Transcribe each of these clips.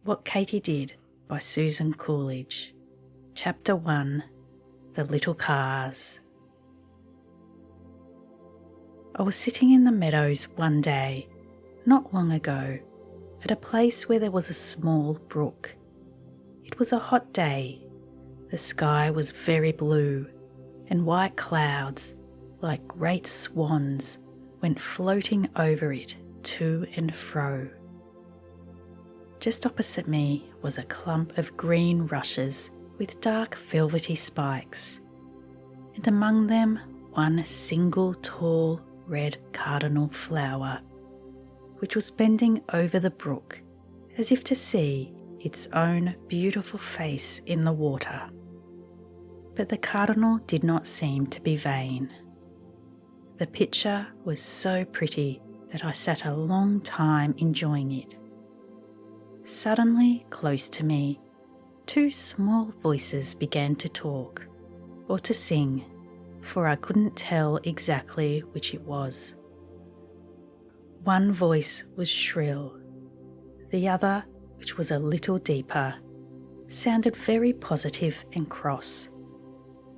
What Katy Did by Susan Coolidge. Chapter 1. The Little Carrs. I was sitting in the meadows one day, not long ago, at a place where there was a small brook. It was a hot day. The sky was very blue, and white clouds, like great swans, went floating over it to and fro. Just opposite me was a clump of green rushes with dark velvety spikes, and among them one single tall red cardinal flower, which was bending over the brook as if to see its own beautiful face in the water. But the cardinal did not seem to be vain. The picture was so pretty that I sat a long time enjoying it. Suddenly, close to me, two small voices began to talk, or to sing, for I couldn't tell exactly which it was. One voice was shrill. The other, which was a little deeper, sounded very positive and cross.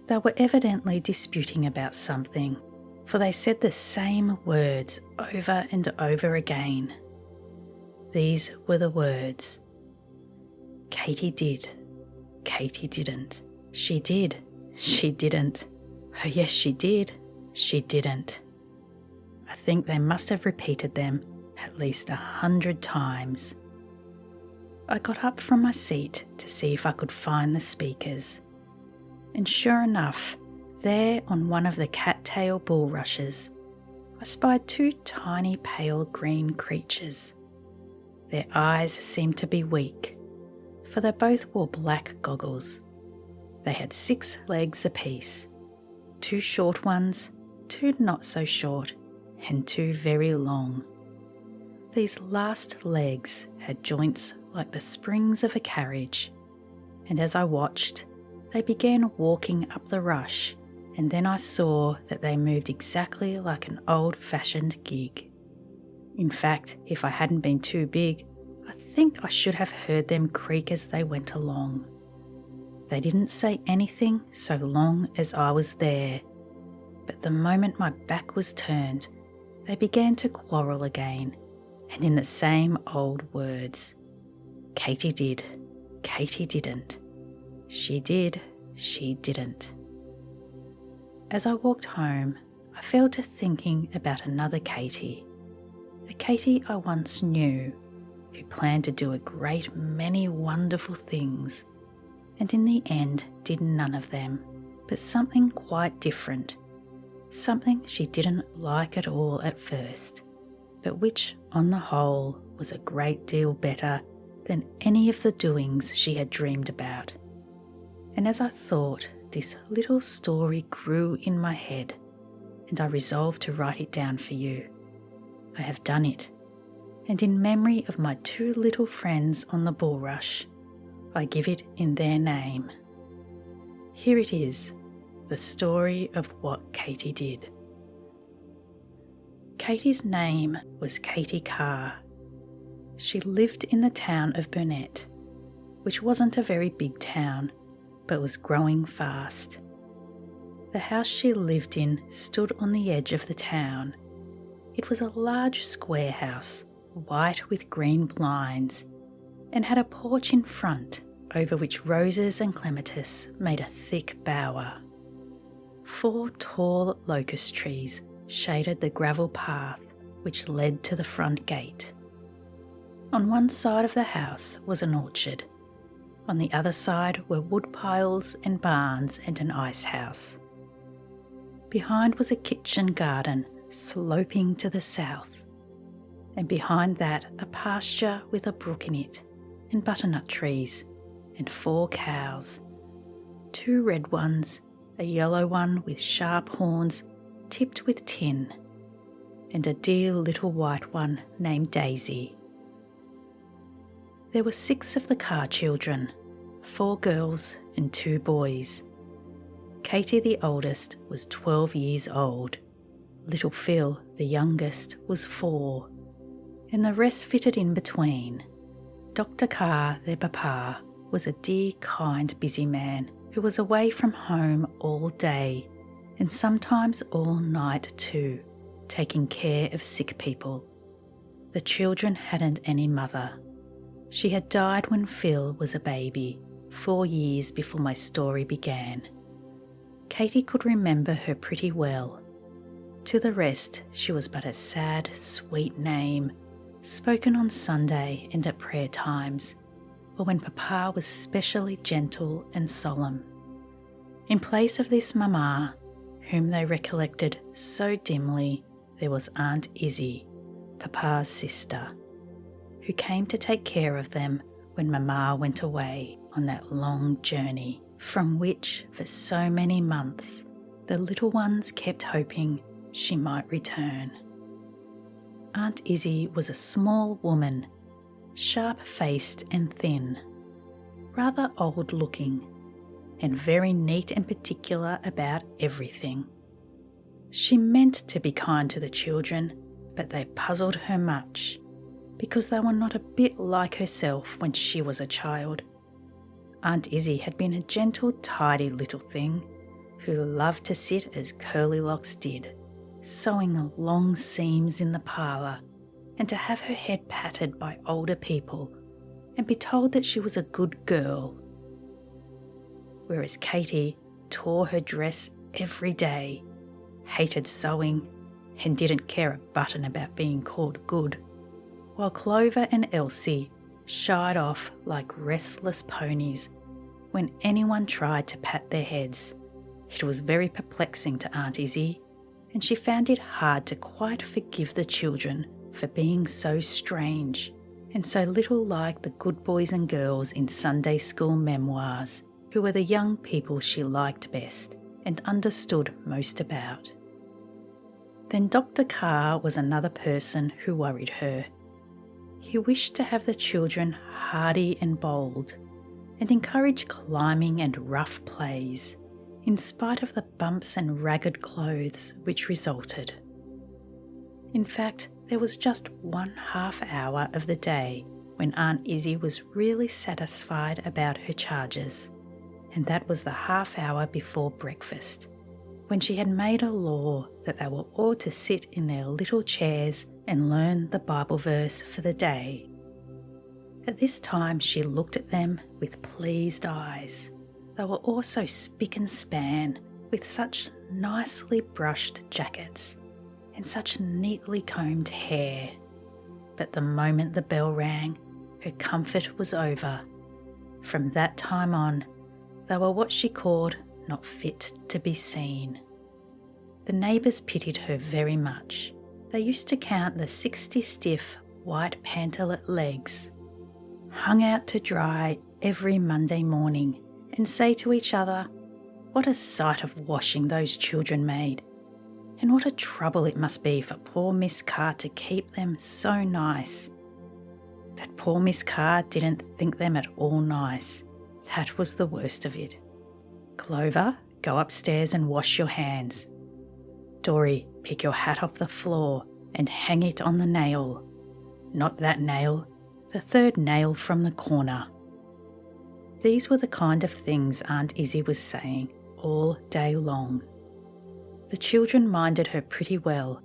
They were evidently disputing about something, for they said the same words over and over again. These were the words: Katy did, Katy didn't, she did, she didn't, oh yes she did, she didn't. I think they must have repeated them at least 100 times. I got up from my seat to see if I could find the speakers, and sure enough, there on one of the cattail bulrushes, I spied two tiny pale green creatures. Their eyes seemed to be weak, for they both wore black goggles. They had 6 legs apiece, 2 short ones, 2 not so short, and 2 very long. These last legs had joints like the springs of a carriage, and as I watched, they began walking up the rush, and then I saw that they moved exactly like an old-fashioned gig. In fact, if I hadn't been too big, I think I should have heard them creak as they went along. They didn't say anything so long as I was there, but the moment my back was turned, they began to quarrel again, and in the same old words. Katy did, Katy didn't. She did, she didn't. As I walked home, I fell to thinking about another Katy, a Katy I once knew, who planned to do a great many wonderful things, and in the end did none of them, but something quite different, something she didn't like at all at first, but which, on the whole, was a great deal better than any of the doings she had dreamed about. And as I thought, this little story grew in my head, and I resolved to write it down for you. I have done it, and in memory of my 2 little friends on the bulrush, I give it in their name. Here it is, the story of what Katy did. Katy's name was Katy Carr. She lived in the town of Burnett, which wasn't a very big town, but was growing fast. The house she lived in stood on the edge of the town. It was a large square house, white with green blinds, and had a porch in front over which roses and clematis made a thick bower. 4 tall locust trees shaded the gravel path which led to the front gate. On one side of the house was an orchard. On the other side were wood piles and barns and an ice house. Behind was a kitchen garden sloping to the south, and behind that a pasture with a brook in it, and butternut trees, and 4 cows, 2 red ones, a yellow one with sharp horns tipped with tin, and a dear little white one named Daisy. There were 6 of the Carr children, 4 girls and 2 boys. Katy, the oldest, was 12 years old. Little Phil, the youngest, was 4, and the rest fitted in between. Dr. Carr, their papa, was a dear, kind, busy man who was away from home all day and sometimes all night too, taking care of sick people. The children hadn't any mother. She had died when Phil was a baby, 4 years before my story began. Katy could remember her pretty well. To the rest, she was but a sad, sweet name, spoken on Sunday and at prayer times, or when Papa was specially gentle and solemn. In place of this Mama, whom they recollected so dimly, there was Aunt Izzie, Papa's sister, who came to take care of them when Mama went away on that long journey from which, for so many months, the little ones kept hoping she might return. Aunt Izzie was a small woman, sharp-faced and thin, rather old-looking, and very neat and particular about everything. She meant to be kind to the children, but they puzzled her much, because they were not a bit like herself when she was a child. Aunt Izzie had been a gentle, tidy little thing who loved to sit as Curly Locks did, sewing long seams in the parlour, and to have her head patted by older people and be told that she was a good girl. Whereas Katy tore her dress every day, hated sewing, and didn't care a button about being called good, while Clover and Elsie shied off like restless ponies when anyone tried to pat their heads. It was very perplexing to Aunt Izzie, and she found it hard to quite forgive the children for being so strange and so little like the good boys and girls in Sunday school memoirs, who were the young people she liked best and understood most about. Then Dr. Carr was another person who worried her. He wished to have the children hardy and bold, and encourage climbing and rough plays, in spite of the bumps and ragged clothes which resulted. In fact, there was just 1/2 hour of the day when Aunt Izzie was really satisfied about her charges, and that was the half hour before breakfast, when she had made a law that they were all to sit in their little chairs and learn the Bible verse for the day. At this time she looked at them with pleased eyes. They were all so spick and span, with such nicely brushed jackets and such neatly combed hair. But the moment the bell rang, her comfort was over. From that time on, they were what she called not fit to be seen. The neighbours pitied her very much. They used to count the 60 stiff, white pantalette legs, hung out to dry every Monday morning, and say to each other, what a sight of washing those children made, and what a trouble it must be for poor Miss Carr to keep them so nice. But poor Miss Carr didn't think them at all nice. That was the worst of it. Clover, go upstairs and wash your hands. Dory, pick your hat off the floor and hang it on the nail. Not that nail, the third nail from the corner. These were the kind of things Aunt Izzie was saying all day long. The children minded her pretty well,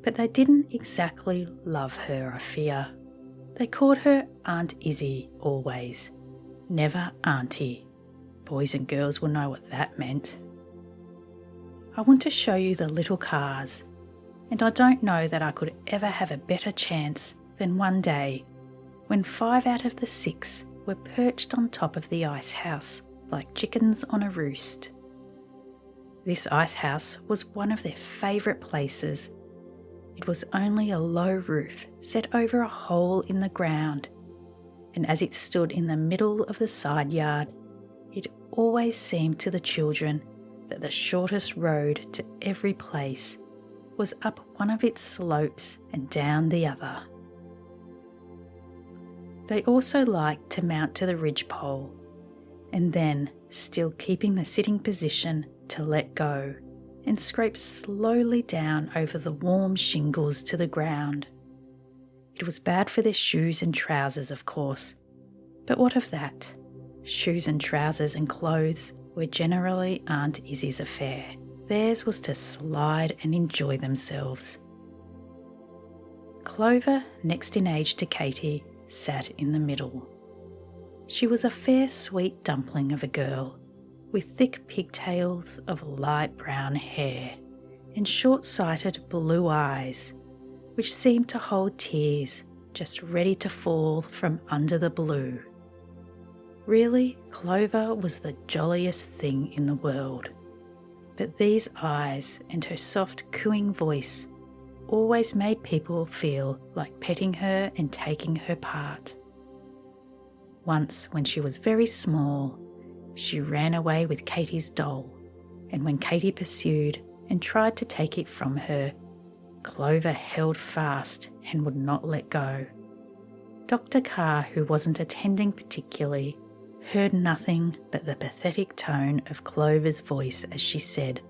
but they didn't exactly love her, I fear. They called her Aunt Izzie always, never Auntie. Boys and girls will know what that meant. I want to show you the little Carrs, and I don't know that I could ever have a better chance than one day when 5 out of the 6 were perched on top of the ice house like chickens on a roost. This ice house was one of their favourite places. It was only a low roof set over a hole in the ground, and as it stood in the middle of the side yard, it always seemed to the children that the shortest road to every place was up one of its slopes and down the other. They also liked to mount to the ridgepole, and then, still keeping the sitting position, to let go and scrape slowly down over the warm shingles to the ground. It was bad for their shoes and trousers, of course, But what of that? Shoes and trousers and clothes were generally Aunt Izzie's affair. Theirs was to slide and enjoy themselves. Clover, next in age to Katy, sat in the middle. She was a fair sweet dumpling of a girl, with thick pigtails of light brown hair and short-sighted blue eyes, which seemed to hold tears just ready to fall from under the blue. Really, Clover was the jolliest thing in the world, but these eyes and her soft cooing voice always made people feel like petting her and taking her part. Once, when she was very small, she ran away with Katy's doll, and when Katy pursued and tried to take it from her, Clover held fast and would not let go. Dr. Carr, who wasn't attending particularly, heard nothing but the pathetic tone of Clover's voice as she said,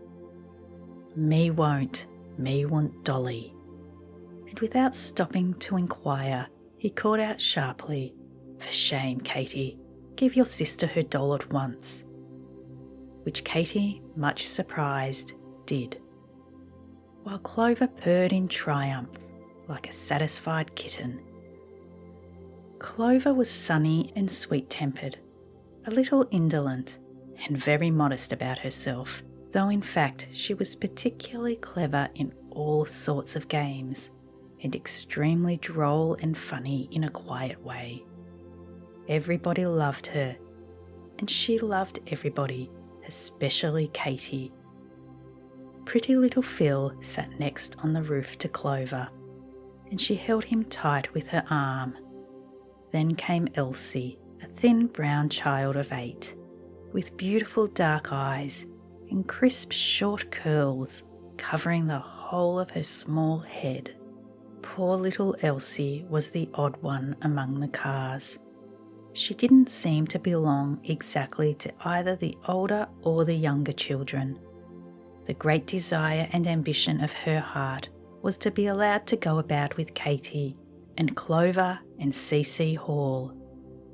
"Me won't, me want Dolly." And without stopping to inquire, he called out sharply, "For shame, Katy, give your sister her doll at once." Which Katy, much surprised, did, while Clover purred in triumph like a satisfied kitten. Clover was sunny and sweet-tempered, a little indolent, and very modest about herself, though in fact she was particularly clever in all sorts of games, and extremely droll and funny in a quiet way. Everybody loved her, and she loved everybody, especially Katy. Pretty little Phil sat next on the roof to Clover, and she held him tight with her arm. Then came Elsie, a thin brown child of 8, with beautiful dark eyes and crisp short curls covering the whole of her small head. Poor little Elsie was the odd one among the Carrs. She didn't seem to belong exactly to either the older or the younger children. The great desire and ambition of her heart was to be allowed to go about with Katy and Clover and C.C. Hall,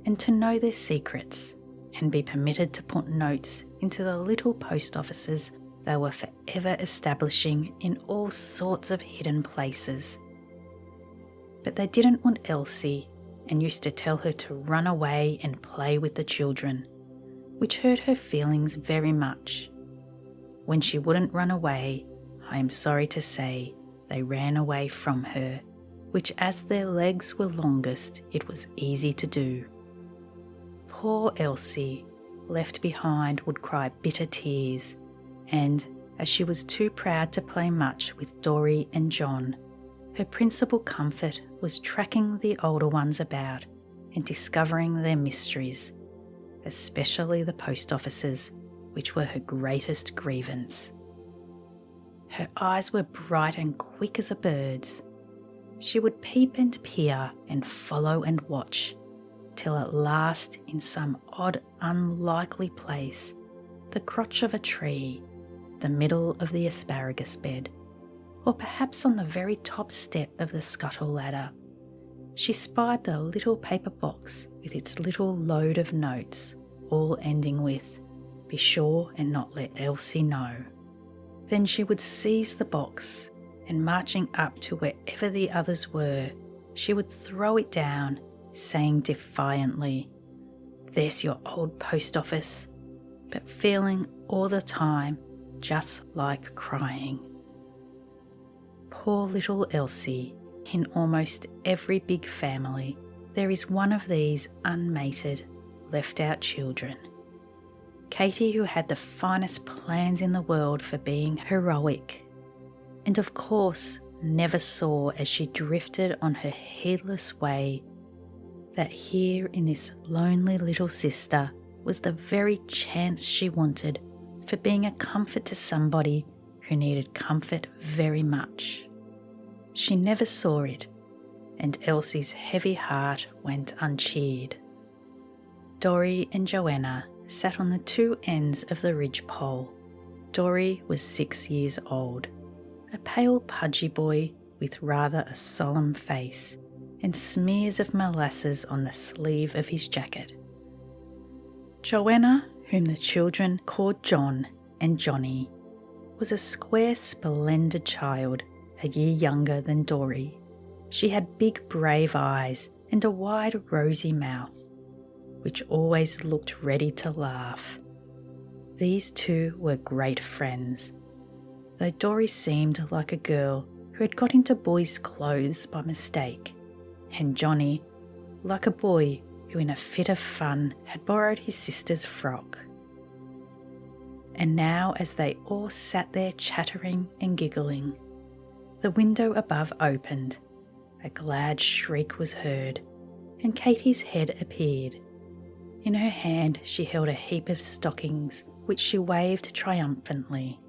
and to know their secrets, and be permitted to put notes into the little post offices they were forever establishing in all sorts of hidden places. But they didn't want Elsie, and used to tell her to run away and play with the children, which hurt her feelings very much. When she wouldn't run away, I am sorry to say, they ran away from her, which as their legs were longest, it was easy to do. Poor Elsie, left behind, would cry bitter tears, and, as she was too proud to play much with Dory and John, her principal comfort was tracking the older ones about and discovering their mysteries, especially the post offices, which were her greatest grievance. Her eyes were bright and quick as a bird's. She would peep and peer and follow and watch, till at last, in some odd, unlikely place, the crotch of a tree, the middle of the asparagus bed, or perhaps on the very top step of the scuttle ladder, she spied the little paper box with its little load of notes, all ending with, "Be sure and not let Elsie know." Then she would seize the box, and marching up to wherever the others were, she would throw it down, saying defiantly, "There's your old post office," but feeling all the time just like crying. Poor little Elsie. In almost every big family, there is one of these unmated, left-out children. Katy, who had the finest plans in the world for being heroic, and of course never saw as she drifted on her heedless way that here in this lonely little sister was the very chance she wanted for being a comfort to somebody who needed comfort very much. She never saw it, and Elsie's heavy heart went uncheered. Dory and Joanna sat on the two ends of the ridgepole. Dory was 6 years old, a pale pudgy boy with rather a solemn face, and smears of molasses on the sleeve of his jacket. Joanna, whom the children called John and Johnny, was a square, splendid child, a year younger than Dory. She had big, brave eyes and a wide, rosy mouth, which always looked ready to laugh. These two were great friends, though Dory seemed like a girl who had got into boys' clothes by mistake, and Johnny like a boy who in a fit of fun had borrowed his sister's frock. And now, as they all sat there chattering and giggling, the window above opened, a glad shriek was heard, and Katy's head appeared. In her hand she held a heap of stockings, which she waved triumphantly.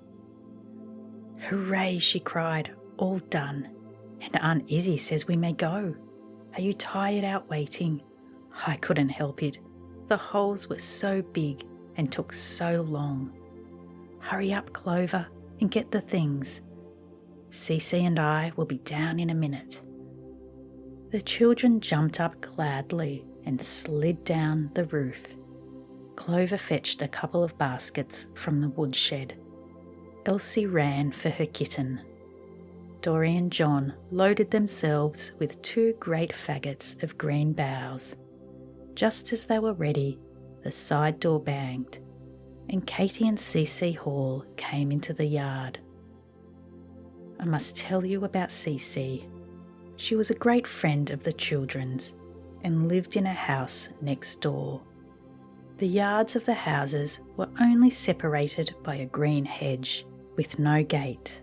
"Hooray!" she cried, "all done, and Aunt Izzie says we may go. Are you tired out waiting? I couldn't help it. The holes were so big and took so long. Hurry up, Clover, and get the things. Cece and I will be down in a minute." The children jumped up gladly and slid down the roof. Clover fetched a couple of baskets from the woodshed. Elsie ran for her kitten. Dory and John loaded themselves with 2 great faggots of green boughs. Just as they were ready, the side door banged, and Katy and Cece Hall came into the yard. I must tell you about Cece. She was a great friend of the children's and lived in a house next door. The yards of the houses were only separated by a green hedge with no gate,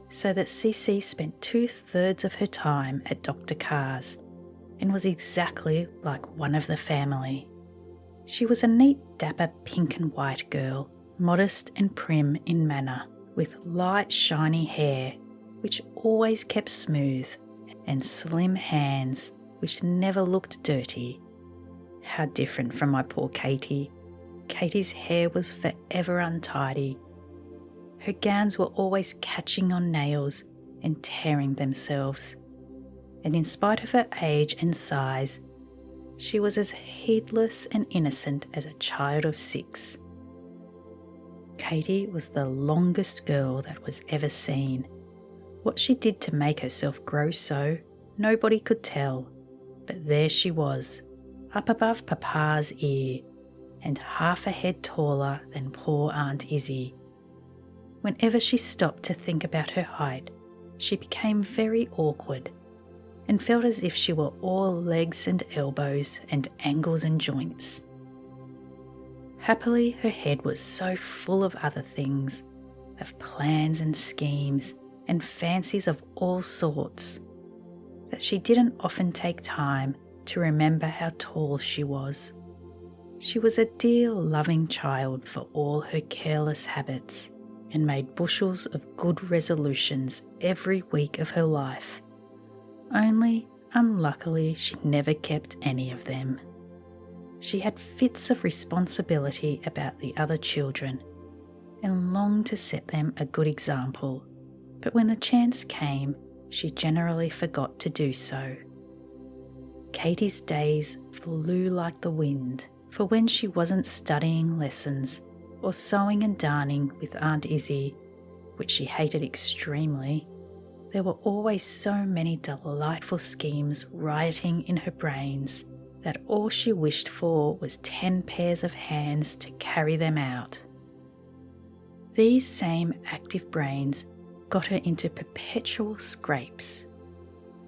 so that Cece spent 2/3 of her time at Dr. Carr's and was exactly like one of the family. She was a neat, dapper pink and white girl, modest and prim in manner, with light, shiny hair, which always kept smooth, and slim hands, which never looked dirty. How different from my poor Katy. Katy's hair was forever untidy. Her gowns were always catching on nails and tearing themselves, and in spite of her age and size, she was as heedless and innocent as a child of 6. Katy was the longest girl that was ever seen. What she did to make herself grow so, nobody could tell, but there she was, up above Papa's ear, and half a head taller than poor Aunt Izzie. Whenever she stopped to think about her height, she became very awkward, and felt as if she were all legs and elbows and angles and joints. Happily, her head was so full of other things, of plans and schemes and fancies of all sorts, that she didn't often take time to remember how tall she was. She was a dear, loving child for all her careless habits, and made bushels of good resolutions every week of her life. Only, unluckily, she never kept any of them. She had fits of responsibility about the other children, and longed to set them a good example, but when the chance came, she generally forgot to do so. Katy's days flew like the wind, for when she wasn't studying lessons or sewing and darning with Aunt Izzie, which she hated extremely, there were always so many delightful schemes rioting in her brains that all she wished for was 10 pairs of hands to carry them out. These same active brains got her into perpetual scrapes.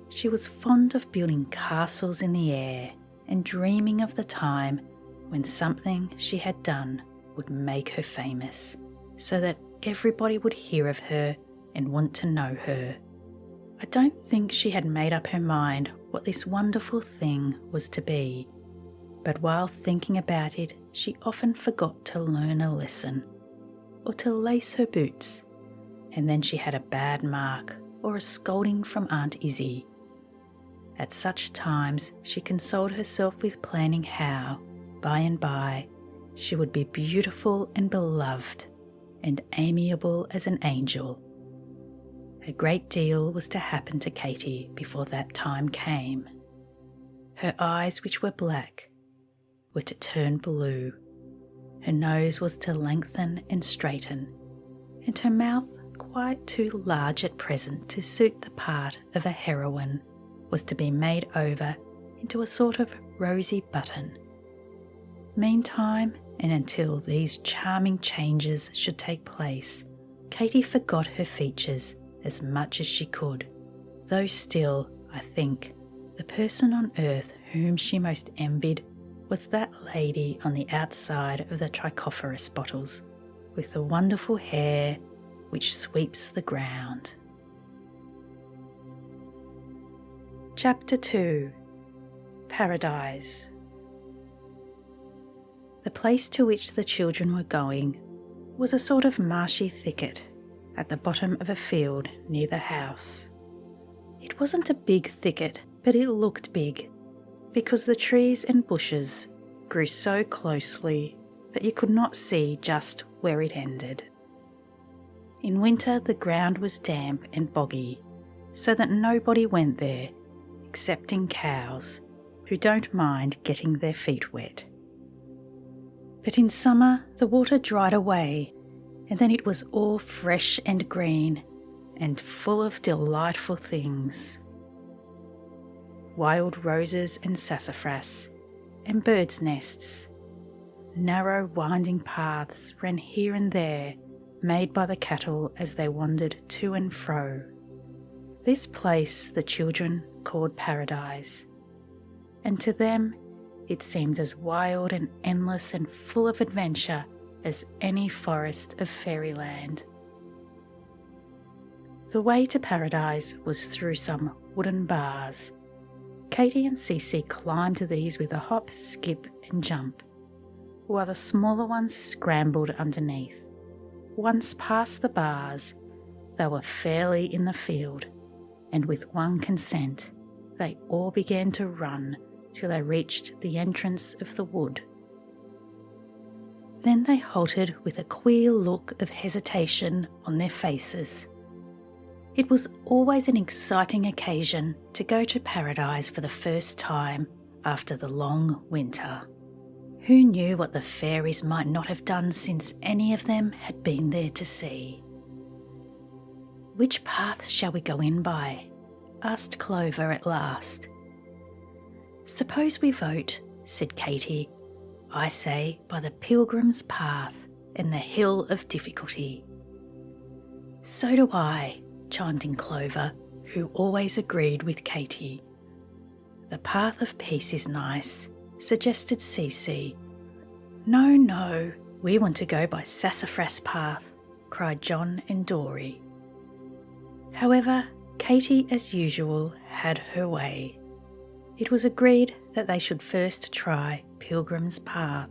She was fond of building castles in the air and dreaming of the time when something she had done would make her famous, so that everybody would hear of her and want to know her. I don't think she had made up her mind what this wonderful thing was to be, but while thinking about it, she often forgot to learn a lesson or to lace her boots, and then she had a bad mark or a scolding from Aunt Izzie. At such times she consoled herself with planning how, by and by, she would be beautiful and beloved and amiable as an angel. A great deal was to happen to Katy before that time came. Her eyes, which were black, were to turn blue. Her nose was to lengthen and straighten, and her mouth, quite too large at present to suit the part of a heroine, was to be made over into a sort of rosy button. Meantime, and until these charming changes should take place, Katy forgot her features as much as she could, though still, I think, the person on earth whom she most envied was that lady on the outside of the trichophorus bottles, with the wonderful hair which sweeps the ground. Chapter 2. Paradise. The place to which the children were going was a sort of marshy thicket at the bottom of a field near the house. It wasn't a big thicket, but it looked big, because the trees and bushes grew so closely that you could not see just where it ended. In winter the ground was damp and boggy, so that nobody went there, excepting cows, who don't mind getting their feet wet. But in summer the water dried away, and then it was all fresh and green and full of delightful things. Wild roses and sassafras, and birds' nests. Narrow winding paths ran here and there, made by the cattle as they wandered to and fro. This place the children called Paradise, and to them it seemed as wild and endless and full of adventure as any forest of fairyland. The way to Paradise was through some wooden bars. Katy and Cece climbed these with a hop, skip and jump, while the smaller ones scrambled underneath. Once past the bars, they were fairly in the field, and with one consent, they all began to run till they reached the entrance of the wood. Then they halted with a queer look of hesitation on their faces. It was always an exciting occasion to go to Paradise for the first time after the long winter. Who knew what the fairies might not have done since any of them had been there to see? "Which path shall we go in by?" asked Clover at last. "Suppose we vote," said Katy. "I say by the Pilgrim's Path and the Hill of Difficulty." "So do I," chimed in Clover, who always agreed with Katy. "The Path of Peace is nice," suggested Cece. "No, no, we want to go by Sassafras Path," cried John and Dory. However, Katy, as usual, had her way. It was agreed that they should first try Pilgrim's Path,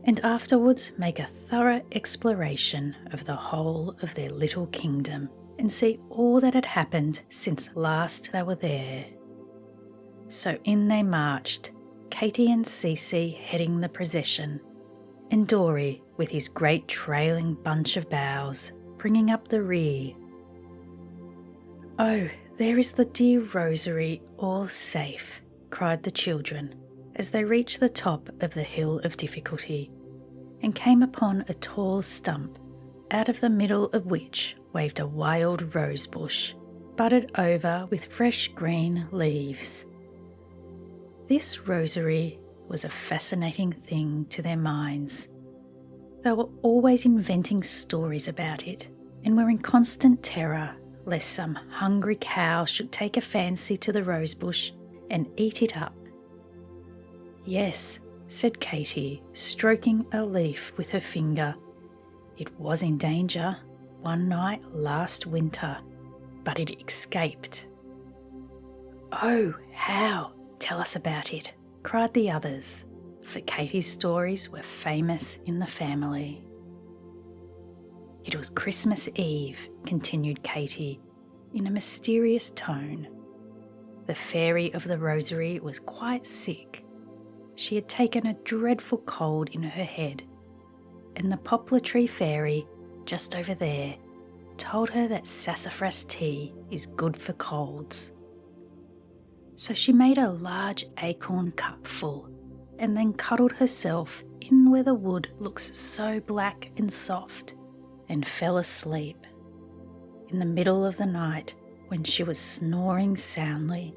and afterwards make a thorough exploration of the whole of their little kingdom and see all that had happened since last they were there. So in they marched, Katy and Cece heading the procession, and Dory with his great trailing bunch of boughs bringing up the rear. "Oh, there is the dear rosary, all safe," cried the children as they reached the top of the Hill of Difficulty and came upon a tall stump, out of the middle of which waved a wild rose bush, budded over with fresh green leaves. This rosary was a fascinating thing to their minds. They were always inventing stories about it and were in constant terror lest some hungry cow should take a fancy to the rosebush and eat it up. "Yes," said Katy, stroking a leaf with her finger. "It was in danger one night last winter, but it escaped." "Oh, how? Tell us about it," cried the others, for Katy's stories were famous in the family. "It was Christmas Eve," continued Katy, in a mysterious tone. "The fairy of the rosary was quite sick. She had taken a dreadful cold in her head, and the poplar tree fairy, just over there, told her that sassafras tea is good for colds. So she made a large acorn cup full and then cuddled herself in where the wood looks so black and soft and fell asleep. In the middle of the night, when she was snoring soundly,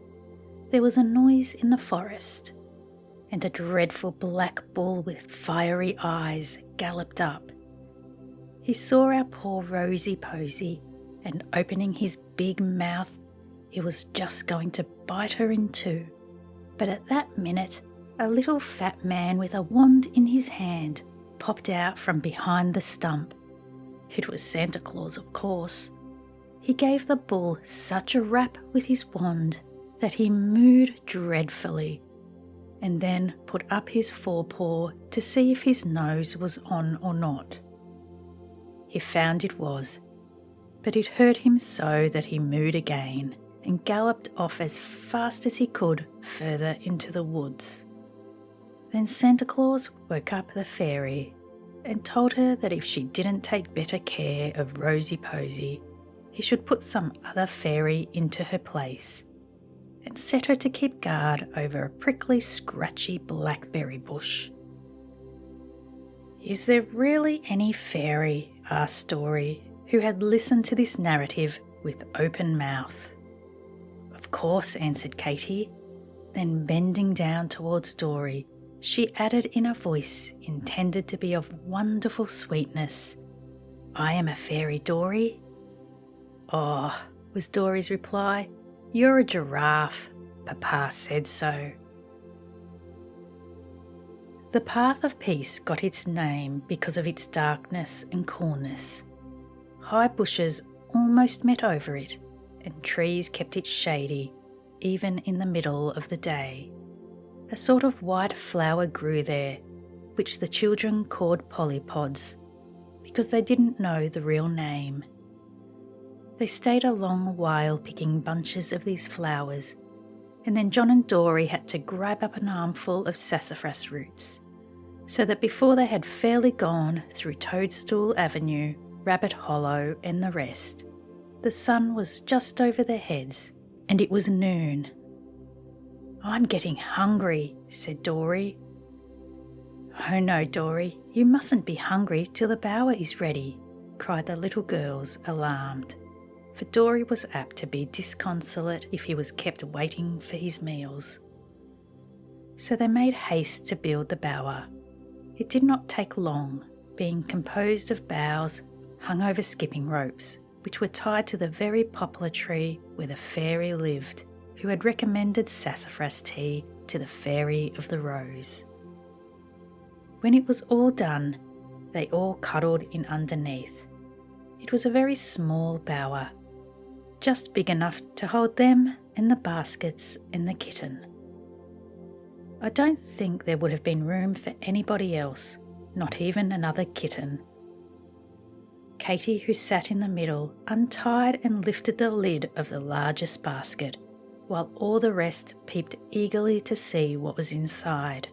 there was a noise in the forest, and a dreadful black bull with fiery eyes galloped up. He saw our poor Rosy Posy, and opening his big mouth, he was just going to bite her in two. But at that minute, a little fat man with a wand in his hand popped out from behind the stump. It was Santa Claus, of course. He gave the bull such a rap with his wand that he mooed dreadfully, and then put up his forepaw to see if his nose was on or not. He found it was, but it hurt him so that he mooed again and galloped off as fast as he could further into the woods. Then Santa Claus woke up the fairy and told her that if she didn't take better care of Rosy Posy, he should put some other fairy into her place and set her to keep guard over a prickly, scratchy blackberry bush. "Is there really any fairy?" asked Dory, who had listened to this narrative with open mouth. "Of course," answered Katy. Then bending down towards Dory, she added in a voice intended to be of wonderful sweetness, "I am a fairy, Dory." "Oh," was Dory's reply, "you're a giraffe. Papa said so." The path of peace got its name because of its darkness and coolness. High bushes almost met over it, and trees kept it shady, even in the middle of the day. A sort of white flower grew there, which the children called polypods, because they didn't know the real name. They stayed a long while picking bunches of these flowers, and then John and Dory had to grab up an armful of sassafras roots, so that before they had fairly gone through Toadstool Avenue, Rabbit Hollow and the rest, the sun was just over their heads, and it was noon. "I'm getting hungry," said Dory. "Oh no, Dory, you mustn't be hungry till the bower is ready," cried the little girls, alarmed, for Dory was apt to be disconsolate if he was kept waiting for his meals. So they made haste to build the bower. It did not take long, being composed of boughs hung over skipping ropes, which were tied to the very poplar tree where the fairy lived, who had recommended sassafras tea to the Fairy of the Rose. When it was all done, they all cuddled in underneath. It was a very small bower, just big enough to hold them and the baskets and the kitten. I don't think there would have been room for anybody else, not even another kitten. Katy, who sat in the middle, untied and lifted the lid of the largest basket, while all the rest peeped eagerly to see what was inside.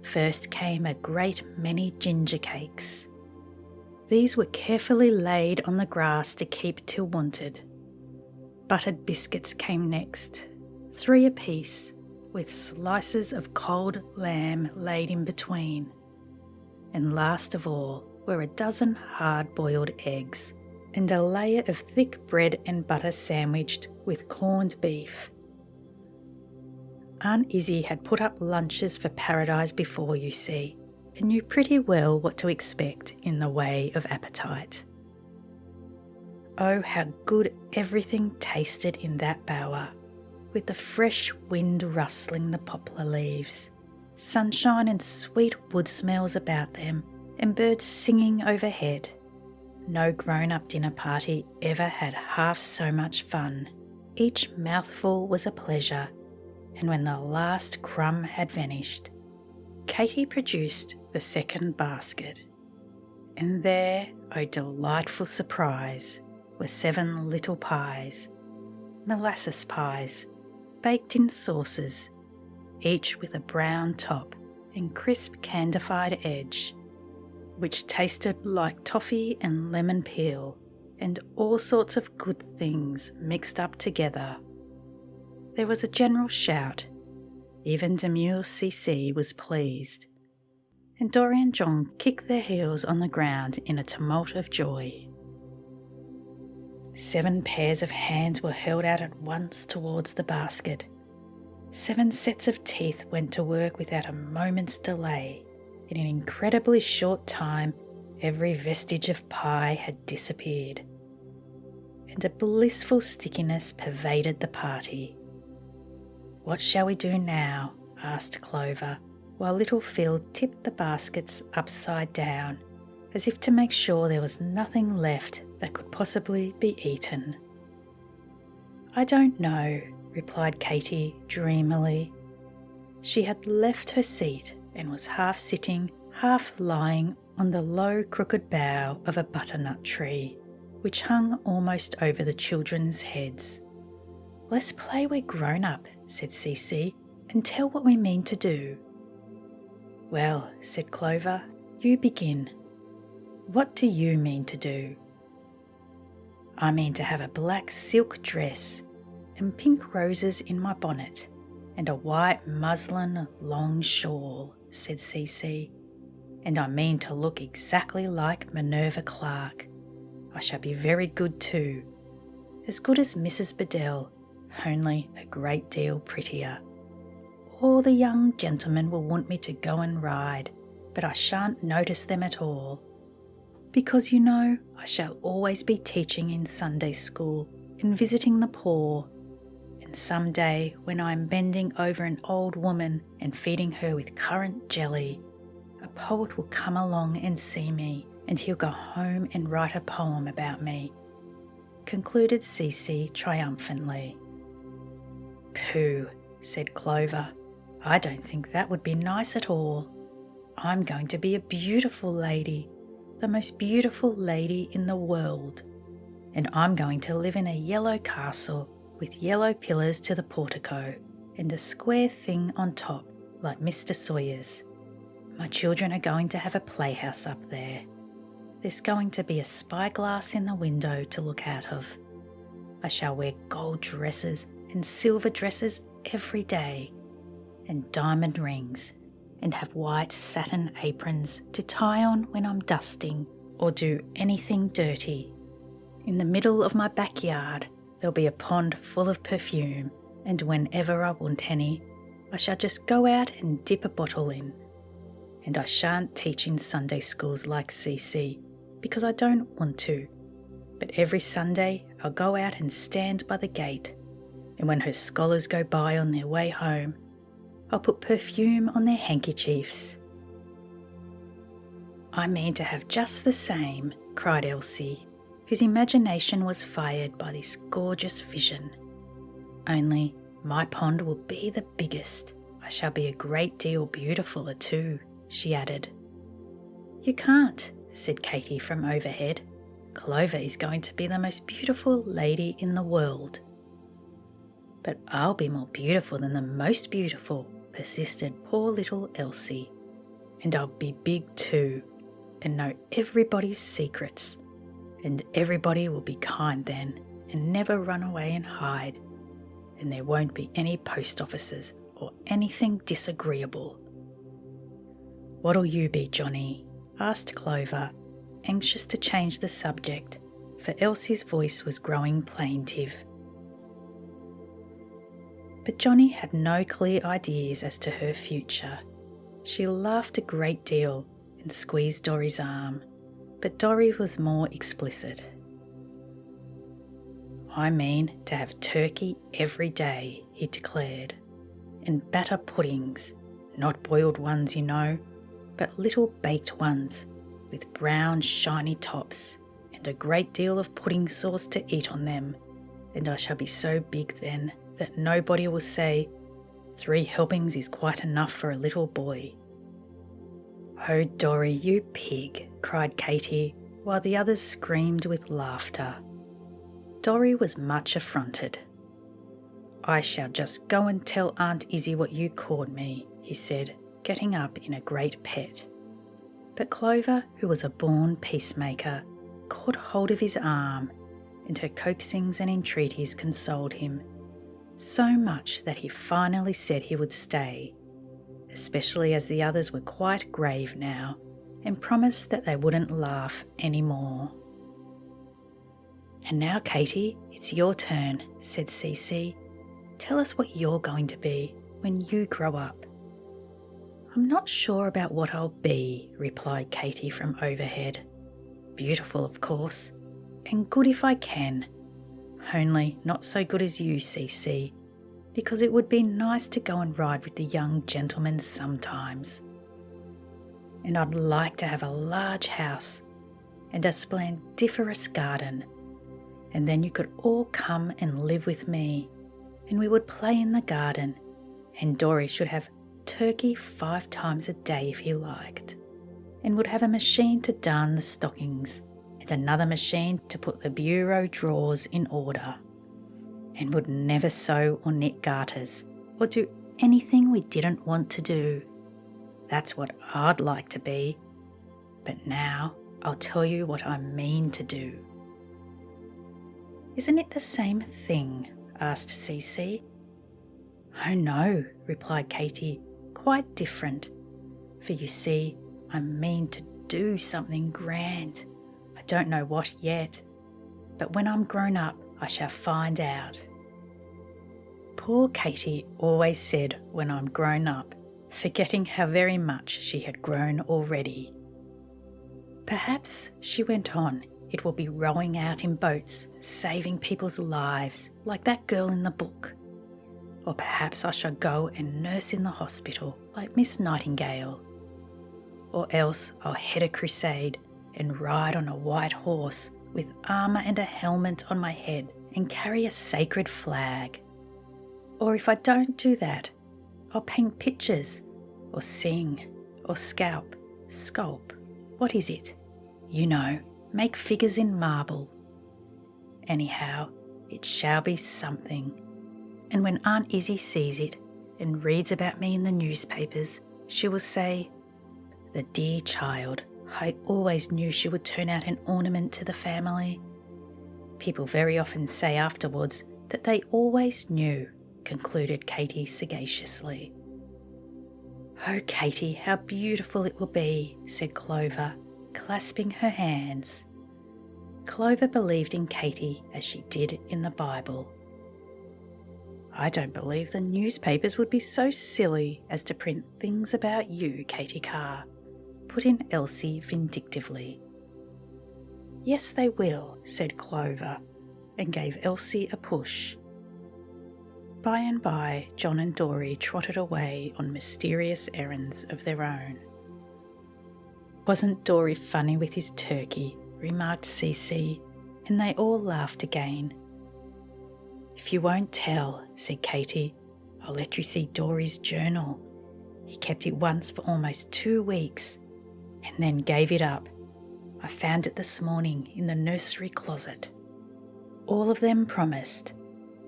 First came a great many ginger cakes. These were carefully laid on the grass to keep till wanted. Buttered biscuits came next, 3 apiece, with slices of cold lamb laid in between. And last of all were a dozen hard-boiled eggs, and a layer of thick bread and butter sandwiched with corned beef. Aunt Izzie had put up lunches for Paradise before, you see, and knew pretty well what to expect in the way of appetite. Oh, how good everything tasted in that bower, with the fresh wind rustling the poplar leaves, sunshine and sweet wood smells about them, and birds singing overhead. No grown-up dinner party ever had half so much fun. Each mouthful was a pleasure, and when the last crumb had vanished, Katy produced the second basket. And there, oh delightful surprise, were 7 little pies, molasses pies, baked in sauces, each with a brown top and crisp candified edge, which tasted like toffee and lemon peel and all sorts of good things mixed up together. There was a general shout. Even demure CC was pleased, and Dory and John kicked their heels on the ground in a tumult of joy. 7 pairs of hands were held out at once towards the basket. 7 sets of teeth went to work without a moment's delay. In an incredibly short time, every vestige of pie had disappeared, and a blissful stickiness pervaded the party. "What shall we do now?" asked Clover, while little Phil tipped the baskets upside down, as if to make sure there was nothing left that could possibly be eaten. "I don't know," replied Katy dreamily. She had left her seat and was half sitting, half lying on the low crooked bough of a butternut tree, which hung almost over the children's heads. "Let's play we're grown up," said Cece, "and tell what we mean to do." "Well," said Clover, "you begin. What do you mean to do?" "I mean to have a black silk dress and pink roses in my bonnet and a white muslin long shawl," said Cece. "And I mean to look exactly like Minerva Clark. I shall be very good too, as good as Mrs. Bedell, only a great deal prettier. All the young gentlemen will want me to go and ride, but I shan't notice them at all, because you know I shall always be teaching in Sunday school and visiting the poor, and some day when I am bending over an old woman and feeding her with currant jelly, a poet will come along and see me, and he'll go home and write a poem about me," concluded Cece triumphantly. "Pooh," said Clover, "I don't think that would be nice at all. I'm going to be a beautiful lady, the most beautiful lady in the world, and I'm going to live in a yellow castle with yellow pillars to the portico and a square thing on top like Mr. Sawyer's. My children are going to have a playhouse up there. There's going to be a spyglass in the window to look out of. I shall wear gold dresses and silver dresses every day, and diamond rings, and have white satin aprons to tie on when I'm dusting or do anything dirty. In the middle of my backyard there'll be a pond full of perfume, and whenever I want any, I shall just go out and dip a bottle in. And I shan't teach in Sunday schools like Cece, because I don't want to, but every Sunday I'll go out and stand by the gate, and when her scholars go by on their way home, I'll put perfume on their handkerchiefs." "I mean to have just the same," cried Elsie, whose imagination was fired by this gorgeous vision. "Only my pond will be the biggest. I shall be a great deal beautifuller too," she added. "You can't," said Katy from overhead. "Clover is going to be the most beautiful lady in the world." "But I'll be more beautiful than the most beautiful," persisted poor little Elsie. "And I'll be big too, and know everybody's secrets, and everybody will be kind then, and never run away and hide, and there won't be any post offices or anything disagreeable." "What'll you be, Johnny?" asked Clover, anxious to change the subject, for Elsie's voice was growing plaintive. But Johnny had no clear ideas as to her future. She laughed a great deal and squeezed Dory's arm, but Dory was more explicit. "I mean to have turkey every day," he declared, "and batter puddings, not boiled ones, you know, but little baked ones with brown shiny tops, and a great deal of pudding sauce to eat on them, and I shall be so big then that nobody will say, 3 helpings is quite enough for a little boy." "Oh, Dory, you pig," cried Katy, while the others screamed with laughter. Dory was much affronted. "I shall just go and tell Aunt Izzie what you called me," he said, getting up in a great pet. But Clover, who was a born peacemaker, caught hold of his arm, and her coaxings and entreaties consoled him, so much that he finally said he would stay, especially as the others were quite grave now and promised that they wouldn't laugh anymore. "And now, Katy, it's your turn," said Cece. "Tell us what you're going to be when you grow up." "I'm not sure about what I'll be," replied Katy from overhead. "Beautiful, of course, and good if I can. Only not so good as you, Cece, because it would be nice to go and ride with the young gentlemen sometimes. And I'd like to have a large house and a splendiferous garden, and then you could all come and live with me, and we would play in the garden, and Dory should have turkey 5 times a day if he liked, and would have a machine to darn the stockings, and another machine to put the bureau drawers in order, and would never sew or knit garters or do anything we didn't want to do. That's what I'd like to be. But now I'll tell you what I mean to do." "Isn't it the same thing?" asked Cece. "Oh no," replied Katy, "quite different. For you see, I mean to do something grand. I don't know what yet, but when I'm grown up, I shall find out." Poor Katy always said, "when I'm grown up," forgetting how very much she had grown already. "Perhaps," she went on, "it will be rowing out in boats, saving people's lives, like that girl in the book. Or perhaps I shall go and nurse in the hospital, like Miss Nightingale. Or else I'll head a crusade and ride on a white horse with armour and a helmet on my head and carry a sacred flag. Or if I don't do that, I'll paint pictures, or sing, or sculpt. What is it? You know, make figures in marble. Anyhow, it shall be something. And when Aunt Izzie sees it and reads about me in the newspapers, she will say, 'The dear child, I always knew she would turn out an ornament to the family.' People very often say afterwards that they always knew," concluded Katy sagaciously. "Oh, Katy, how beautiful it will be," said Clover, clasping her hands. Clover believed in Katy as she did in the Bible. "I don't believe the newspapers would be so silly as to print things about you, Katy Carr," put in Elsie vindictively. "Yes, they will," said Clover, and gave Elsie a push. By and by, John and Dory trotted away on mysterious errands of their own. "Wasn't Dory funny with his turkey?" remarked Cece, and they all laughed again. "If you won't tell," said Katy, "I'll let you see Dory's journal. He kept it once for almost 2 weeks, and then gave it up. I found it this morning in the nursery closet." All of them promised,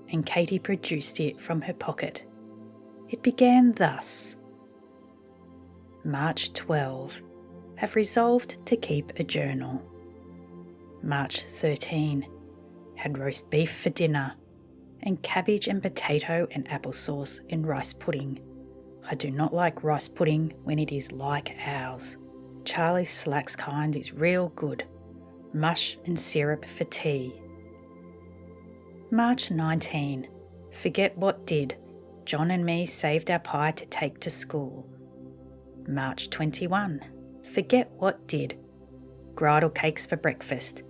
and Katy produced it from her pocket. It began thus: March 12. Have resolved to keep a journal. March 13. Had roast beef for dinner, and cabbage and potato and applesauce in rice pudding. I do not like rice pudding when it is like ours. Charlie Slack's kind is real good. Mush and syrup for tea. March 19. Forget what did. John and me saved our pie to take to school. March 21. Forget what did. Griddle cakes for breakfast.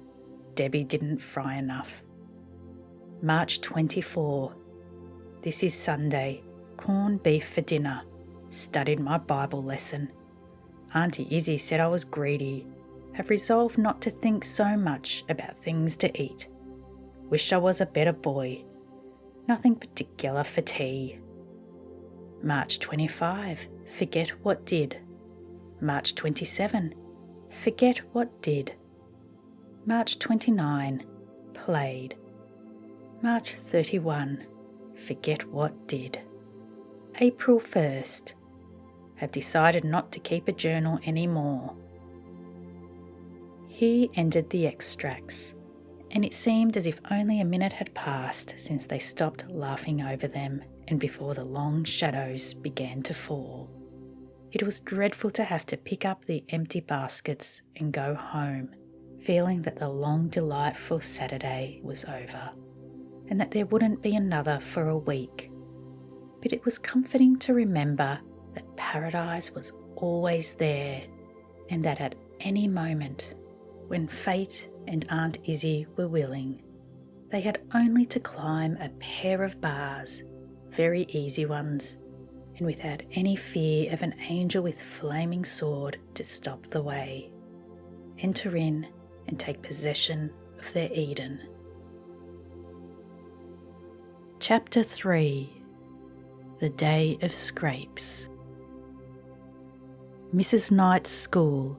Debbie didn't fry enough. March 24. This is Sunday. Corned beef for dinner. Studied my Bible lesson. Auntie Izzie said I was greedy. Have resolved not to think so much about things to eat. Wish I was a better boy. Nothing particular for tea. March 25. Forget what did. March 27. Forget what did. March 29. Played. March 31. Forget what did. April 1st. Have decided not to keep a journal anymore. Here ended the extracts, and it seemed as if only a minute had passed since they stopped laughing over them and before the long shadows began to fall. It was dreadful to have to pick up the empty baskets and go home, feeling that the long, delightful Saturday was over, and that there wouldn't be another for a week. But it was comforting to remember that paradise was always there, and that at any moment, when Fate and Aunt Izzie were willing, they had only to climb a pair of bars, very easy ones, and without any fear of an angel with flaming sword to stop the way, enter in and take possession of their Eden. Chapter 3. The Day of Scrapes. Mrs. Knight's school,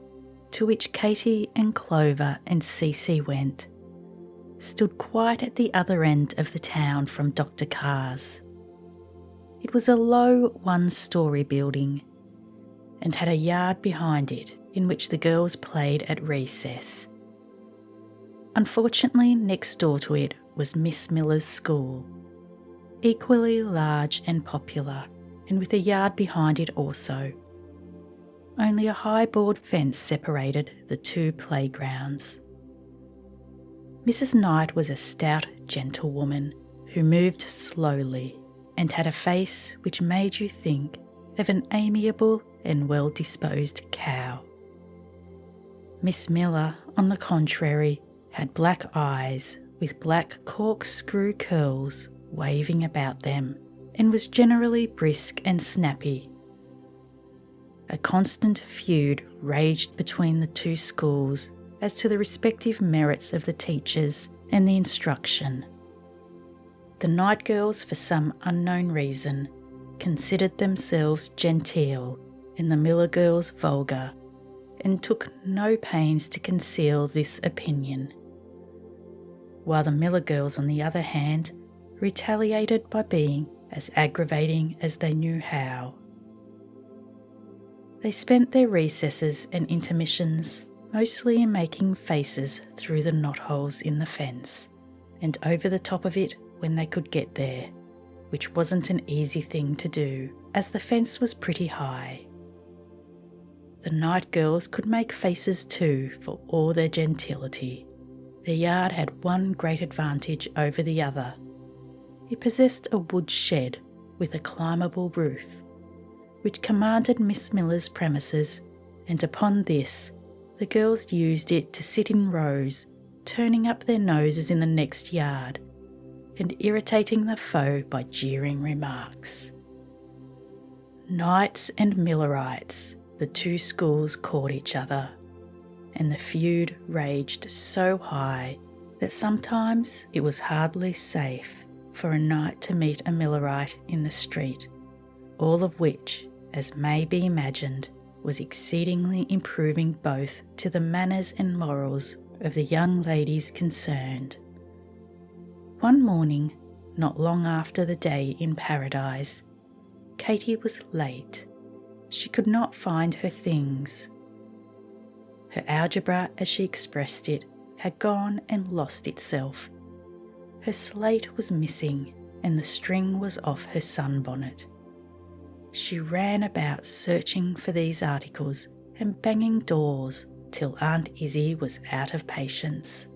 to which Katy and Clover and Cece went, stood quite at the other end of the town from Dr. Carr's. It was a low one-storey building and had a yard behind it in which the girls played at recess. Unfortunately, next door to it was Miss Miller's school, equally large and popular, and with a yard behind it also. Only a high board fence separated the two playgrounds. Mrs. Knight was a stout gentlewoman who moved slowly and had a face which made you think of an amiable and well-disposed cow. Miss Miller, on the contrary, had black eyes with black corkscrew curls waving about them, and was generally brisk and snappy. A constant feud raged between the two schools as to the respective merits of the teachers and the instruction. The Knight girls, for some unknown reason, considered themselves genteel and the Miller girls vulgar, and took no pains to conceal this opinion, while the Miller girls, on the other hand, retaliated by being as aggravating as they knew how. They spent their recesses and intermissions mostly in making faces through the knotholes in the fence and over the top of it when they could get there, which wasn't an easy thing to do, as the fence was pretty high. The Knight girls could make faces too, for all their gentility. Their yard had one great advantage over the other. It possessed a wood shed with a climbable roof, which commanded Miss Miller's premises, and upon this the girls used it to sit in rows, turning up their noses in the next yard, and irritating the foe by jeering remarks. Knights and Millerites, the two schools called each other, and the feud raged so high that sometimes it was hardly safe for a Knight to meet a Millerite in the street, all of which, as may be imagined, was exceedingly improving both to the manners and morals of the young ladies concerned. One morning, not long after the day in Paradise, Katy was late. She could not find her things. Her algebra, as she expressed it, had gone and lost itself. Her slate was missing, and the string was off her sunbonnet. She ran about searching for these articles and banging doors till Aunt Izzie was out of patience.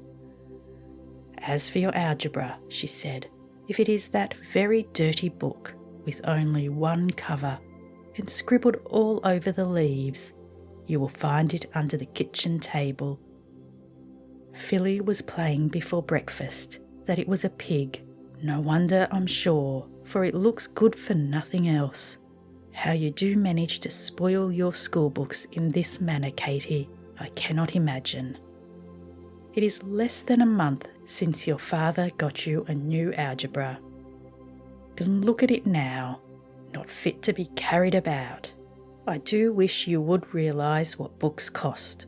"As for your algebra," she said, "if it is that very dirty book with only one cover and scribbled all over the leaves, you will find it under the kitchen table." Philly was playing before breakfast that it was a pig. No wonder, I'm sure, for it looks good for nothing else. How you do manage to spoil your schoolbooks in this manner, Katy, I cannot imagine. It is less than a month since your father got you a new algebra. And look at it now, not fit to be carried about. I do wish you would realise what books cost.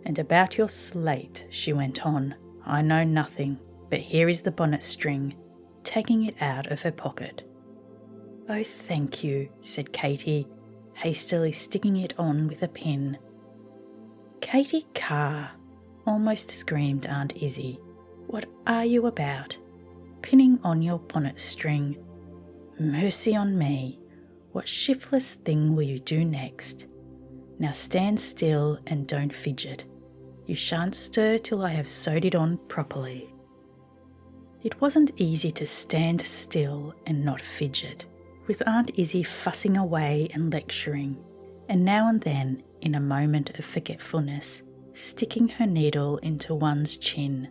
And about your slate, she went on, I know nothing, but here is the bonnet string, taking it out of her pocket. "Oh, thank you," said Katy, hastily sticking it on with a pin. "Katy Carr, almost screamed Aunt Izzie. "What are you about? Pinning on your bonnet string? Mercy on me, what shiftless thing will you do next? Now stand still and don't fidget. You shan't stir till I have sewed it on properly." It wasn't easy to stand still and not fidget, with Aunt Izzie fussing away and lecturing, and now and then, in a moment of forgetfulness, sticking her needle into one's chin.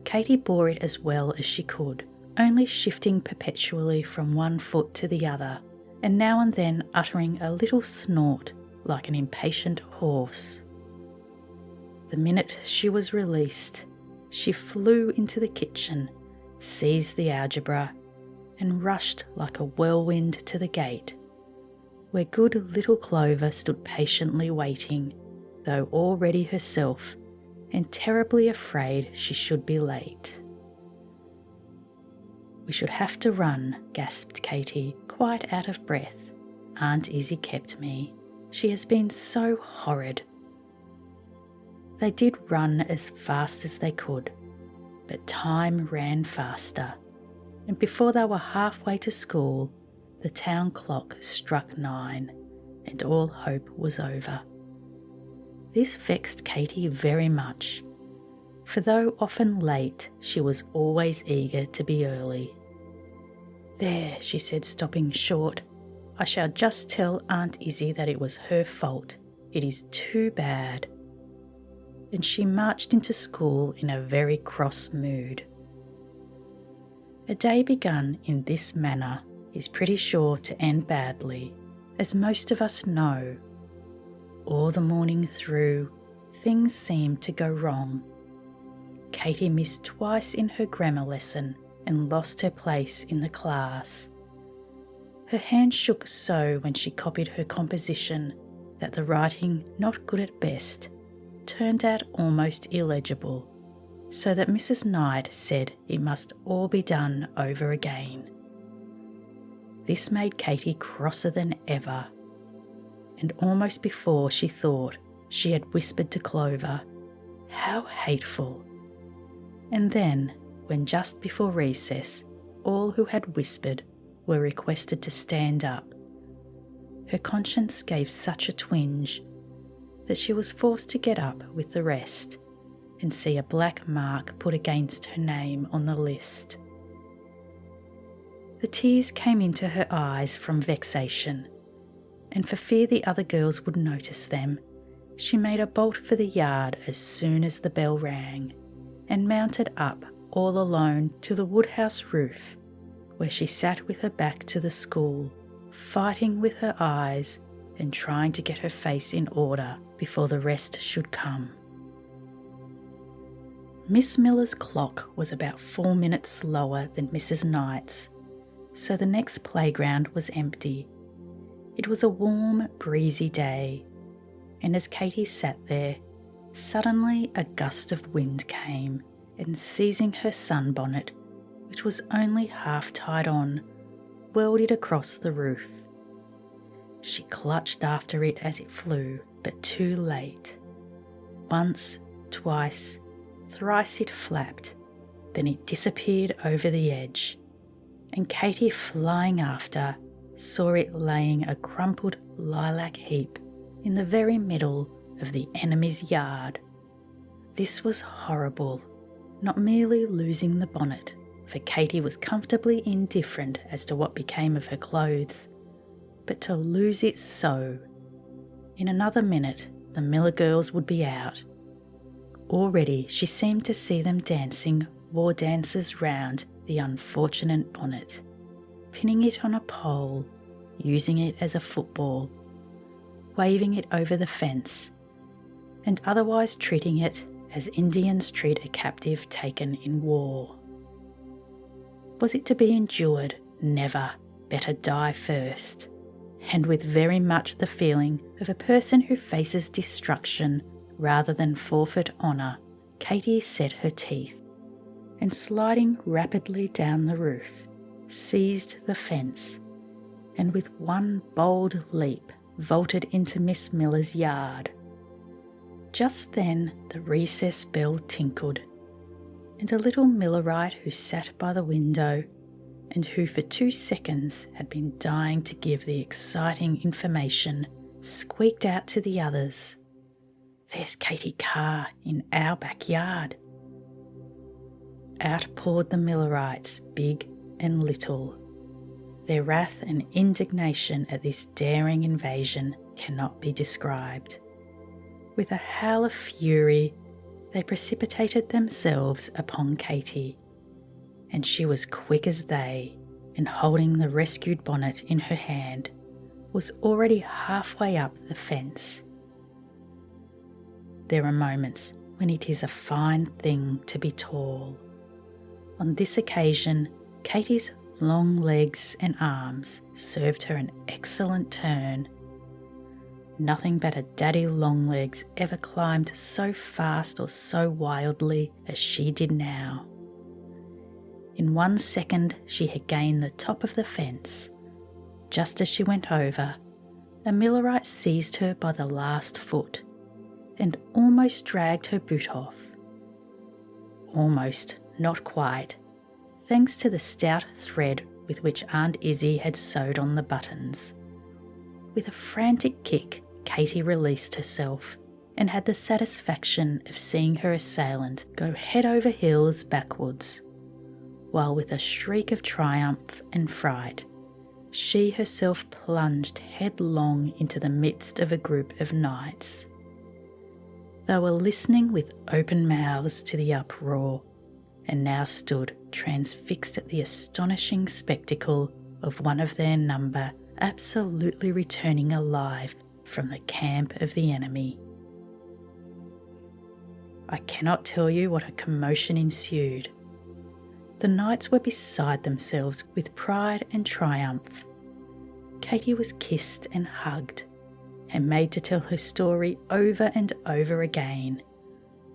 Katy bore it as well as she could, only shifting perpetually from one foot to the other, and now and then uttering a little snort like an impatient horse. The minute she was released, she flew into the kitchen, seized the algebra, and rushed like a whirlwind to the gate, where good little Clover stood patiently waiting, though already herself, and terribly afraid she should be late. "We should have to run," gasped Katy, quite out of breath. "Aunt Izzie kept me. She has been so horrid." They did run as fast as they could, but time ran faster, and before they were halfway to school, the town clock struck 9, and all hope was over. This vexed Katy very much, for though often late, she was always eager to be early. "There," she said, stopping short, "I shall just tell Aunt Izzie that it was her fault. It is too bad." And she marched into school in a very cross mood. A day begun in this manner is pretty sure to end badly, as most of us know. All the morning through, things seemed to go wrong. Katy missed twice in her grammar lesson and lost her place in the class. Her hand shook so when she copied her composition that the writing, not good at best, turned out almost illegible, so that Mrs. Knight said it must all be done over again. This made Katy crosser than ever, and almost before she thought she had whispered to Clover, "How hateful!" And then, when just before recess all who had whispered were requested to stand up, her conscience gave such a twinge that she was forced to get up with the rest and see a black mark put against her name on the list. The tears came into her eyes from vexation, and for fear the other girls would notice them, she made a bolt for the yard as soon as the bell rang, and mounted up all alone to the woodhouse roof, where she sat with her back to the school, fighting with her eyes and trying to get her face in order before the rest should come. Miss Miller's clock was about 4 minutes slower than Mrs. Knight's, so the next playground was empty. It was a warm, breezy day, and as Katy sat there, suddenly a gust of wind came, and seizing her sunbonnet, which was only half tied on, whirled it across the roof. She clutched after it as it flew, but too late. Once, twice, thrice it flapped, then it disappeared over the edge, and Katy, flying after, saw it laying a crumpled lilac heap in the very middle of the enemy's yard. This was horrible, not merely losing the bonnet, for Katy was comfortably indifferent as to what became of her clothes, but to lose it so. In another minute the Miller girls would be out. Already she seemed to see them dancing war dances round the unfortunate bonnet, pinning it on a pole, using it as a football, waving it over the fence, and otherwise treating it as Indians treat a captive taken in war. Was it to be endured? Never. Better die first. And with very much the feeling of a person who faces destruction rather than forfeit honour, Katy set her teeth, and sliding rapidly down the roof, seized the fence, and with one bold leap vaulted into Miss Miller's yard. Just then the recess bell tinkled, and a little Millerite who sat by the window and who for 2 seconds had been dying to give the exciting information squeaked out to the others, "There's Katy Carr in our backyard." Out poured the Millerites, big and little. Their wrath and indignation at this daring invasion cannot be described. With a howl of fury, they precipitated themselves upon Katy, and she was quick as they, and holding the rescued bonnet in her hand, was already halfway up the fence. There are moments when it is a fine thing to be tall. On this occasion, Katy's long legs and arms served her an excellent turn. Nothing but a daddy longlegs ever climbed so fast or so wildly as she did now. In 1 second she had gained the top of the fence. Just as she went over, a Millerite seized her by the last foot and almost dragged her boot off. Almost, not quite, thanks to the stout thread with which Aunt Izzie had sewed on the buttons. With a frantic kick, Katy released herself and had the satisfaction of seeing her assailant go head over heels backwards, while with a shriek of triumph and fright, she herself plunged headlong into the midst of a group of knights. They were listening with open mouths to the uproar, and now stood transfixed at the astonishing spectacle of one of their number absolutely returning alive from the camp of the enemy. I cannot tell you what a commotion ensued. The knights were beside themselves with pride and triumph. Katy was kissed and hugged, and made to tell her story over and over again,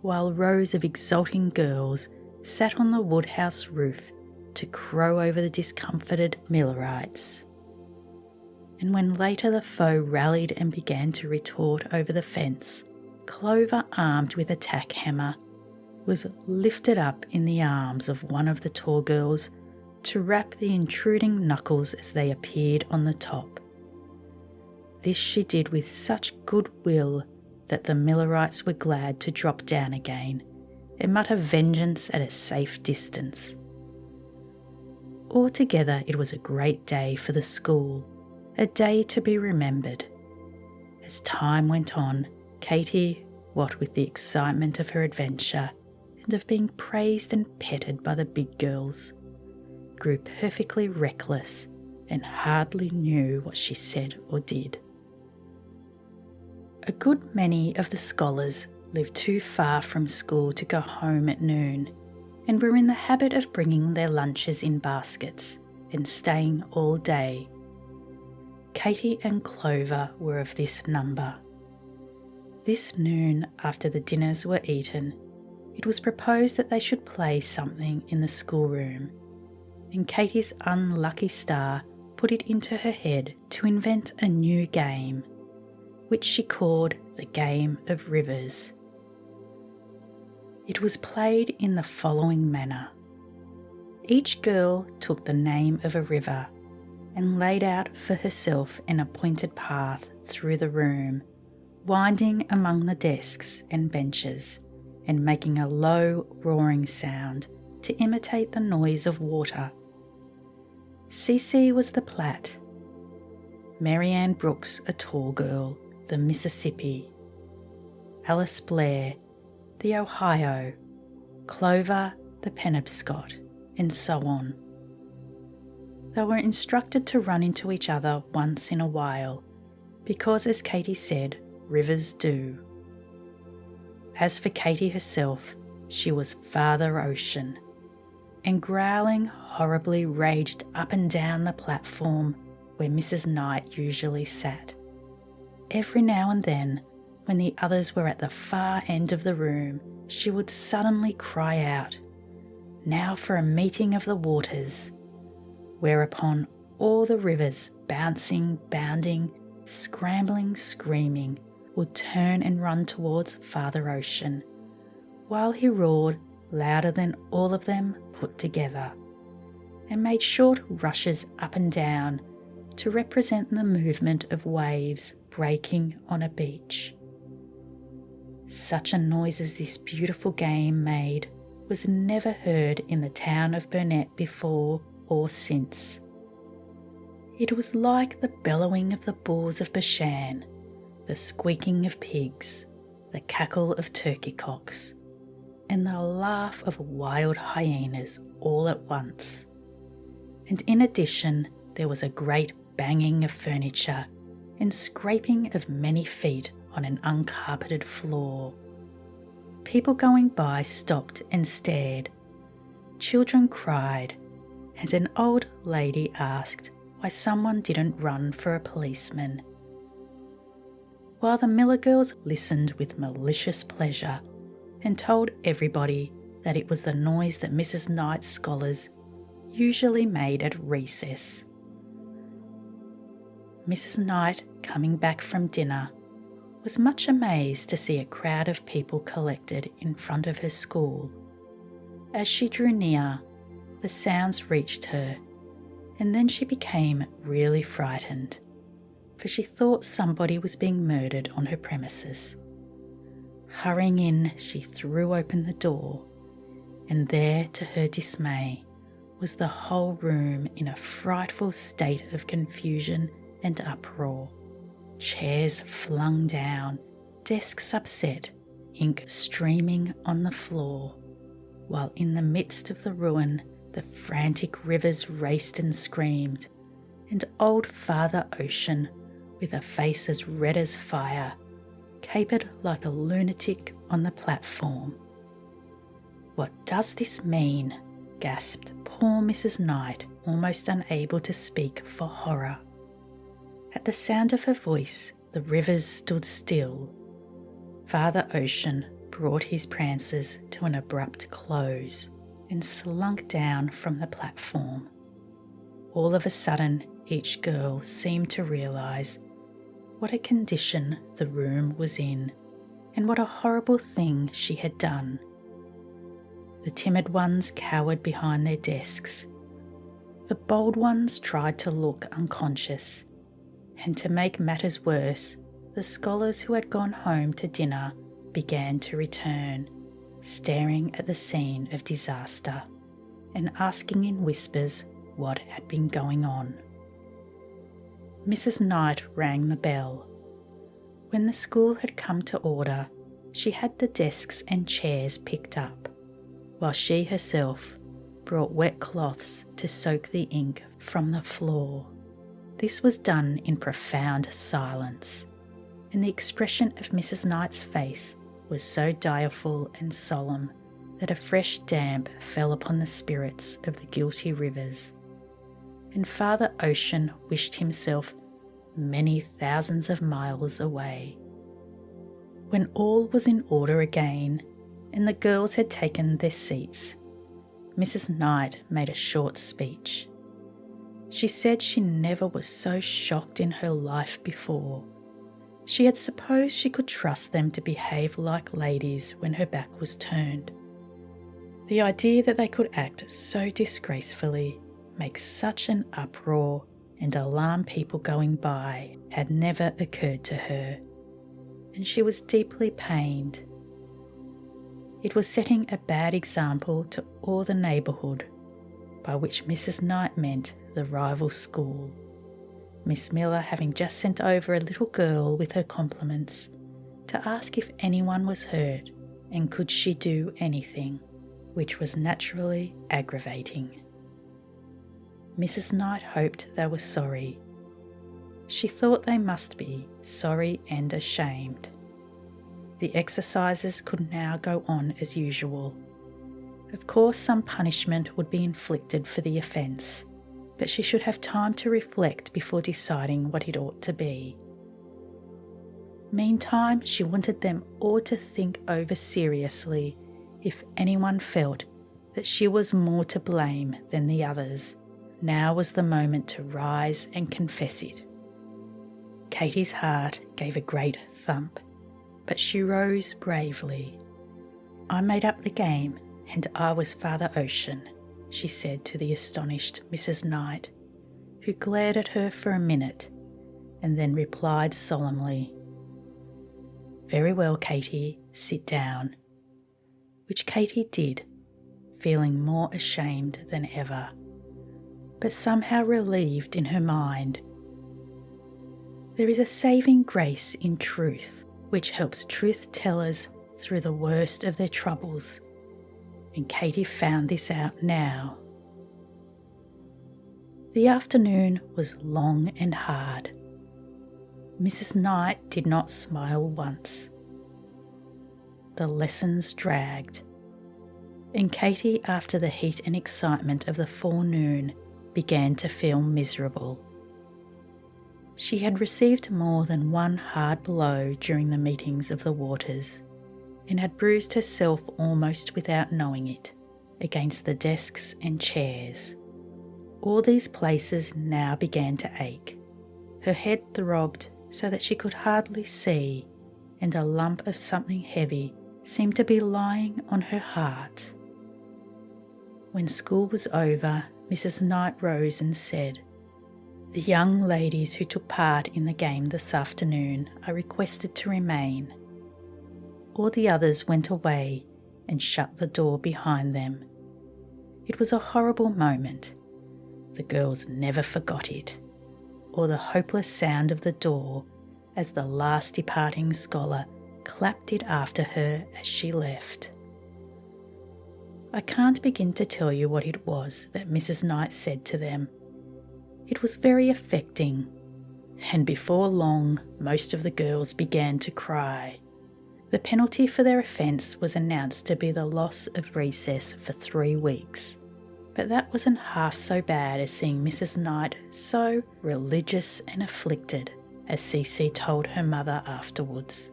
while rows of exulting girls sat on the woodhouse roof to crow over the discomfited Millerites. And when later the foe rallied and began to retort over the fence, Clover, armed with a tack hammer, was lifted up in the arms of one of the tall girls to rap the intruding knuckles as they appeared on the top. This she did with such good will that the Millerites were glad to drop down again and mutter vengeance at a safe distance. Altogether it was a great day for the school, a day to be remembered. As time went on, Katy, what with the excitement of her adventure and of being praised and petted by the big girls, grew perfectly reckless and hardly knew what she said or did. A good many of the scholars lived too far from school to go home at noon, and were in the habit of bringing their lunches in baskets and staying all day. Katy and Clover were of this number. This noon, after the dinners were eaten, it was proposed that they should play something in the schoolroom, and Katy's unlucky star put it into her head to invent a new game, which she called the Game of Rivers. It was played in the following manner. Each girl took the name of a river and laid out for herself an appointed path through the room, winding among the desks and benches and making a low roaring sound to imitate the noise of water. Cece was the Platte, Marianne Brooks, a tall girl, the Mississippi, Alice Blair, the Ohio, Clover, the Penobscot, and so on. They were instructed to run into each other once in a while, because, as Katy said, rivers do. As for Katy herself, she was Father Ocean, and growling horribly raged up and down the platform where Mrs. Knight usually sat. Every now and then, when the others were at the far end of the room, she would suddenly cry out, "Now for a meeting of the waters," whereupon all the rivers, bouncing, bounding, scrambling, screaming, would turn and run towards Father Ocean, while he roared louder than all of them put together, and made short rushes up and down to represent the movement of waves breaking on a beach. Such a noise as this beautiful game made was never heard in the town of Burnett before or since. It was like the bellowing of the bulls of Bashan, the squeaking of pigs, the cackle of turkey cocks, and the laugh of wild hyenas all at once. And in addition, there was a great banging of furniture and scraping of many feet on an uncarpeted floor. People going by stopped and stared. Children cried, and an old lady asked why someone didn't run for a policeman. While the Miller girls listened with malicious pleasure and told everybody that it was the noise that Mrs. Knight's scholars usually made at recess. Mrs. Knight, coming back from dinner, was much amazed to see a crowd of people collected in front of her school. As she drew near, the sounds reached her, and then she became really frightened, for she thought somebody was being murdered on her premises. Hurrying in, she threw open the door, and there, to her dismay, was the whole room in a frightful state of confusion and uproar. Chairs flung down, desks upset, ink streaming on the floor, while in the midst of the ruin the frantic rivers raced and screamed, and old Father Ocean, with a face as red as fire, capered like a lunatic on the platform. "What does this mean?" gasped poor Mrs. Knight, almost unable to speak for horror. At the sound of her voice, the rivers stood still. Father Ocean brought his prances to an abrupt close and slunk down from the platform. All of a sudden, each girl seemed to realise what a condition the room was in, and what a horrible thing she had done. The timid ones cowered behind their desks. The bold ones tried to look unconscious, and to make matters worse, the scholars who had gone home to dinner began to return, staring at the scene of disaster and asking in whispers what had been going on. Mrs. Knight rang the bell. When the school had come to order, she had the desks and chairs picked up, while she herself brought wet cloths to soak the ink from the floor. This was done in profound silence, and the expression of Mrs. Knight's face was so direful and solemn that a fresh damp fell upon the spirits of the guilty rivers, and Father Ocean wished himself many thousands of miles away. When all was in order again, and the girls had taken their seats, Mrs. Knight made a short speech. She said she never was so shocked in her life before. She had supposed she could trust them to behave like ladies when her back was turned. The idea that they could act so disgracefully, make such an uproar, and alarm people going by had never occurred to her, and she was deeply pained. It was setting a bad example to all the neighbourhood, by which Mrs. Knight meant the rival school, Miss Miller having just sent over a little girl with her compliments to ask if anyone was hurt and could she do anything, which was naturally aggravating. Mrs. Knight hoped they were sorry. She thought they must be sorry and ashamed. The exercises could now go on as usual. Of course, some punishment would be inflicted for the offence, but she should have time to reflect before deciding what it ought to be. Meantime, she wanted them all to think over seriously if anyone felt that she was more to blame than the others. Now was the moment to rise and confess it. Katy's heart gave a great thump, but she rose bravely. "I made up the game, and I was Father Ocean," she said to the astonished Mrs. Knight, who glared at her for a minute and then replied solemnly, "Very well, Katy, sit down," which Katy did, feeling more ashamed than ever, but somehow relieved in her mind. There is a saving grace in truth, which helps truth-tellers through the worst of their troubles, and Katy found this out now. The afternoon was long and hard. Mrs. Knight did not smile once. The lessons dragged, and Katy, after the heat and excitement of the forenoon, began to feel miserable. She had received more than one hard blow during the meetings of the Waters, and had bruised herself almost without knowing it against the desks and chairs. All these places now began to ache. Her head throbbed so that she could hardly see, and a lump of something heavy seemed to be lying on her heart. When school was over, Mrs. Knight rose and said, "The young ladies who took part in the game this afternoon are requested to remain." All the others went away and shut the door behind them. It was a horrible moment. The girls never forgot it, or the hopeless sound of the door as the last departing scholar clapped it after her as she left. I can't begin to tell you what it was that Mrs. Knight said to them. It was very affecting, and before long most of the girls began to cry. The penalty for their offence was announced to be the loss of recess for 3 weeks. But that wasn't half so bad as seeing Mrs. Knight so religious and afflicted, as Cece told her mother afterwards.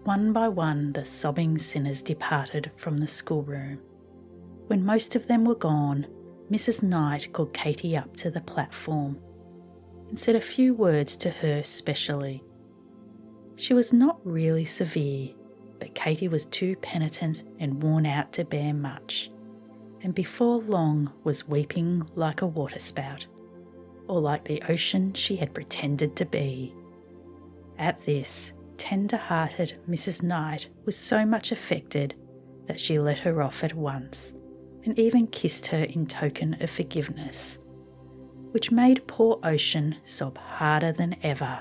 One by one the sobbing sinners departed from the schoolroom. When most of them were gone, Mrs. Knight called Katy up to the platform and said a few words to her specially. She was not really severe, but Katy was too penitent and worn out to bear much, and before long was weeping like a waterspout, or like the ocean she had pretended to be. At this, tender-hearted Mrs. Knight was so much affected that she let her off at once, and even kissed her in token of forgiveness, which made poor Ocean sob harder than ever.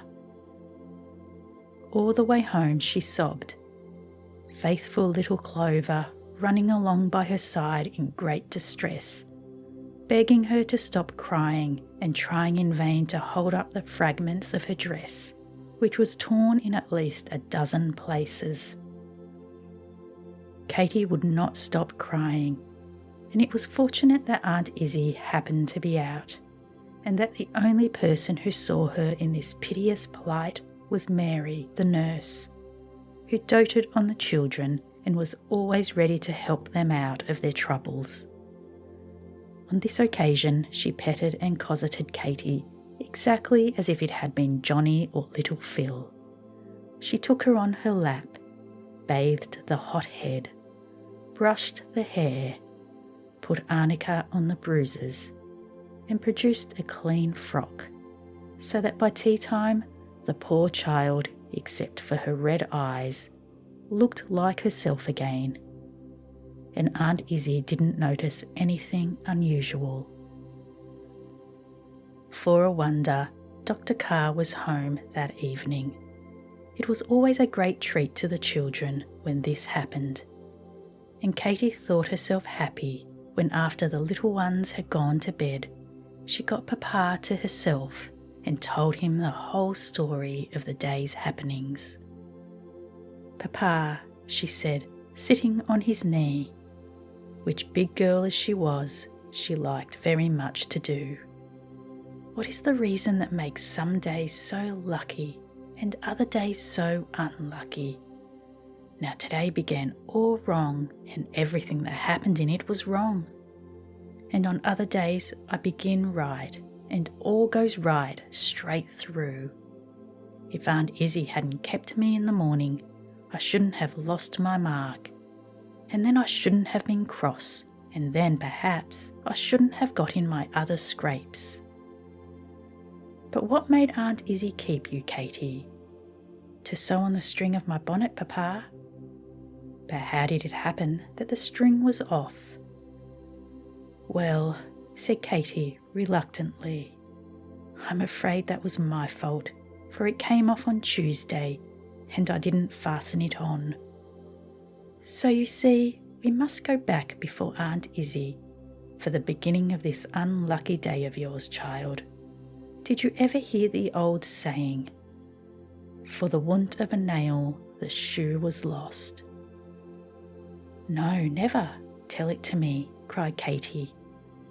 All the way home she sobbed, faithful little Clover running along by her side in great distress, begging her to stop crying and trying in vain to hold up the fragments of her dress, which was torn in at least a dozen places. Katy would not stop crying, and it was fortunate that Aunt Izzie happened to be out, and that the only person who saw her in this piteous plight was Mary, the nurse, who doted on the children and was always ready to help them out of their troubles. On this occasion she petted and cosseted Katy exactly as if it had been Johnny or little Phil. She took her on her lap, bathed the hot head, brushed the hair, put arnica on the bruises, and produced a clean frock, so that by tea time the poor child, except for her red eyes, looked like herself again, and Aunt Izzie didn't notice anything unusual. For a wonder, Dr. Carr was home that evening. It was always a great treat to the children when this happened, and Katy thought herself happy when, after the little ones had gone to bed, she got Papa to herself and told him the whole story of the day's happenings. "Papa," she said, sitting on his knee, which, big girl as she was, she liked very much to do, "what is the reason that makes some days so lucky and other days so unlucky? Now today began all wrong, and everything that happened in it was wrong. And on other days I begin right, and all goes right straight through. If Aunt Izzie hadn't kept me in the morning, I shouldn't have lost my mark. And then I shouldn't have been cross, and then perhaps I shouldn't have got in my other scrapes. But what made Aunt Izzie keep you, Katy? To sew on the string of my bonnet, Papa? But how did it happen that the string was off? Well, said Katy reluctantly, I'm afraid that was my fault, for it came off on Tuesday, and I didn't fasten it on. So you see, we must go back before Aunt Izzie for the beginning of this unlucky day of yours, child. Did you ever hear the old saying, for the want of a nail the shoe was lost? No, never. Tell it to me, cried Katy,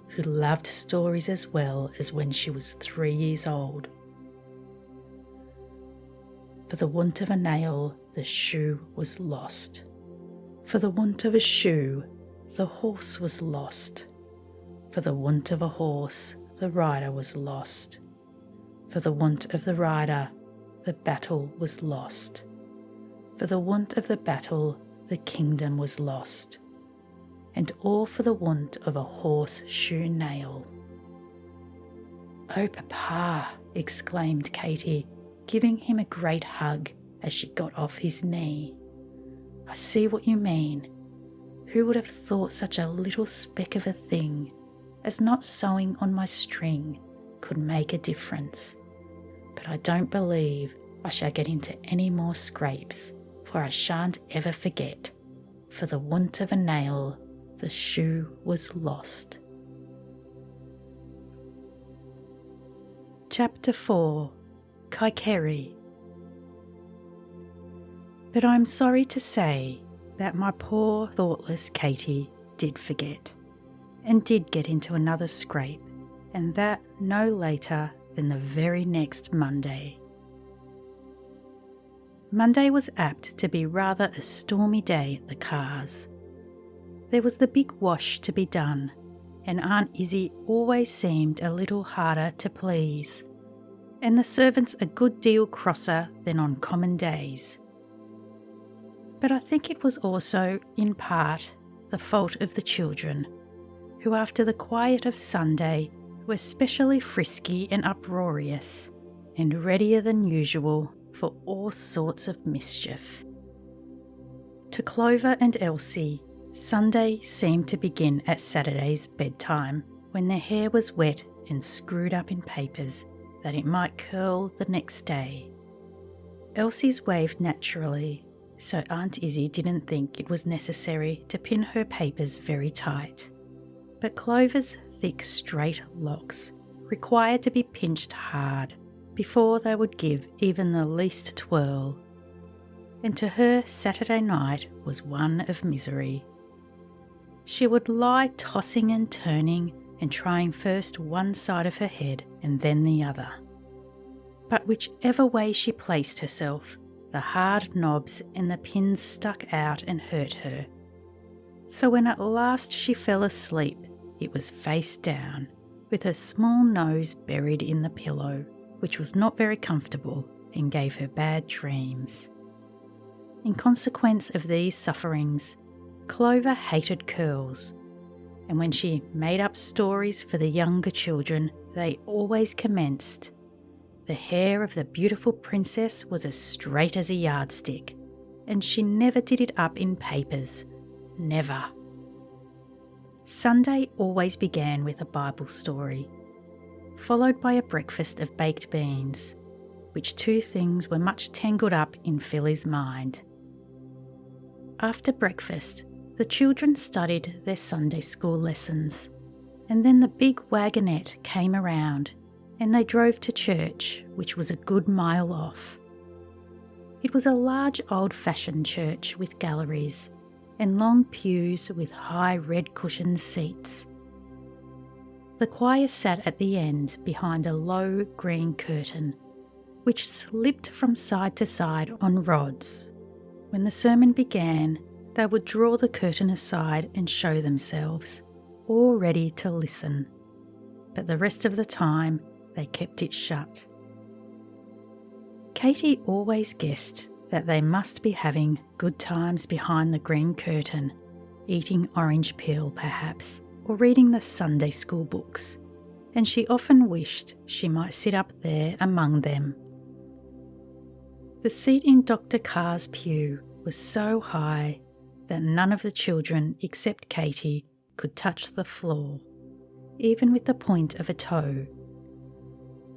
who loved stories as well as when she was 3 years old. For the want of a nail the shoe was lost. For the want of a shoe the horse was lost. For the want of a horse the rider was lost. For the want of the rider the battle was lost. For the want of the battle the kingdom was lost. And all for the want of a horseshoe nail. Oh, Papa, exclaimed Katy, giving him a great hug as she got off his knee. I see what you mean. Who would have thought such a little speck of a thing as not sewing on my string could make a difference? But I don't believe I shall get into any more scrapes, for I shan't ever forget, for the want of a nail the shoe was lost. Chapter 4. Kikeri. But I'm sorry to say that my poor thoughtless Katy did forget, and did get into another scrape, and that no later than the very next Monday. Monday was apt to be rather a stormy day at the Carrs. There was the big wash to be done, and Aunt Izzie always seemed a little harder to please, and the servants a good deal crosser than on common days. But I think it was also, in part, the fault of the children, who after the quiet of Sunday were specially frisky and uproarious, and readier than usual for all sorts of mischief. To Clover and Elsie, Sunday seemed to begin at Saturday's bedtime, when their hair was wet and screwed up in papers that it might curl the next day. Elsie's waved naturally, so Aunt Izzie didn't think it was necessary to pin her papers very tight. But Clover's thick straight locks required to be pinched hard before they would give even the least twirl, and to her Saturday night was one of misery. She would lie tossing and turning and trying first one side of her head and then the other. But whichever way she placed herself, the hard knobs and the pins stuck out and hurt her. So when at last she fell asleep, it was face down, with her small nose buried in the pillow, which was not very comfortable and gave her bad dreams. In consequence of these sufferings, Clover hated curls, and when she made up stories for the younger children, they always commenced, "The hair of the beautiful princess was as straight as a yardstick, and she never did it up in papers, never." Sunday always began with a Bible story, followed by a breakfast of baked beans, which two things were much tangled up in Philly's mind. After breakfast, the children studied their Sunday school lessons, and then the big wagonette came around, and they drove to church, which was a good mile off. It was a large old-fashioned church with galleries, and long pews with high red-cushioned seats. The choir sat at the end behind a low green curtain, which slipped from side to side on rods. When the sermon began, they would draw the curtain aside and show themselves, all ready to listen, but the rest of the time they kept it shut. Katy always guessed that they must be having good times behind the green curtain, eating orange peel perhaps, or reading the Sunday school books, and she often wished she might sit up there among them. The seat in Dr. Carr's pew was so high that none of the children except Katy could touch the floor, even with the point of a toe.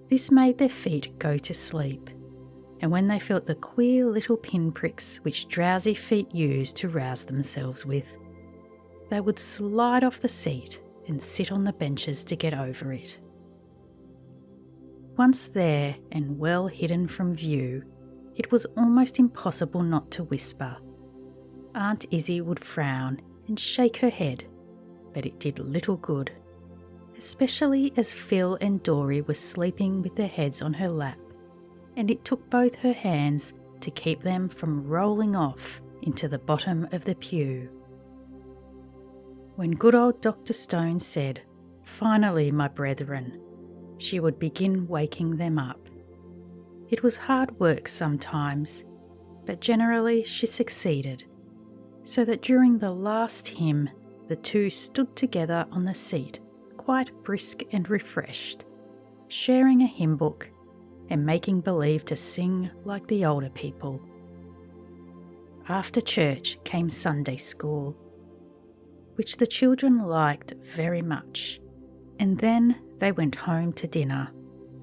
This made their feet go to sleep, and when they felt the queer little pinpricks which drowsy feet use to rouse themselves with, they would slide off the seat and sit on the benches to get over it. Once there and well hidden from view, it was almost impossible not to whisper. Aunt Izzie would frown and shake her head, but it did little good, especially as Phil and Dory were sleeping with their heads on her lap, and it took both her hands to keep them from rolling off into the bottom of the pew. When good old Dr. Stone said, "Finally, my brethren," she would begin waking them up. It was hard work sometimes, but generally she succeeded, so that during the last hymn the two stood together on the seat, quite brisk and refreshed, sharing a hymn book and making believe to sing like the older people. After church came Sunday school, which the children liked very much, and then they went home to dinner,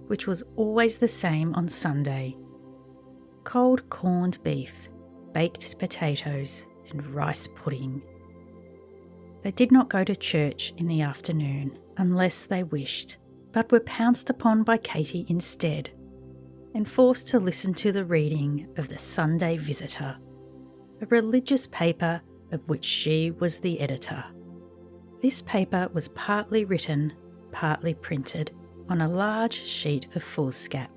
which was always the same on Sunday: cold corned beef, baked potatoes, and rice pudding. They did not go to church in the afternoon unless they wished, but were pounced upon by Katy instead, and forced to listen to the reading of the Sunday Visitor, a religious paper of which she was the editor. This paper was partly written, partly printed, on a large sheet of foolscap,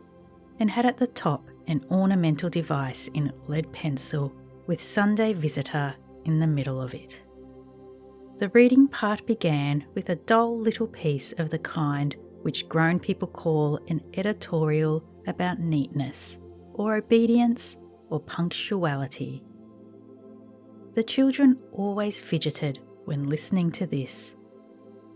and had at the top an ornamental device in lead pencil with Sunday Visitor in the middle of it. The reading part began with a dull little piece of the kind which grown people call an editorial about neatness, or obedience, or punctuality. The children always fidgeted when listening to this,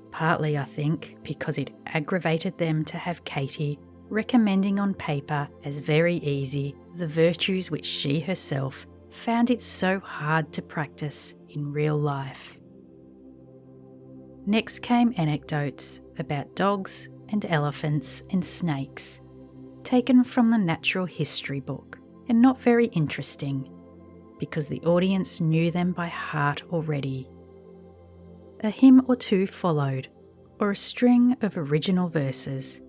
partly, I think, because it aggravated them to have Katy recommending on paper as very easy the virtues which she herself found it so hard to practice in real life. Next came anecdotes about dogs and elephants and snakes, taken from the natural history book, and not very interesting, because the audience knew them by heart already. A hymn or two followed, or a string of original verses,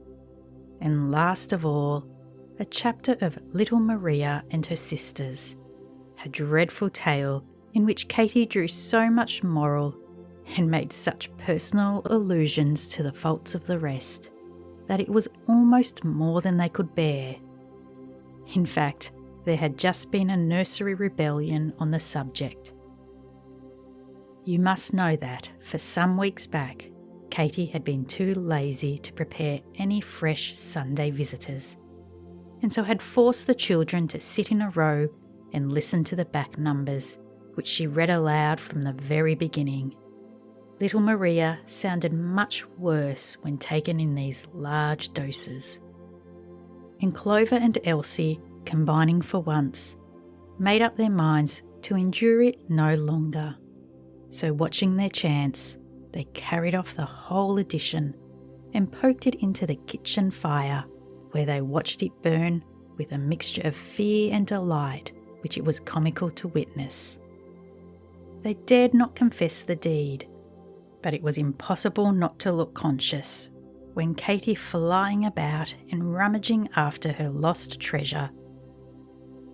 and last of all, a chapter of Little Maria and her sisters, a dreadful tale in which Katy drew so much moral and made such personal allusions to the faults of the rest that it was almost more than they could bear. In fact, there had just been a nursery rebellion on the subject. You must know that, for some weeks back, Katy had been too lazy to prepare any fresh Sunday visitors, and so had forced the children to sit in a row and listen to the back numbers, which she read aloud from the very beginning. Little Maria sounded much worse when taken in these large doses. And Clover and Elsie, combining for once, made up their minds to endure it no longer. So watching their chance, they carried off the whole edition and poked it into the kitchen fire, where they watched it burn with a mixture of fear and delight which it was comical to witness. They dared not confess the deed, but it was impossible not to look conscious when Katy, flying about and rummaging after her lost treasure,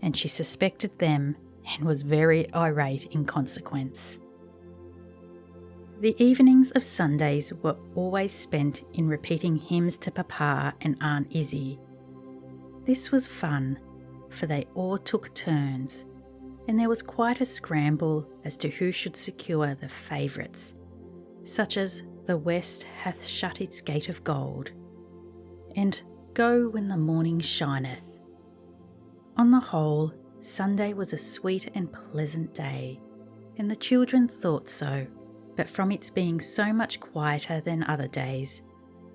and she suspected them and was very irate in consequence. The evenings of Sundays were always spent in repeating hymns to Papa and Aunt Izzie. This was fun, for they all took turns, and there was quite a scramble as to who should secure the favourites, such as "The West hath shut its gate of gold," and "Go when the morning shineth." On the whole, Sunday was a sweet and pleasant day, and the children thought so, but from its being so much quieter than other days,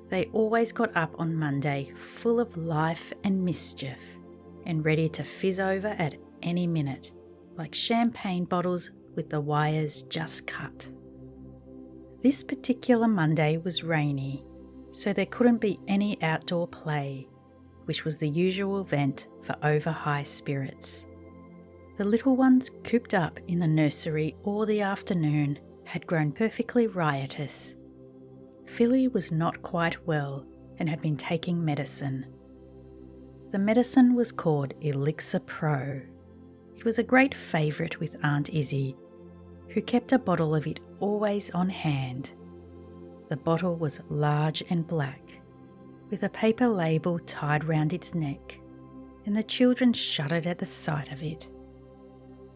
they always got up on Monday full of life and mischief, and ready to fizz over at any minute, like champagne bottles with the wires just cut. This particular Monday was rainy, so there couldn't be any outdoor play, which was the usual vent for over-high spirits. The little ones cooped up in the nursery all the afternoon had grown perfectly riotous. Philly was not quite well and had been taking medicine. The medicine was called Elixir Pro. It was a great favourite with Aunt Izzie, who kept a bottle of it always on hand. The bottle was large and black, with a paper label tied round its neck, and the children shuddered at the sight of it.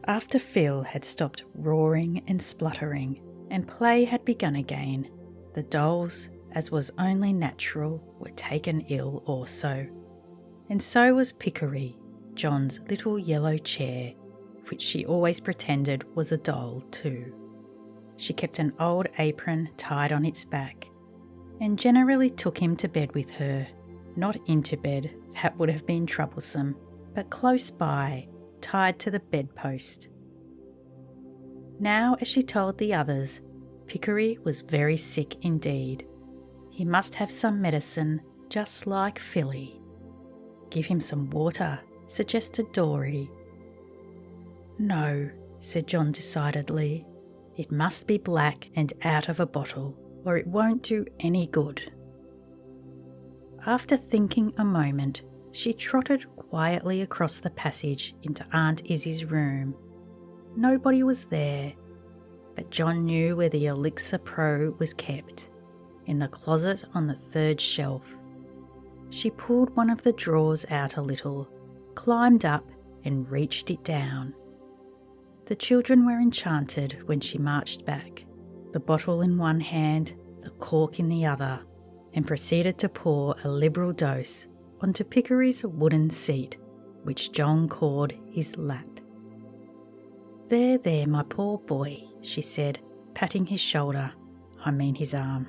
After Phil had stopped roaring and spluttering, and play had begun again, the dolls, as was only natural, were taken ill also. And so was Kikeri, John's little yellow chair, which she always pretended was a doll too. She kept an old apron tied on its back, and generally took him to bed with her, not into bed, that would have been troublesome, but close by, tied to the bedpost. Now, as she told the others, Kikeri was very sick indeed. He must have some medicine, just like Philly. Give him some water, suggested Dory. No, said John decidedly. It must be black and out of a bottle, or it won't do any good. After thinking a moment, she trotted quietly across the passage into Aunt Izzie's room. Nobody was there, but John knew where the Elixir Pro was kept, in the closet on the third shelf. She pulled one of the drawers out a little, climbed up and reached it down. The children were enchanted when she marched back, the bottle in one hand, the cork in the other, and proceeded to pour a liberal dose onto Kikeri's wooden seat, which John called his lap. There, there, my poor boy, she said, patting his shoulder, I mean his arm.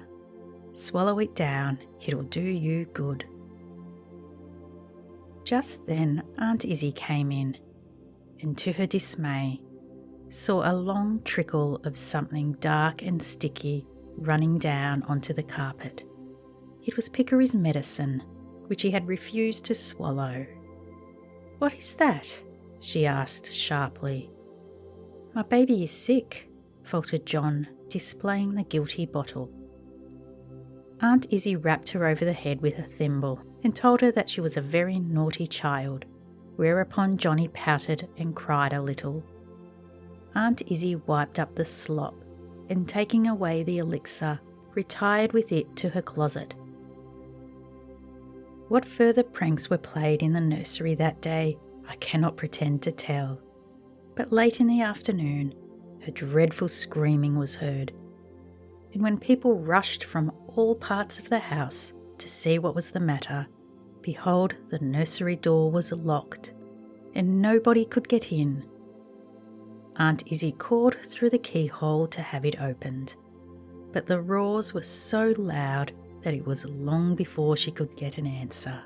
Swallow it down, it'll do you good. Just then Aunt Izzie came in, and to her dismay, saw a long trickle of something dark and sticky running down onto the carpet. It was Kikeri's medicine, which he had refused to swallow. What is that? She asked sharply. My baby is sick, faltered John, displaying the guilty bottle. Aunt Izzie rapped her over the head with a thimble and told her that she was a very naughty child, whereupon Johnny pouted and cried a little. Aunt Izzie wiped up the slop and, taking away the elixir, retired with it to her closet. What further pranks were played in the nursery that day, I cannot pretend to tell. But late in the afternoon, a dreadful screaming was heard, and when people rushed from all parts of the house to see what was the matter, behold, the nursery door was locked, and nobody could get in. Aunt Izzie called through the keyhole to have it opened, but the roars were so loud that it was long before she could get an answer.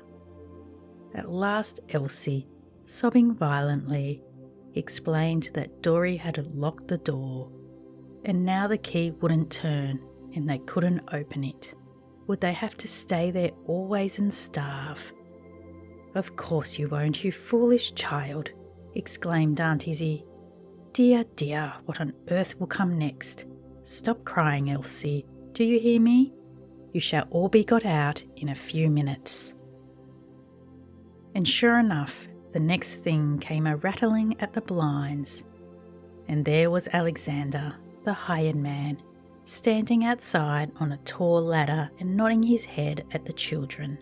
At last Elsie, sobbing violently, explained that Dory had locked the door, and now the key wouldn't turn and they couldn't open it. Would they have to stay there always and starve? Of course you won't, you foolish child, exclaimed Aunt Izzie. Dear, dear, what on earth will come next? Stop crying, Elsie. Do you hear me? You shall all be got out in a few minutes. And sure enough, the next thing came a rattling at the blinds, and there was Alexander, the hired man, standing outside on a tall ladder and nodding his head at the children.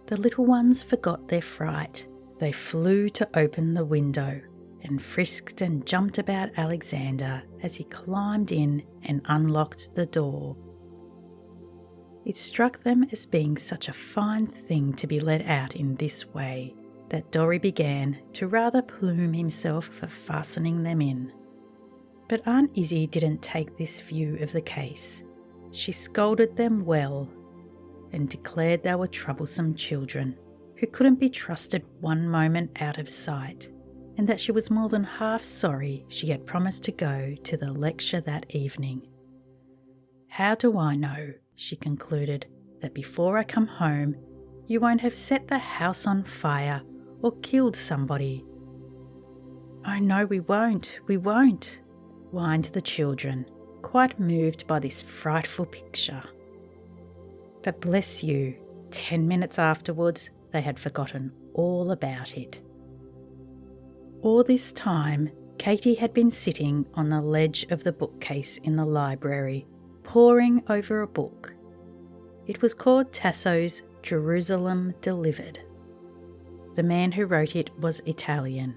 The little ones forgot their fright. They flew to open the window and frisked and jumped about Alexander as he climbed in and unlocked the door. It struck them as being such a fine thing to be let out in this way that Dorry began to rather plume himself for fastening them in. But Aunt Izzie didn't take this view of the case. She scolded them well and declared they were troublesome children who couldn't be trusted one moment out of sight, and that she was more than half sorry she had promised to go to the lecture that evening. "How do I know," she concluded, "that before I come home you won't have set the house on fire or killed somebody?" "Oh no, we won't, whined the children, quite moved by this frightful picture. But bless you, 10 minutes afterwards they had forgotten all about it. All this time, Katy had been sitting on the ledge of the bookcase in the library, poring over a book. It was called Tasso's Jerusalem Delivered. The man who wrote it was Italian,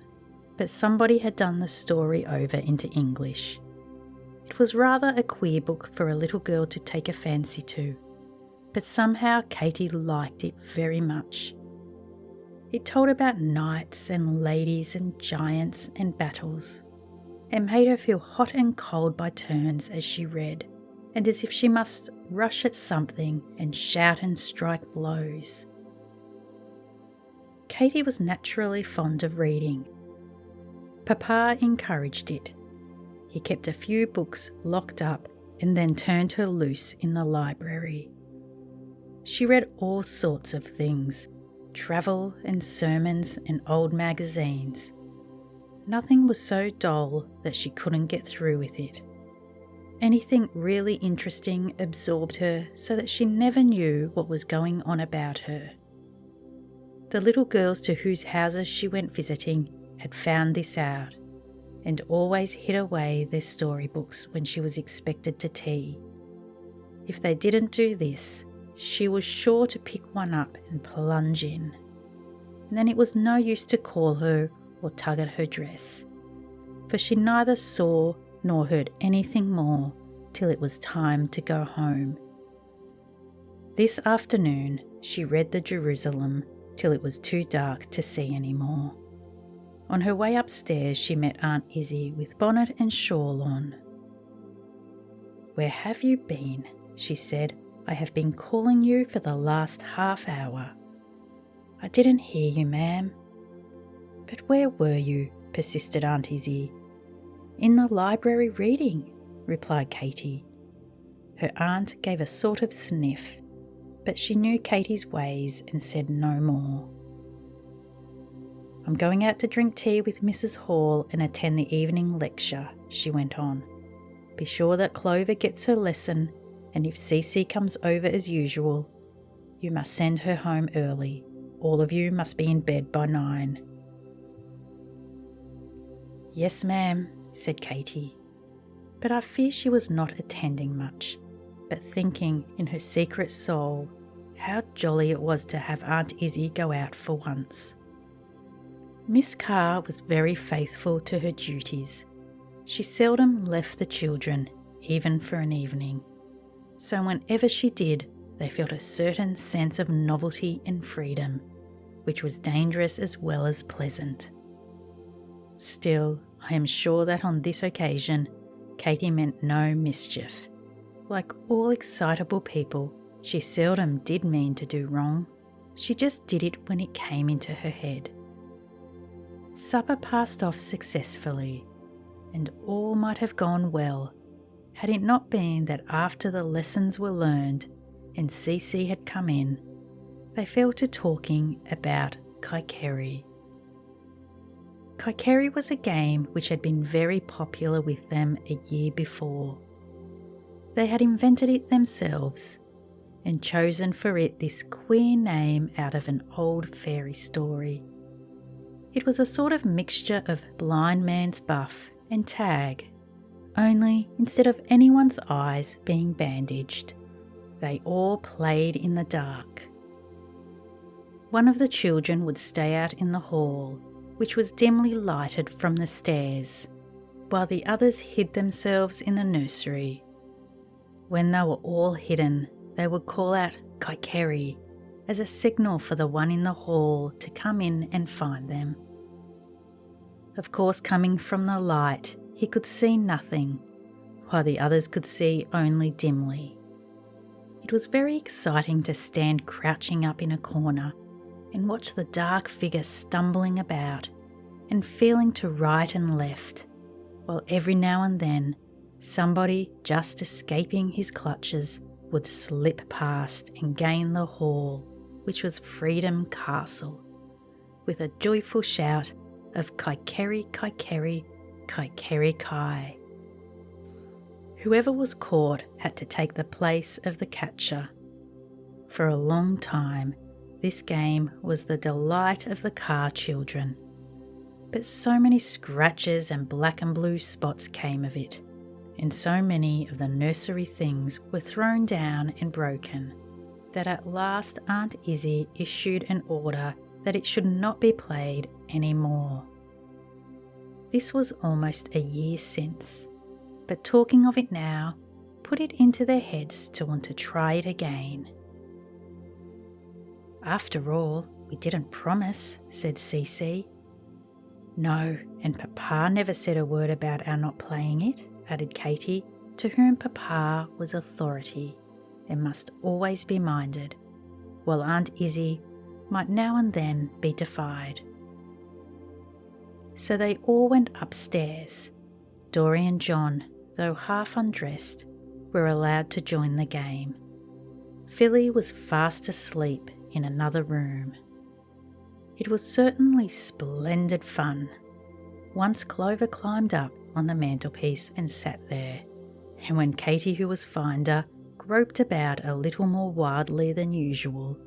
but somebody had done the story over into English. It was rather a queer book for a little girl to take a fancy to, but somehow Katy liked it very much. It told about knights and ladies and giants and battles, and made her feel hot and cold by turns as she read, and as if she must rush at something and shout and strike blows. Katy was naturally fond of reading. Papa encouraged it. He kept a few books locked up and then turned her loose in the library. She read all sorts of things, travel and sermons and old magazines. Nothing was so dull that she couldn't get through with it. Anything really interesting absorbed her so that she never knew what was going on about her. The little girls to whose houses she went visiting had found this out, and always hid away their storybooks when she was expected to tea. If they didn't do this, she was sure to pick one up and plunge in. And then it was no use to call her or tug at her dress, for she neither saw nor heard anything more till it was time to go home. This afternoon she read the Jerusalem till it was too dark to see any more. On her way upstairs she met Aunt Izzie with bonnet and shawl on. "Where have you been?" she said. "I have been calling you for the last half hour." "I didn't hear you, ma'am." "But where were you?" persisted Aunt Izzie. "In the library reading," replied Katy. Her aunt gave a sort of sniff, but she knew Katy's ways and said no more. "I'm going out to drink tea with Mrs. Hall and attend the evening lecture," she went on. "Be sure that Clover gets her lesson, and if Cece comes over as usual, you must send her home early. All of you must be in bed by 9. "Yes, ma'am," said Katy, but I fear she was not attending much, but thinking in her secret soul how jolly it was to have Aunt Izzie go out for once. Miss Carr was very faithful to her duties. She seldom left the children, even for an evening, so whenever she did, they felt a certain sense of novelty and freedom, which was dangerous as well as pleasant. Still, I am sure that on this occasion, Katy meant no mischief. Like all excitable people, she seldom did mean to do wrong. She just did it when it came into her head. Supper passed off successfully, and all might have gone well had it not been that after the lessons were learned and Cece had come in, they fell to talking about Kikeri. Kikeri was a game which had been very popular with them a year before. They had invented it themselves and chosen for it this queer name out of an old fairy story. It was a sort of mixture of blind man's buff and tag, only instead of anyone's eyes being bandaged, they all played in the dark. One of the children would stay out in the hall, which was dimly lighted from the stairs, while the others hid themselves in the nursery. When they were all hidden, they would call out "Kikeri," as a signal for the one in the hall to come in and find them. Of course, coming from the light, he could see nothing, while the others could see only dimly. It was very exciting to stand crouching up in a corner and watch the dark figure stumbling about and feeling to right and left, while every now and then somebody just escaping his clutches would slip past and gain the hall, which was Freedom Castle, with a joyful shout of Kikeri, Kikeri, Kikeri Kai. Whoever was caught had to take the place of the catcher. For a long time, this game was the delight of the Carr children, but so many scratches and black and blue spots came of it, and so many of the nursery things were thrown down and broken, that at last Aunt Izzie issued an order that it should not be played any more. This was almost a year since, but talking of it now put it into their heads to want to try it again. "After all, we didn't promise," said Cece. "No, and Papa never said a word about our not playing it," added Katy, to whom Papa was authority and must always be minded, while Aunt Izzie might now and then be defied. So they all went upstairs. Dory and John, though half undressed, were allowed to join the game. Philly was fast asleep in another room. It was certainly splendid fun. Once Clover climbed up on the mantelpiece and sat there, and when Katy, who was finder, groped about a little more wildly than usual,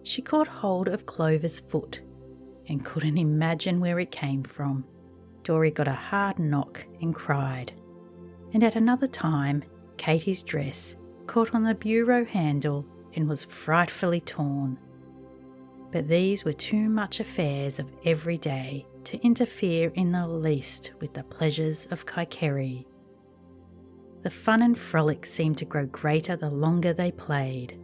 she caught hold of Clover's foot and couldn't imagine where it came from. Dory got a hard knock and cried, and at another time Katy's dress caught on the bureau handle and was frightfully torn. But these were too much affairs of every day to interfere in the least with the pleasures of Kikeri. The fun and frolic seemed to grow greater the longer they played.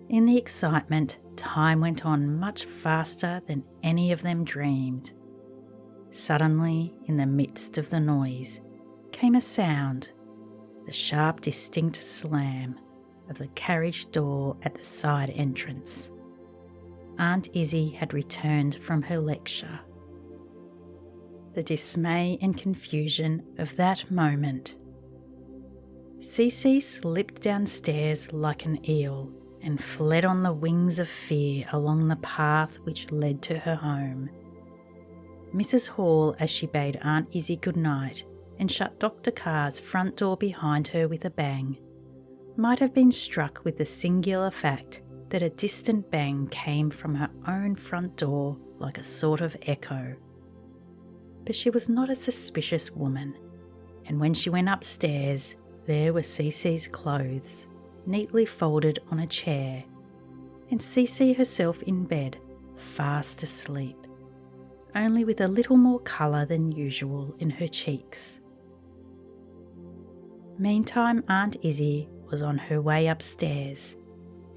In the excitement, time went on much faster than any of them dreamed. Suddenly, in the midst of the noise, came a sound, the sharp, distinct slam of the carriage door at the side entrance. Aunt Izzie had returned from her lecture. The dismay and confusion of that moment. Cece slipped downstairs like an eel and fled on the wings of fear along the path which led to her home. Mrs. Hall, as she bade Aunt Izzie good night and shut Dr. Carr's front door behind her with a bang, might have been struck with the singular fact that a distant bang came from her own front door like a sort of echo. But she was not a suspicious woman, and when she went upstairs, there were Cece's clothes, neatly folded on a chair, and Cece herself in bed, fast asleep, only with a little more colour than usual in her cheeks. Meantime, Aunt Izzie was on her way upstairs,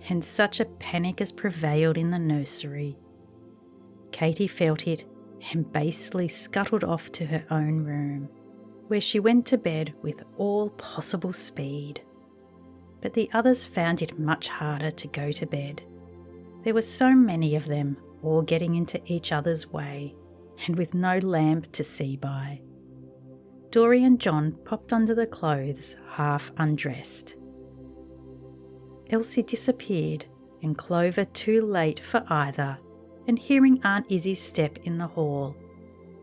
and such a panic as prevailed in the nursery. Katy felt it and basely scuttled off to her own room, where she went to bed with all possible speed. But the others found it much harder to go to bed. There were so many of them, all getting into each other's way, and with no lamp to see by. Dory and John popped under the clothes, half undressed. Elsie disappeared, and Clover, too late for either, and hearing Aunt Izzie's step in the hall,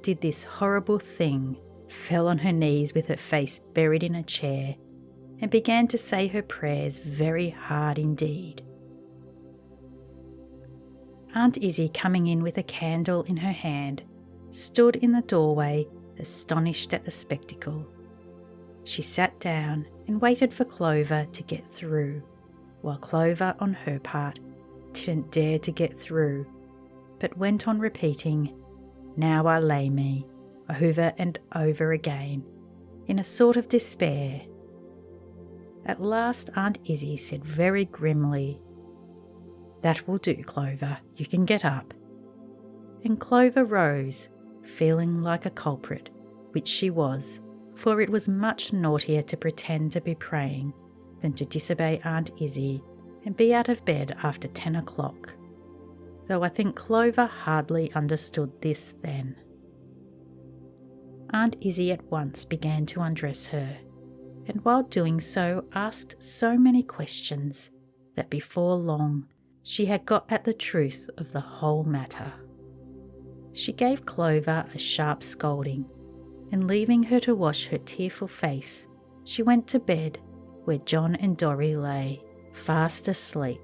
did this horrible thing, fell on her knees with her face buried in a chair, and began to say her prayers very hard indeed. Aunt Izzie, coming in with a candle in her hand, stood in the doorway, astonished at the spectacle. She sat down and waited for Clover to get through, while Clover, on her part, didn't dare to get through, but went on repeating, "Now I lay me," over and over again, in a sort of despair. At last Aunt Izzie said very grimly, "That will do, Clover. You can get up." And Clover rose, feeling like a culprit, which she was, for it was much naughtier to pretend to be praying than to disobey Aunt Izzie and be out of bed after 10 o'clock, though I think Clover hardly understood this then. Aunt Izzie at once began to undress her, and while doing so asked so many questions that before long she had got at the truth of the whole matter. She gave Clover a sharp scolding, and leaving her to wash her tearful face, she went to bed, where John and Dorry lay, fast asleep,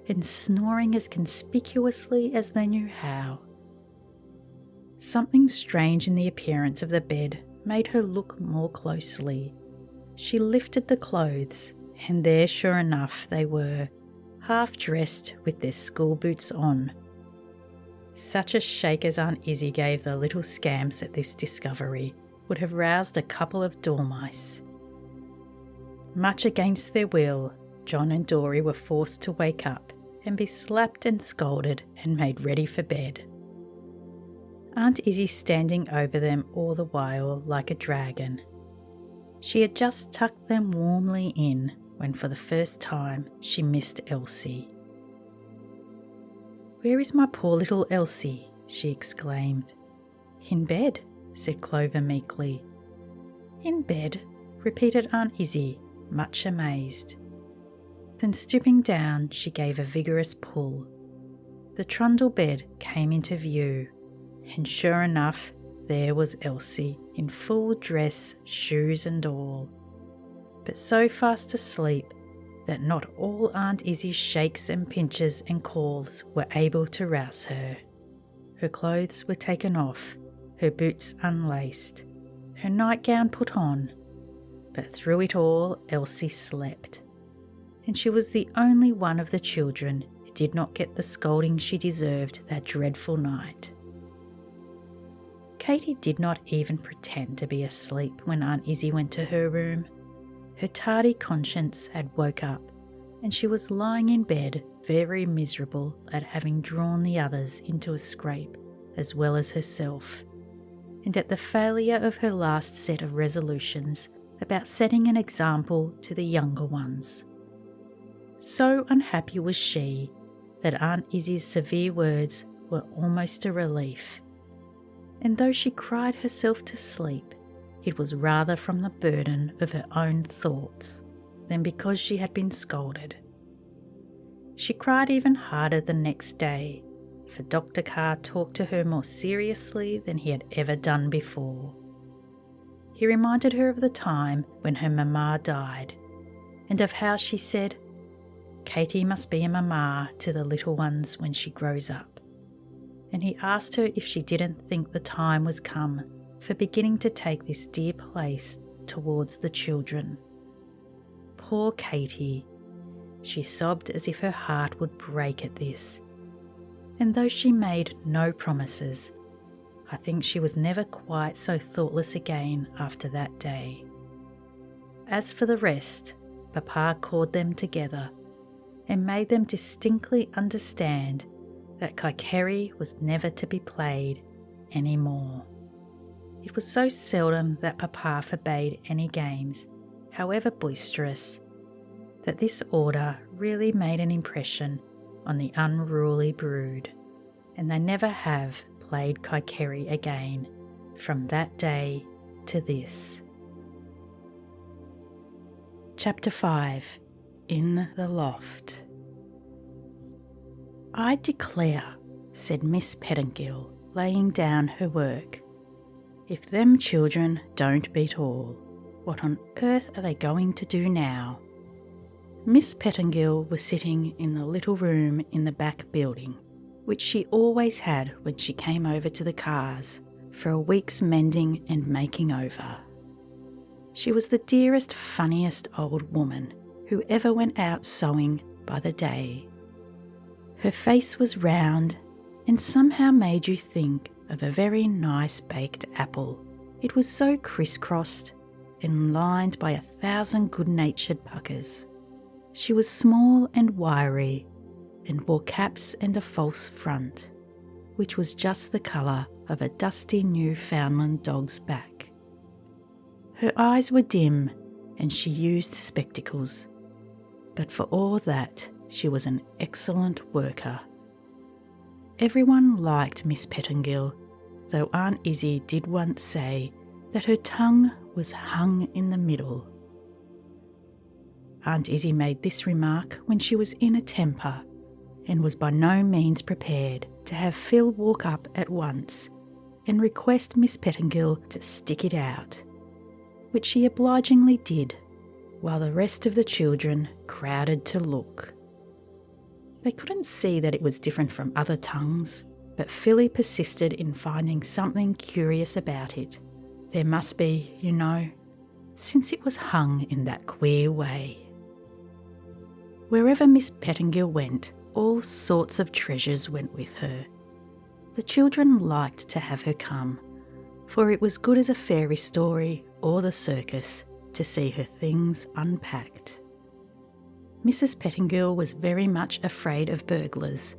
and snoring as conspicuously as they knew how. Something strange in the appearance of the bed made her look more closely. She lifted the clothes, and there sure enough they were, half dressed with their school boots on. Such a shake as Aunt Izzie gave the little scamps at this discovery would have roused a couple of dormice. Much against their will, John and Dorry were forced to wake up and be slapped and scolded and made ready for bed. Aunt Izzie standing over them all the while like a dragon. She had just tucked them warmly in when for the first time she missed Elsie. "Where is my poor little Elsie?" she exclaimed. "In bed," said Clover meekly. "In bed," repeated Aunt Izzie, much amazed. Then stooping down, she gave a vigorous pull. The trundle bed came into view, and sure enough, there was Elsie, in full dress, shoes and all, but so fast asleep that not all Aunt Izzie's shakes and pinches and calls were able to rouse her. Her clothes were taken off, her boots unlaced, her nightgown put on, but through it all Elsie slept, and she was the only one of the children who did not get the scolding she deserved that dreadful night. Katy did not even pretend to be asleep when Aunt Izzie went to her room. Her tardy conscience had woke up, and she was lying in bed very miserable at having drawn the others into a scrape as well as herself, and at the failure of her last set of resolutions about setting an example to the younger ones. So unhappy was she that Aunt Izzie's severe words were almost a relief, and though she cried herself to sleep, it was rather from the burden of her own thoughts than because she had been scolded. She cried even harder the next day, for Dr. Carr talked to her more seriously than he had ever done before. He reminded her of the time when her mamma died, and of how she said, "Katy must be a mamma to the little ones when she grows up." And he asked her if she didn't think the time was come for beginning to take this dear place towards the children. Poor Katy! She sobbed as if her heart would break at this, and though she made no promises, I think she was never quite so thoughtless again after that day. As for the rest, Papa called them together and made them distinctly understand that Kikeri was never to be played any more. It was so seldom that Papa forbade any games, however boisterous, that this order really made an impression on the unruly brood, and they never have played Kikeri again from that day to this. Chapter 5. In the Loft. "I declare," said Miss Pettingill, laying down her work, "if them children don't beat all, what on earth are they going to do now?" Miss Pettingill was sitting in the little room in the back building, which she always had when she came over to the Carrs for a week's mending and making over. She was the dearest, funniest old woman who ever went out sewing by the day. Her face was round and somehow made you think of a very nice baked apple. It was so crisscrossed and lined by 1,000 good-natured puckers. She was small and wiry, and wore caps and a false front, which was just the colour of a dusty Newfoundland dog's back. Her eyes were dim and she used spectacles, but for all that, she was an excellent worker. Everyone liked Miss Pettingill, though Aunt Izzie did once say that her tongue was hung in the middle. Aunt Izzie made this remark when she was in a temper and was by no means prepared to have Phil walk up at once and request Miss Pettingill to stick it out, which she obligingly did, while the rest of the children crowded to look. They couldn't see that it was different from other tongues, but Philly persisted in finding something curious about it. There must be, you know, since it was hung in that queer way. Wherever Miss Pettingill went, all sorts of treasures went with her. The children liked to have her come, for it was good as a fairy story or the circus to see her things unpacked. Mrs. Pettingill was very much afraid of burglars.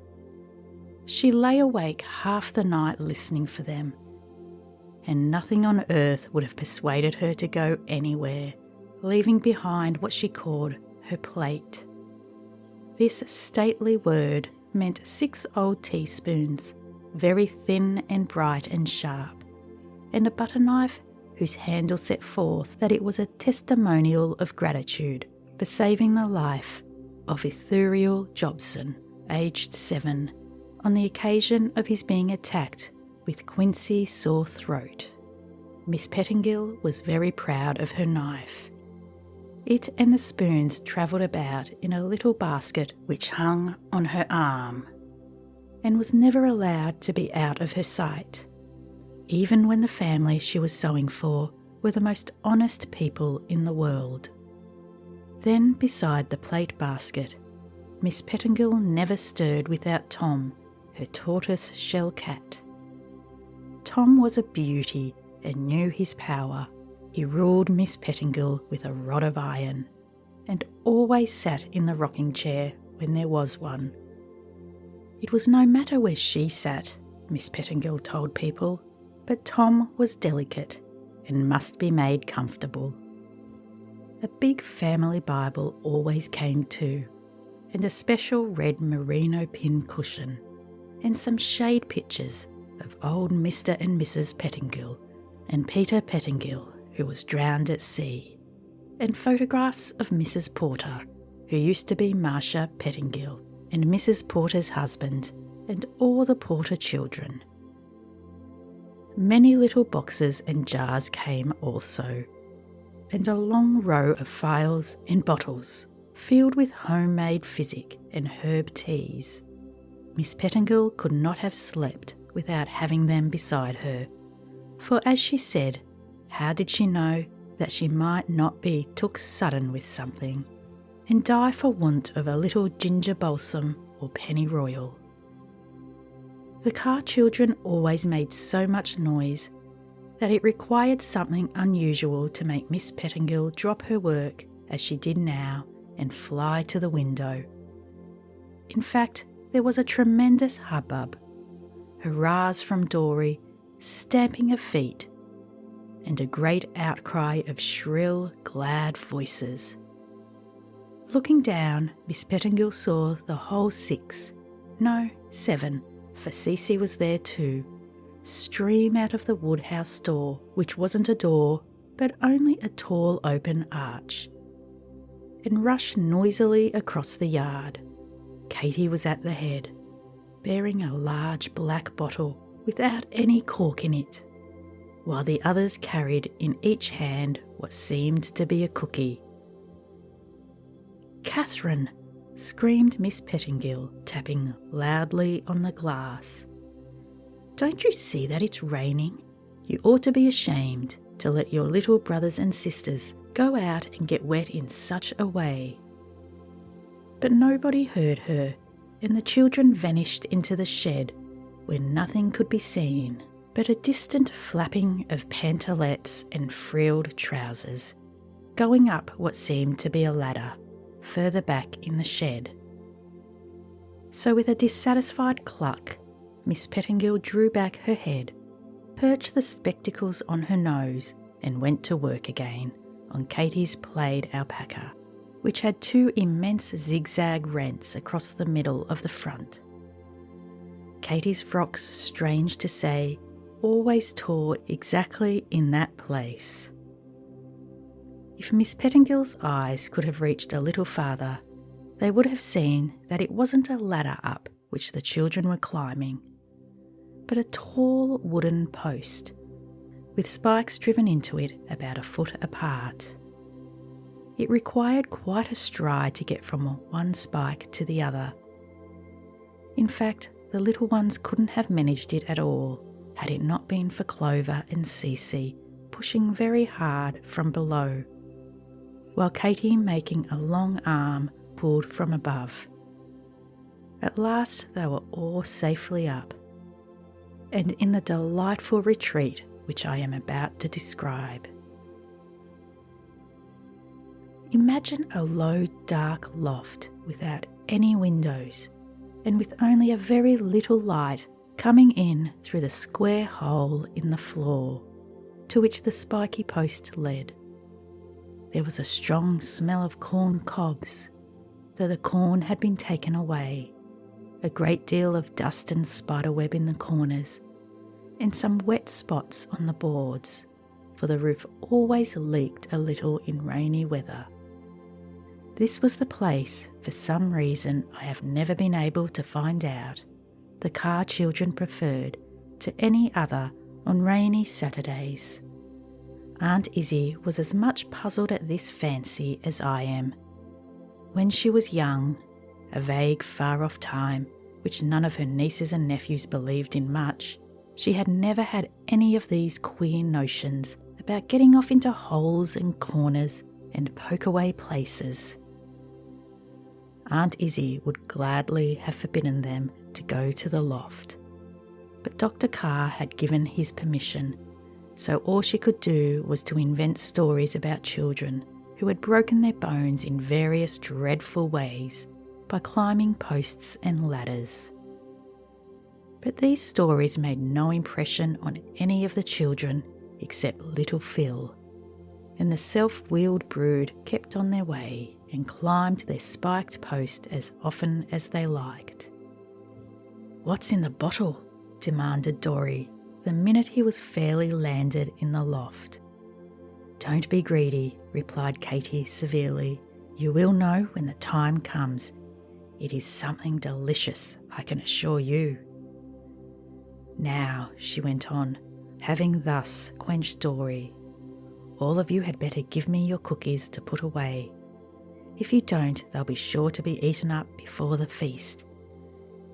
She lay awake half the night listening for them, and nothing on earth would have persuaded her to go anywhere, leaving behind what she called her plate. This stately word meant 6 old teaspoons, very thin and bright and sharp, and a butter knife whose handle set forth that it was a testimonial of gratitude for saving the life of Ithuriel Jobson, aged 7, on the occasion of his being attacked with quinsy sore throat. Miss Pettingill was very proud of her knife. It and the spoons travelled about in a little basket which hung on her arm, and was never allowed to be out of her sight, even when the family she was sewing for were the most honest people in the world. Then, beside the plate basket, Miss Pettingill never stirred without Tom, her tortoise shell cat. Tom was a beauty and knew his power. He ruled Miss Pettingill with a rod of iron, and always sat in the rocking chair when there was one. It was no matter where she sat, Miss Pettingill told people, but Tom was delicate and must be made comfortable. A big family Bible always came too, and a special red merino pin cushion, and some shade pictures of old Mr. and Mrs. Pettingill, and Peter Pettingill, who was drowned at sea, and photographs of Mrs. Porter, who used to be Marcia Pettingill, and Mrs. Porter's husband, and all the Porter children. Many little boxes and jars came also, and a long row of phials and bottles filled with homemade physic and herb teas. Miss Pettingill could not have slept without having them beside her, for as she said, how did she know that she might not be took sudden with something, and die for want of a little ginger balsam or pennyroyal? The Carr children always made so much noise that it required something unusual to make Miss Pettingill drop her work as she did now and fly to the window. In fact, there was a tremendous hubbub, hurrahs from Dory, stamping of feet, and a great outcry of shrill, glad voices. Looking down, Miss Pettingill saw the whole 7, for Cece was there too, stream out of the woodhouse door, which wasn't a door, but only a tall open arch, and rush noisily across the yard. Katy was at the head, bearing a large black bottle without any cork in it, while the others carried in each hand what seemed to be a cookie. "Catherine!" screamed Miss Pettingill, tapping loudly on the glass. "Don't you see that it's raining? You ought to be ashamed to let your little brothers and sisters go out and get wet in such a way." But nobody heard her, and the children vanished into the shed, where nothing could be seen but a distant flapping of pantalettes and frilled trousers, going up what seemed to be a ladder, further back in the shed. So with a dissatisfied cluck, Miss Pettingill drew back her head, perched the spectacles on her nose, and went to work again on Katy's plaid alpaca, which had 2 immense zigzag rents across the middle of the front. Katy's frocks, strange to say, always tore exactly in that place. If Miss Pettingill's eyes could have reached a little farther, they would have seen that it wasn't a ladder up which the children were climbing, but a tall wooden post, with spikes driven into it about a foot apart. It required quite a stride to get from one spike to the other. In fact, the little ones couldn't have managed it at all had it not been for Clover and Cece pushing very hard from below, while Katy, making a long arm, pulled from above. At last they were all safely up, and in the delightful retreat which I am about to describe. Imagine a low, dark loft without any windows, and with only a very little light coming in through the square hole in the floor to which the spiky post led. There was a strong smell of corn cobs, though the corn had been taken away, a great deal of dust and spiderweb in the corners, and some wet spots on the boards, for the roof always leaked a little in rainy weather. This was the place, for some reason I have never been able to find out, the Carr children preferred to any other on rainy Saturdays. Aunt Izzie was as much puzzled at this fancy as I am. When she was young, a vague far-off time which none of her nieces and nephews believed in much, she had never had any of these queer notions about getting off into holes and corners and poke-away places. Aunt Izzie would gladly have forbidden them to go to the loft, but Dr. Carr had given his permission, so all she could do was to invent stories about children who had broken their bones in various dreadful ways by climbing posts and ladders. But these stories made no impression on any of the children except little Phil, and the self-willed brood kept on their way and climbed their spiked post as often as they liked. "What's in the bottle?" demanded Dory the minute he was fairly landed in the loft. "Don't be greedy," replied Katy severely. "You will know when the time comes. It is something delicious, I can assure you." "Now," she went on, having thus quenched Dory, "all of you had better give me your cookies to put away. If you don't, they'll be sure to be eaten up before the feast.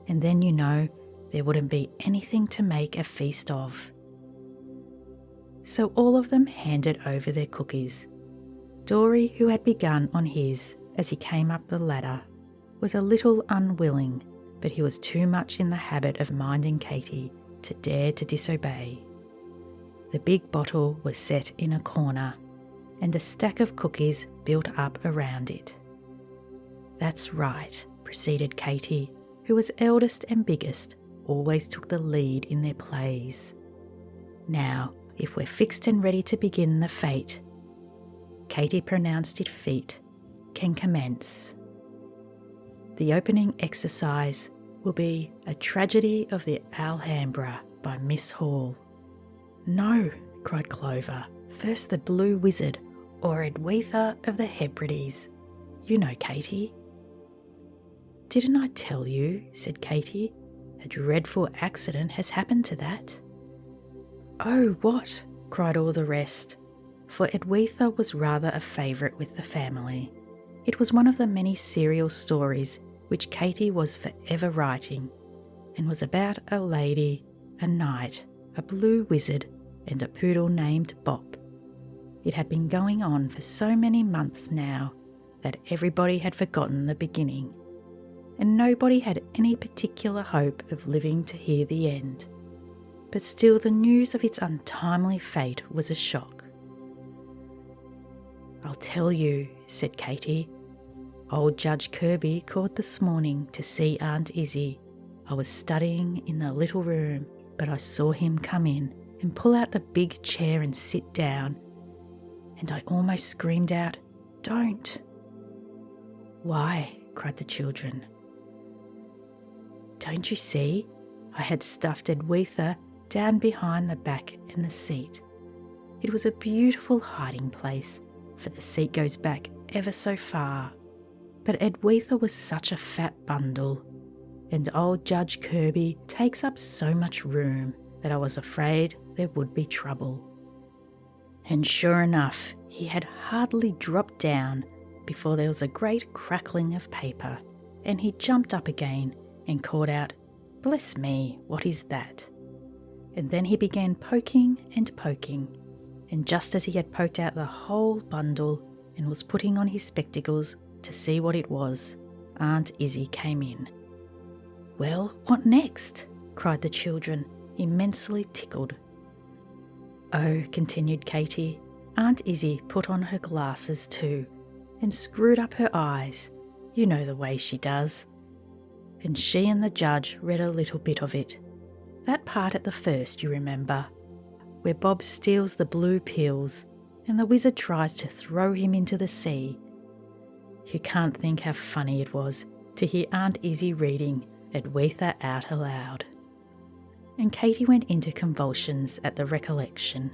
And then, you know, there wouldn't be anything to make a feast of." So all of them handed over their cookies. Dory, who had begun on his as he came up the ladder, was a little unwilling, but he was too much in the habit of minding Katy to dare to disobey. The big bottle was set in a corner, and a stack of cookies built up around it. "That's right," proceeded Katy, who was eldest and biggest, always took the lead in their plays. "Now, if we're fixed and ready to begin the fete," Katy pronounced it feet, "can commence. The opening exercise will be A Tragedy of the Alhambra by Miss Hall." "No," cried Clover, "first the Blue Wizard, or Edwitha of the Hebrides. You know, Katy." "Didn't I tell you," said Katy, "a dreadful accident has happened to that?" "Oh, what?" cried all the rest, for Edwitha was rather a favourite with the family. It was one of the many serial stories which Katy was forever writing, and was about a lady, a knight, a blue wizard, and a poodle named Bop. It had been going on for so many months now that everybody had forgotten the beginning, and nobody had any particular hope of living to hear the end. But still the news of its untimely fate was a shock. "I'll tell you," said Katy. Old Judge Kirby called this morning to see Aunt Izzie. I was studying in the little room, but I saw him come in and pull out the big chair and sit down, and I almost screamed out, 'Don't!' 'Why?' cried the children. 'Don't you see? I had stuffed Edwitha down behind the back and the seat. It was a beautiful hiding place, for the seat goes back ever so far. But Edwitha was such a fat bundle, and old Judge Kirby takes up so much room that I was afraid there would be trouble.' And sure enough, he had hardly dropped down before there was a great crackling of paper, and he jumped up again and called out, 'Bless me, what is that?' And then he began poking and poking, and just as he had poked out the whole bundle and was putting on his spectacles to see what it was, Aunt Izzie came in. 'Well, what next?' cried the children, immensely tickled. 'Oh,' continued Katy, 'Aunt Izzie put on her glasses too, and screwed up her eyes, you know the way she does. And she and the judge read a little bit of it. That part at the first, you remember, where Bob steals the blue pills and the wizard tries to throw him into the sea. You can't think how funny it was to hear Aunt Izzie reading Edwitha out aloud.' And Katy went into convulsions at the recollection.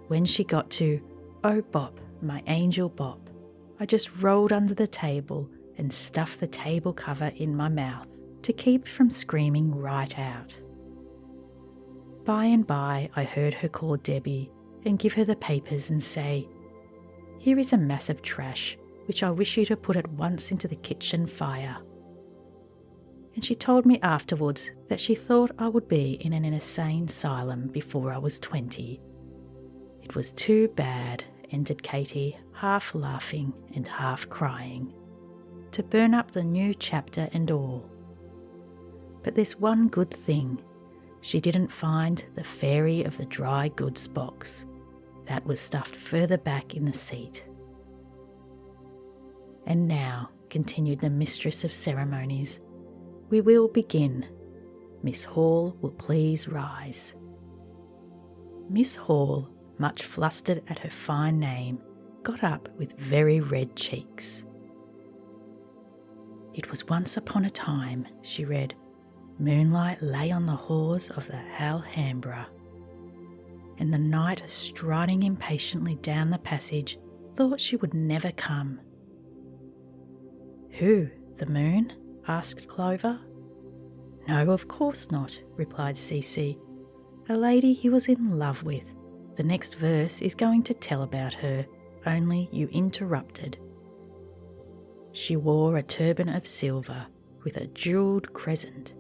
When she got to, 'Oh Bop, my angel Bop,' I just rolled under the table and stuffed the table cover in my mouth to keep from screaming right out. By and by I heard her call Debbie and give her the papers and say, 'Here is a mass of trash which I wish you to put at once into the kitchen fire.' And she told me afterwards that she thought I would be in an insane asylum before I was 20. It was too bad," ended Katy, half laughing and half crying, "to burn up the new chapter and all. But there's one good thing. She didn't find the fairy of the dry goods box. That was stuffed further back in the seat." "And now," continued the mistress of ceremonies, "we will begin. Miss Hall will please rise." Miss Hall, much flustered at her fine name, got up with very red cheeks. "It was once upon a time," she read, "moonlight lay on the halls of the Alhambra, and the night, striding impatiently down the passage, thought she would never come." "Who, the moon?" asked Clover. "No, of course not," replied Cece. "A lady he was in love with. The next verse is going to tell about her, only you interrupted. She wore a turban of silver with a jewelled crescent.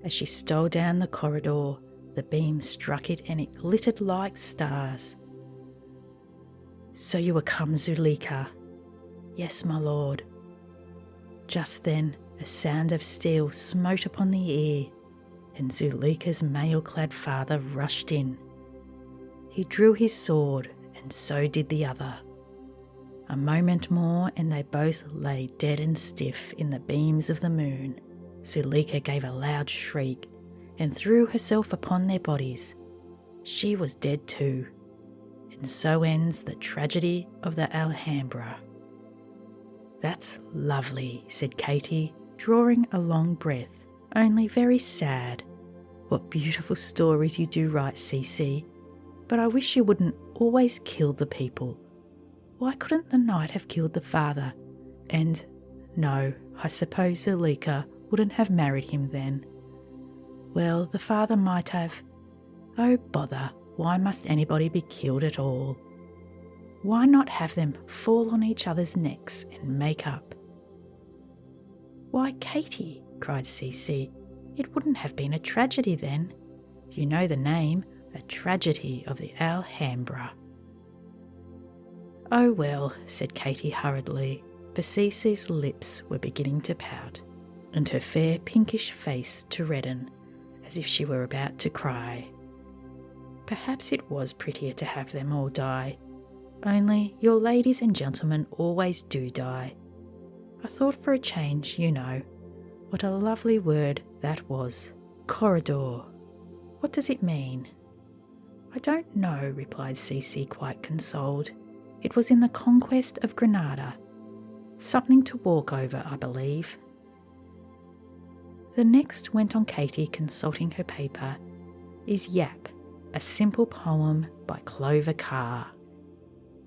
As she stole down the corridor, the beam struck it and it glittered like stars." "So you were come, Zuleika?" "Yes, my lord." Just then a sound of steel smote upon the ear, and Zuleika's mail-clad father rushed in. He drew his sword, and so did the other. A moment more and they both lay dead and stiff in the beams of the moon. Zuleika gave a loud shriek and threw herself upon their bodies. She was dead too. And so ends the tragedy of the Alhambra. "That's lovely," said Katy, drawing a long breath, "only very sad. What beautiful stories you do write, Cece. But I wish you wouldn't always kill the people. Why couldn't the knight have killed the father? And, no, I suppose Zuleika wouldn't have married him then. Well, the father might have. Oh, bother, why must anybody be killed at all? Why not have them fall on each other's necks and make up?" "Why, Katy," cried Cece, "it wouldn't have been a tragedy then. You know the name, a tragedy of the Alhambra." "Oh well," said Katy hurriedly, for Cece's lips were beginning to pout, and her fair pinkish face to redden, as if she were about to cry. "Perhaps it was prettier to have them all die. Only your ladies and gentlemen always do die. I thought for a change, you know. What a lovely word that was. Corridor. What does it mean? I don't know, replied Cece, quite consoled. It was in the conquest of Granada. Something to walk over, I believe. The next went on Katy consulting her paper is Yap, a simple poem by Katy Carr.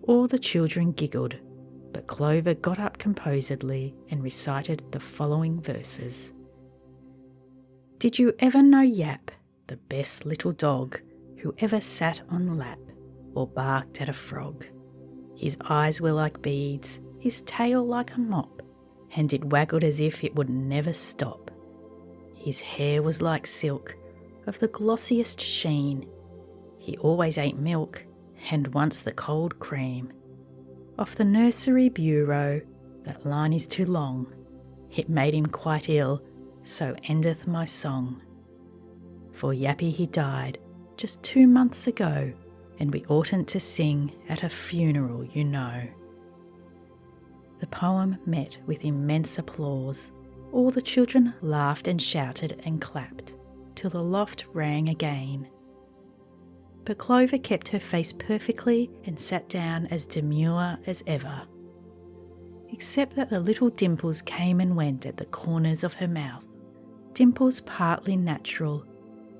All the children giggled, but Clover got up composedly and recited the following verses. Did you ever know Yap, the best little dog, who ever sat on lap or barked at a frog? His eyes were like beads, his tail like a mop, and it waggled as if it would never stop. His hair was like silk, of the glossiest sheen. He always ate milk, and once the cold cream. Off the nursery bureau, that line is too long. It made him quite ill, so endeth my song. For Yappy he died just 2 months ago, and we oughtn't to sing at a funeral, you know. The poem met with immense applause. All the children laughed and shouted and clapped, till the loft rang again. But Clover kept her face perfectly and sat down as demure as ever, except that the little dimples came and went at the corners of her mouth, dimples partly natural,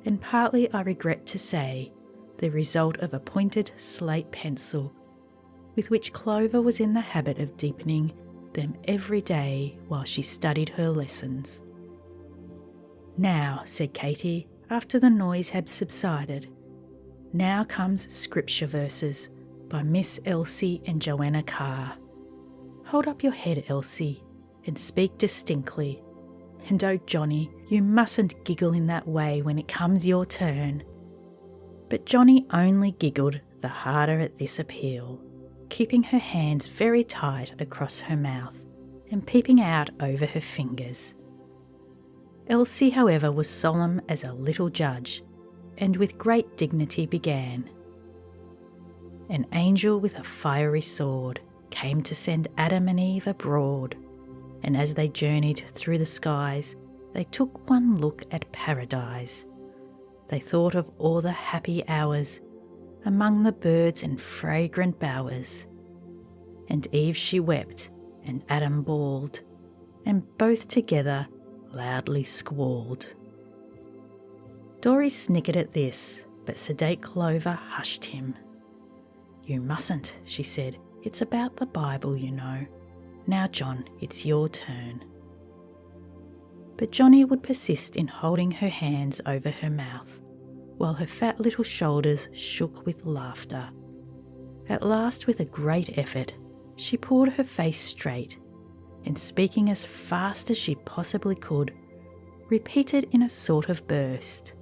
and partly, I regret to say, the result of a pointed slate pencil, with which Clover was in the habit of deepening them every day while she studied her lessons. Now, said Katy, after the noise had subsided, now comes scripture verses by Miss Elsie and Joanna Carr. Hold up your head, Elsie, and speak distinctly. And oh, Johnny, you mustn't giggle in that way when it comes your turn. But Johnny only giggled the harder at this appeal, keeping her hands very tight across her mouth and peeping out over her fingers. Elsie, however, was solemn as a little judge, and with great dignity began. An angel with a fiery sword came to send Adam and Eve abroad, and as they journeyed through the skies, they took one look at paradise. They thought of all the happy hours among the birds and fragrant bowers. And Eve she wept, and Adam bawled, and both together loudly squalled. Dory snickered at this, but sedate Clover hushed him. You mustn't, she said. It's about the Bible, you know. Now, John, it's your turn. But Johnny would persist in holding her hands over her mouth, while her fat little shoulders shook with laughter. At last, with a great effort, she pulled her face straight, and speaking as fast as she possibly could, repeated in a sort of burst.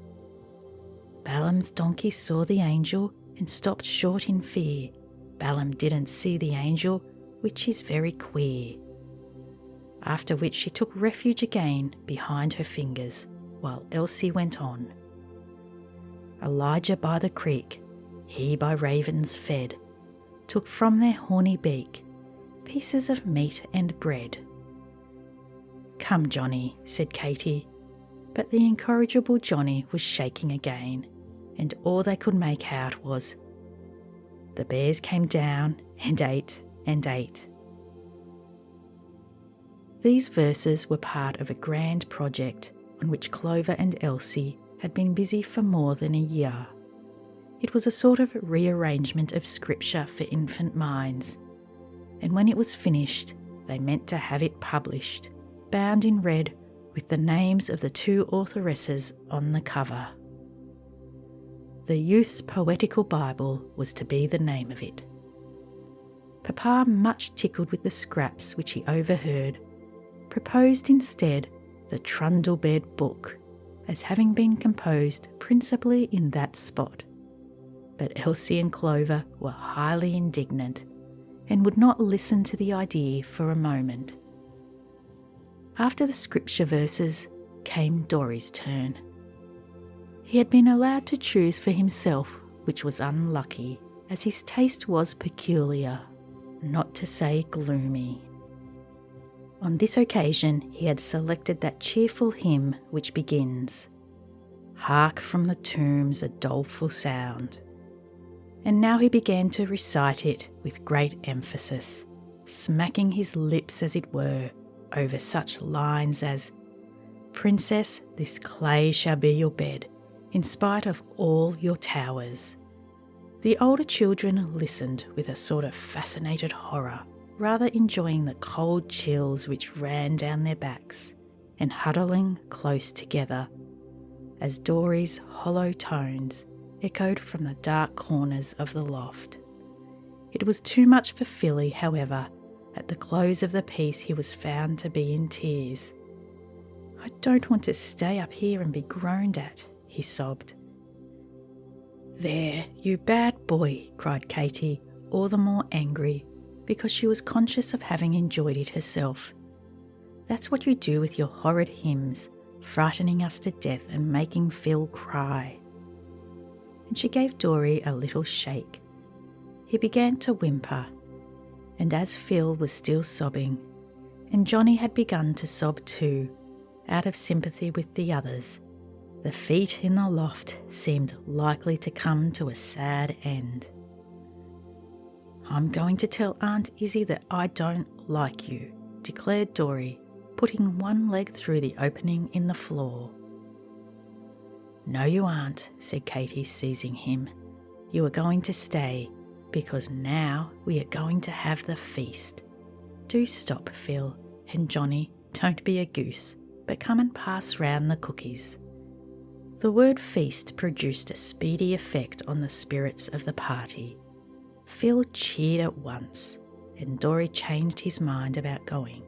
Balaam's donkey saw the angel and stopped short in fear. Balaam didn't see the angel, which is very queer. After which she took refuge again behind her fingers, while Elsie went on. Elijah by the creek, he by ravens fed, took from their horny beak pieces of meat and bread. Come, Johnny, said Katy, but the incorrigible Johnny was shaking again, and all they could make out was, the bears came down and ate and ate. These verses were part of a grand project on which Clover and Elsie had been busy for more than a year. It was a sort of rearrangement of scripture for infant minds, and when it was finished, they meant to have it published, bound in red with the names of the 2 authoresses on the cover. The Youth's Poetical Bible was to be the name of it. Papa, much tickled with the scraps which he overheard, proposed instead the Trundlebed Book, as having been composed principally in that spot. But Elsie and Clover were highly indignant, and would not listen to the idea for a moment. After the scripture verses came Dory's turn. He had been allowed to choose for himself, which was unlucky, as his taste was peculiar, not to say gloomy. On this occasion he had selected that cheerful hymn which begins, "Hark from the tombs a doleful sound," and now he began to recite it with great emphasis, smacking his lips as it were over such lines as, "Princess, this clay shall be your bed, in spite of all your towers." The older children listened with a sort of fascinated horror, rather enjoying the cold chills which ran down their backs, and huddling close together, as Dory's hollow tones echoed from the dark corners of the loft. It was too much for Philly, however. At the close of the piece he was found to be in tears. "I don't want to stay up here and be groaned at," he sobbed. "There, you bad boy," cried Katy, all the more angry because she was conscious of having enjoyed it herself. "That's what you do with your horrid hymns, frightening us to death and making Phil cry." And she gave Dory a little shake. He began to whimper, and as Phil was still sobbing, and Johnny had begun to sob too, out of sympathy with the others, the feat in the loft seemed likely to come to a sad end. "I'm going to tell Aunt Izzie that I don't like you," declared Dory, putting one leg through the opening in the floor. "No, you aren't," said Katy, seizing him. "You are going to stay, because now we are going to have the feast. Do stop, Phil, and Johnny, don't be a goose, but come and pass round the cookies." The word feast produced a speedy effect on the spirits of the party. Phil cheered at once, and Dory changed his mind about going.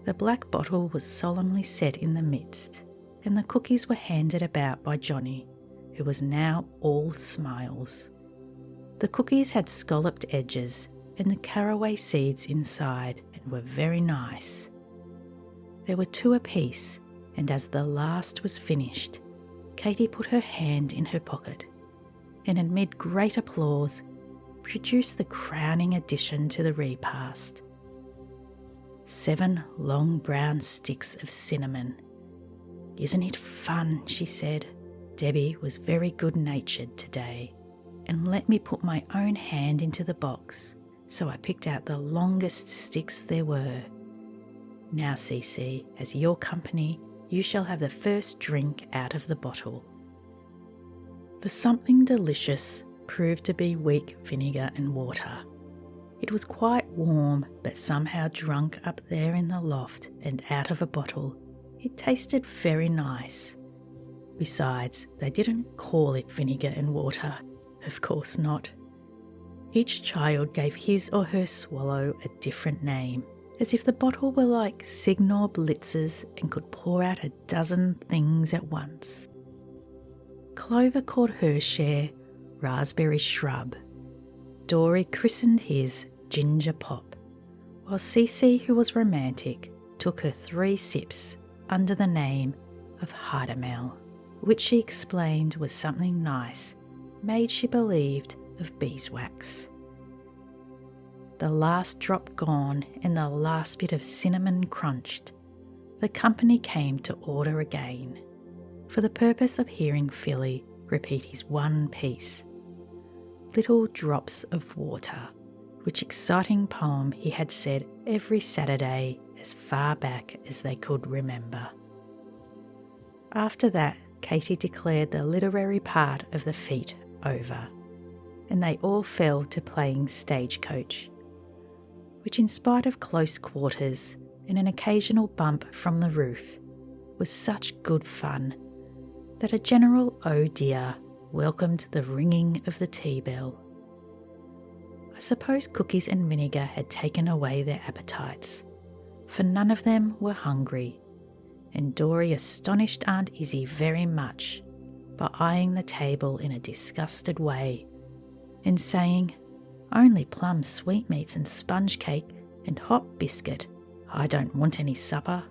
The black bottle was solemnly set in the midst, and the cookies were handed about by Johnny, who was now all smiles. The cookies had scalloped edges and the caraway seeds inside, and were very nice. There were 2 apiece, and as the last was finished, Katy put her hand in her pocket, and amid great applause, produced the crowning addition to the repast. 7 long brown sticks of cinnamon. "Isn't it fun?" she said. "Debbie was very good-natured today, and let me put my own hand into the box, so I picked out the longest sticks there were. Now, Cece, as your company, you shall have the first drink out of the bottle." The something delicious proved to be weak vinegar and water. It was quite warm, but somehow drunk up there in the loft and out of a bottle, it tasted very nice. Besides, they didn't call it vinegar and water. Of course not. Each child gave his or her swallow a different name, as if the bottle were like signal blitzers and could pour out a dozen things at once. Clover called her share raspberry shrub. Dory christened his ginger pop, while Cece, who was romantic, took her 3 sips under the name of hideaways, which she explained was something nice, made, she believed, of beeswax. The last drop gone and the last bit of cinnamon crunched, the company came to order again, for the purpose of hearing Philly repeat his one piece, "Little Drops of Water," which exciting poem he had said every Saturday as far back as they could remember. After that, Katy declared the literary part of the feat over, and they all fell to playing stagecoach, which, in spite of close quarters and an occasional bump from the roof, was such good fun that a general "oh dear" welcomed the ringing of the tea bell. I suppose cookies and vinegar had taken away their appetites, for none of them were hungry, and Dory astonished Aunt Izzie very much by eyeing the table in a disgusted way and saying, "Only plum sweetmeats and sponge cake and hot biscuit. I don't want any supper."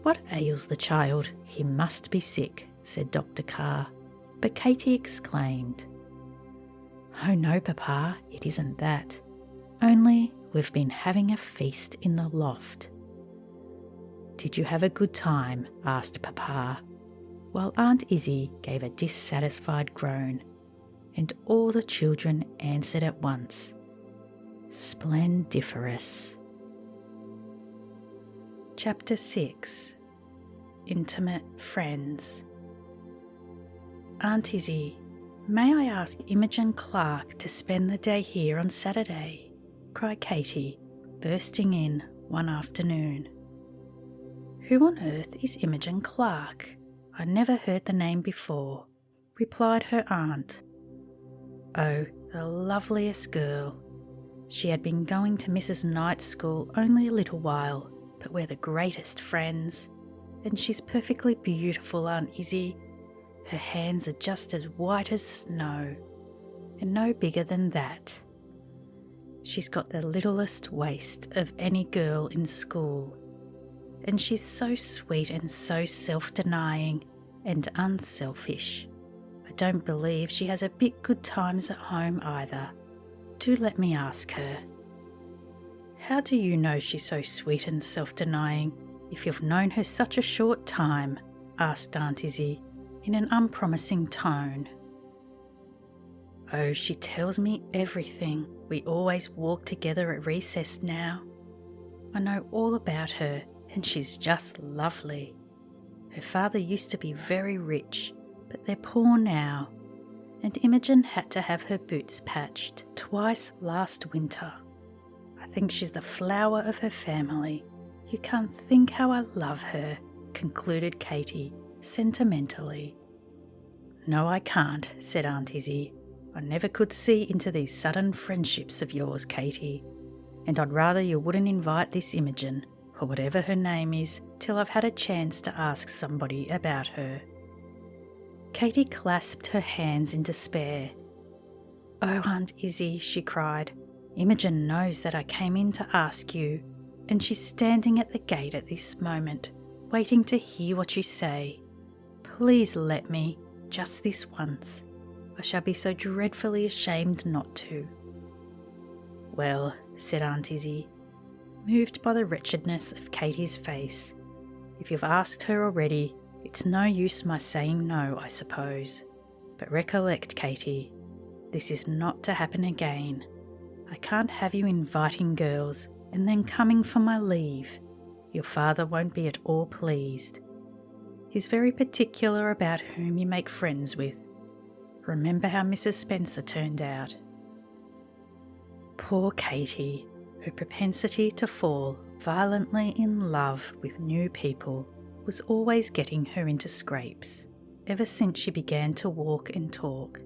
"What ails the child? He must be sick," said Dr. Carr, but Katy exclaimed, "Oh no, Papa, it isn't that. Only we've been having a feast in the loft." "Did you have a good time?" asked Papa, while Aunt Izzie gave a dissatisfied groan, and all the children answered at once, "Splendiferous." Chapter 6. Intimate Friends. "Aunt Izzie, may I ask Imogen Clark to spend the day here on Saturday?" cried Katy, bursting in one afternoon. "Who on earth is Imogen Clark? I never heard the name before," replied her aunt. "Oh, the loveliest girl. She had been going to Mrs. Knight's school only a little while, but we're the greatest friends. And she's perfectly beautiful, Aunt Izzie. Her hands are just as white as snow, and no bigger than that. She's got the littlest waist of any girl in school, and she's so sweet and so self-denying and unselfish. I don't believe she has a bit good times at home either. Do let me ask her." "How do you know she's so sweet and self-denying if you've known her such a short time?" asked Aunt Izzie in an unpromising tone. "Oh, she tells me everything. We always walk together at recess now. I know all about her, and she's just lovely. Her father used to be very rich, but they're poor now, and Imogen had to have her boots patched twice last winter. I think she's the flower of her family. You can't think how I love her," concluded Katy sentimentally. "No, I can't," said Aunt Izzie. "I never could see into these sudden friendships of yours, Katy, and I'd rather you wouldn't invite this Imogen, or whatever her name is, till I've had a chance to ask somebody about her." Katy clasped her hands in despair. "Oh, Aunt Izzie," she cried, "Imogen knows that I came in to ask you, and she's standing at the gate at this moment, waiting to hear what you say. Please let me, just this once. I shall be so dreadfully ashamed not to." "Well," said Aunt Izzie, moved by the wretchedness of Katy's face, "if you've asked her already, it's no use my saying no, I suppose. But recollect, Katy, this is not to happen again. I can't have you inviting girls and then coming for my leave. Your father won't be at all pleased. He's very particular about whom you make friends with. Remember how Mrs. Spencer turned out." Poor Katy, her propensity to fall violently in love with new people was always getting her into scrapes. Ever since she began to walk and talk,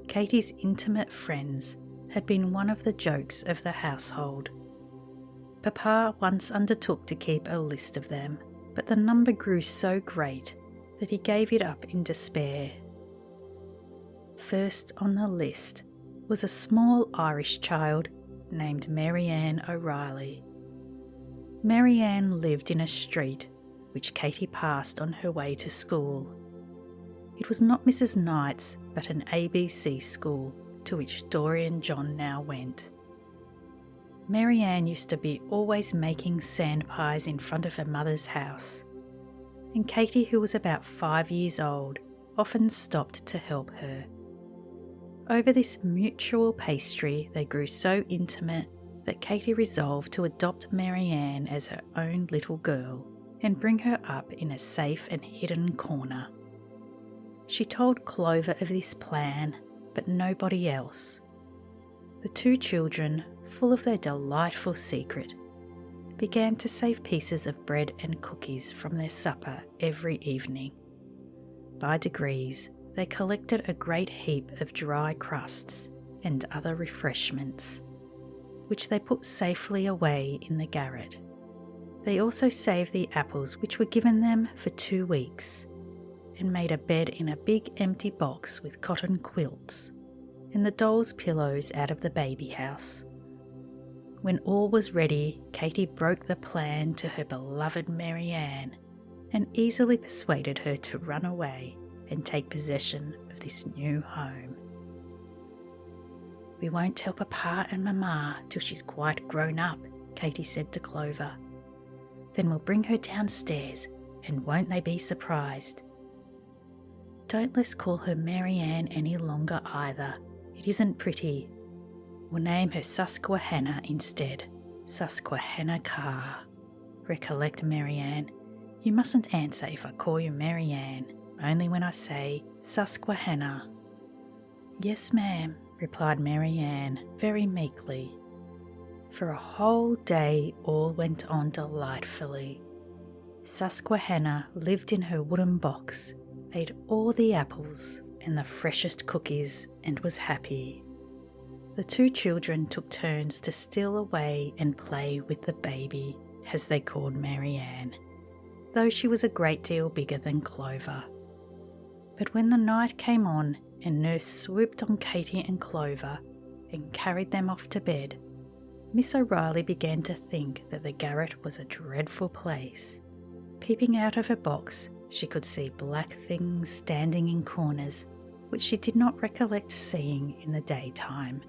Katy's intimate friends had been one of the jokes of the household. Papa once undertook to keep a list of them, but the number grew so great that he gave it up in despair. First on the list was a small Irish child named Marianne O'Reilly. Marianne lived in a street which Katy passed on her way to school. It was not Mrs. Knight's, but an ABC school to which Dory and John now went. Marianne used to be always making sand pies in front of her mother's house, and Katy, who was about 5 years old, often stopped to help her. Over this mutual pastry they grew so intimate that Katy resolved to adopt Marianne as her own little girl and bring her up in a safe and hidden corner. She told Clover of this plan, but nobody else. The two children, full of their delightful secret, began to save pieces of bread and cookies from their supper every evening. By degrees, they collected a great heap of dry crusts and other refreshments, which they put safely away in the garret. They also saved the apples which were given them for 2 weeks, and made a bed in a big empty box with cotton quilts, and the dolls' pillows out of the baby house. When all was ready, Katy broke the plan to her beloved Marianne, and easily persuaded her to run away and take possession of this new home. "We won't tell Papa and Mamma till she's quite grown up," Katy said to Clover. "Then we'll bring her downstairs, and won't they be surprised?" "Don't let's call her Mary Ann any longer either. It isn't pretty. We'll name her Susquehanna instead. Susquehanna Carr. Recollect, Mary Ann, you mustn't answer if I call you Mary Ann, only when I say Susquehanna." "Yes, ma'am," replied Mary Ann very meekly. For a whole day all went on delightfully. Susquehanna lived in her wooden box, ate all the apples and the freshest cookies, and was happy. The two children took turns to steal away and play with the baby, as they called Mary Ann, though she was a great deal bigger than Clover. But when the night came on and Nurse swooped on Katy and Clover and carried them off to bed, Miss O'Reilly began to think that the garret was a dreadful place. Peeping out of her box, she could see black things standing in corners, which she did not recollect seeing in the daytime.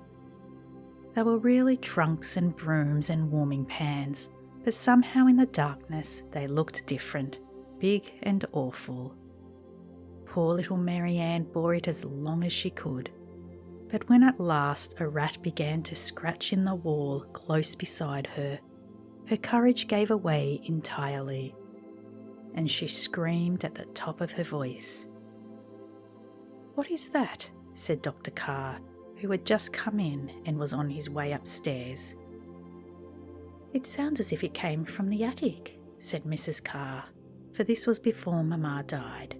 They were really trunks and brooms and warming pans, but somehow in the darkness they looked different, big and awful. Poor little Mary Ann bore it as long as she could, but when at last a rat began to scratch in the wall close beside her, her courage gave away entirely, and she screamed at the top of her voice. "What is that?" said Dr. Carr, who had just come in and was on his way upstairs. "It sounds as if it came from the attic," said Mrs. Carr, for this was before Mamma died.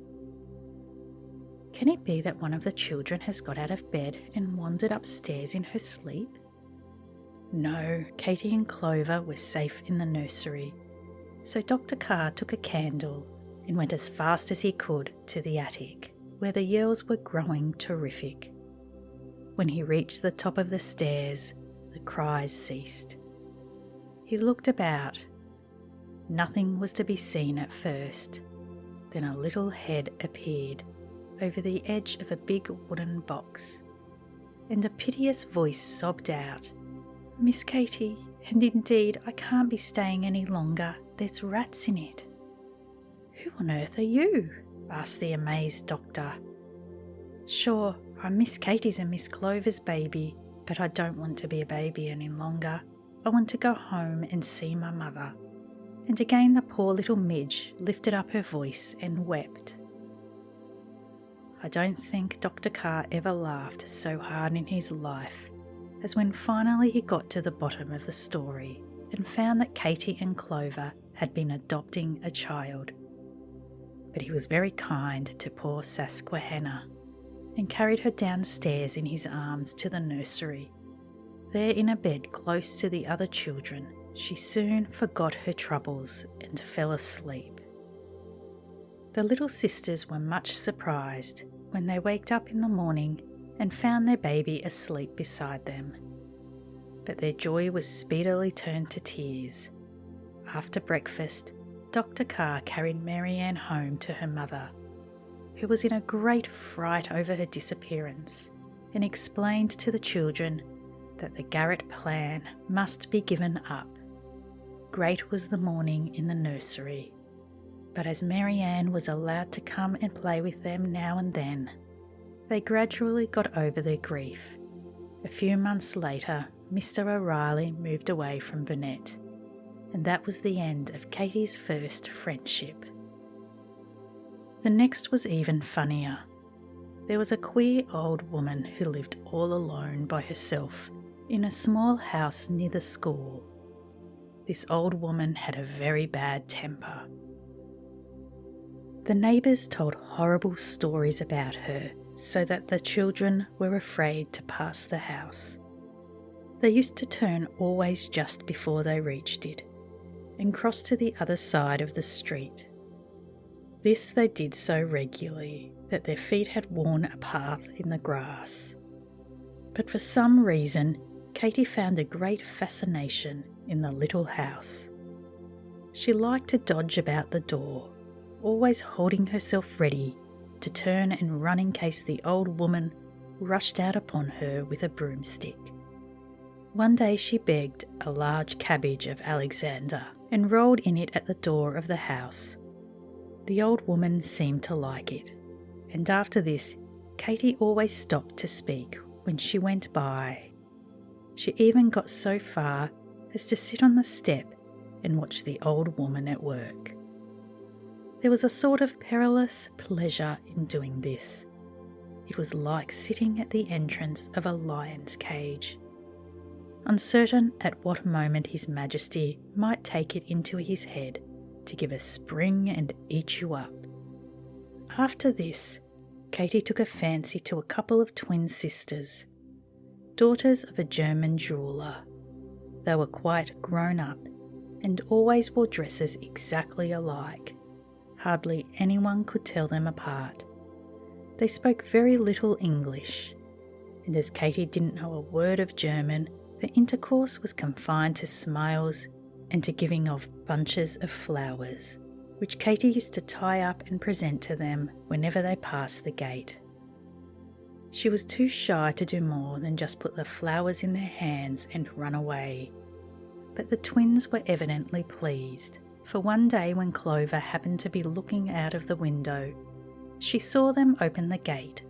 "Can it be that one of the children has got out of bed and wandered upstairs in her sleep?" No, Katy and Clover were safe in the nursery, so Dr. Carr took a candle and went as fast as he could to the attic, where the yells were growing terrific. When he reached the top of the stairs, the cries ceased. He looked about. Nothing was to be seen at first. Then a little head appeared over the edge of a big wooden box, and a piteous voice sobbed out, "Miss Katy, and indeed I can't be staying any longer. There's rats in it." "Who on earth are you?" asked the amazed doctor. "Sure, I'm Miss Katy's and Miss Clover's baby, but I don't want to be a baby any longer. I want to go home and see my mother." And again the poor little midge lifted up her voice and wept. I don't think Dr. Carr ever laughed so hard in his life as when finally he got to the bottom of the story and found that Katy and Clover had been adopting a child. But he was very kind to poor Susquehanna and carried her downstairs in his arms to the nursery. There in a bed close to the other children, she soon forgot her troubles and fell asleep. The little sisters were much surprised when they waked up in the morning and found their baby asleep beside them. But their joy was speedily turned to tears. After breakfast, Dr. Carr carried Mary Ann home to her mother, who was in a great fright over her disappearance, and explained to the children that the garret plan must be given up. Great was the mourning in the nursery, but as Mary Ann was allowed to come and play with them now and then, they gradually got over their grief. A few months later, Mr. O'Reilly moved away from Burnett, and that was the end of Katy's first friendship. The next was even funnier. There was a queer old woman who lived all alone by herself in a small house near the school. This old woman had a very bad temper. The neighbours told horrible stories about her so that the children were afraid to pass the house. They used to turn always just before they reached it and cross to the other side of the street. This they did so regularly that their feet had worn a path in the grass. But for some reason, Katy found a great fascination in the little house. She liked to dodge about the door, always holding herself ready to turn and run in case the old woman rushed out upon her with a broomstick. One day she begged a large cabbage of Alexander and rolled in it at the door of the house. The old woman seemed to like it, and after this, Katy always stopped to speak when she went by. She even got so far as to sit on the step and watch the old woman at work. There was a sort of perilous pleasure in doing this. It was like sitting at the entrance of a lion's cage, uncertain at what moment His Majesty might take it into his head to give a spring and eat you up. After this, Katy took a fancy to a couple of twin sisters, daughters of a German jeweller. They were quite grown up and always wore dresses exactly alike. Hardly anyone could tell them apart. They spoke very little English, and as Katy didn't know a word of German, the intercourse was confined to smiles and to giving of bunches of flowers, which Katy used to tie up and present to them whenever they passed the gate. She was too shy to do more than just put the flowers in their hands and run away. But the twins were evidently pleased, for one day when Clover happened to be looking out of the window, she saw them open the gate,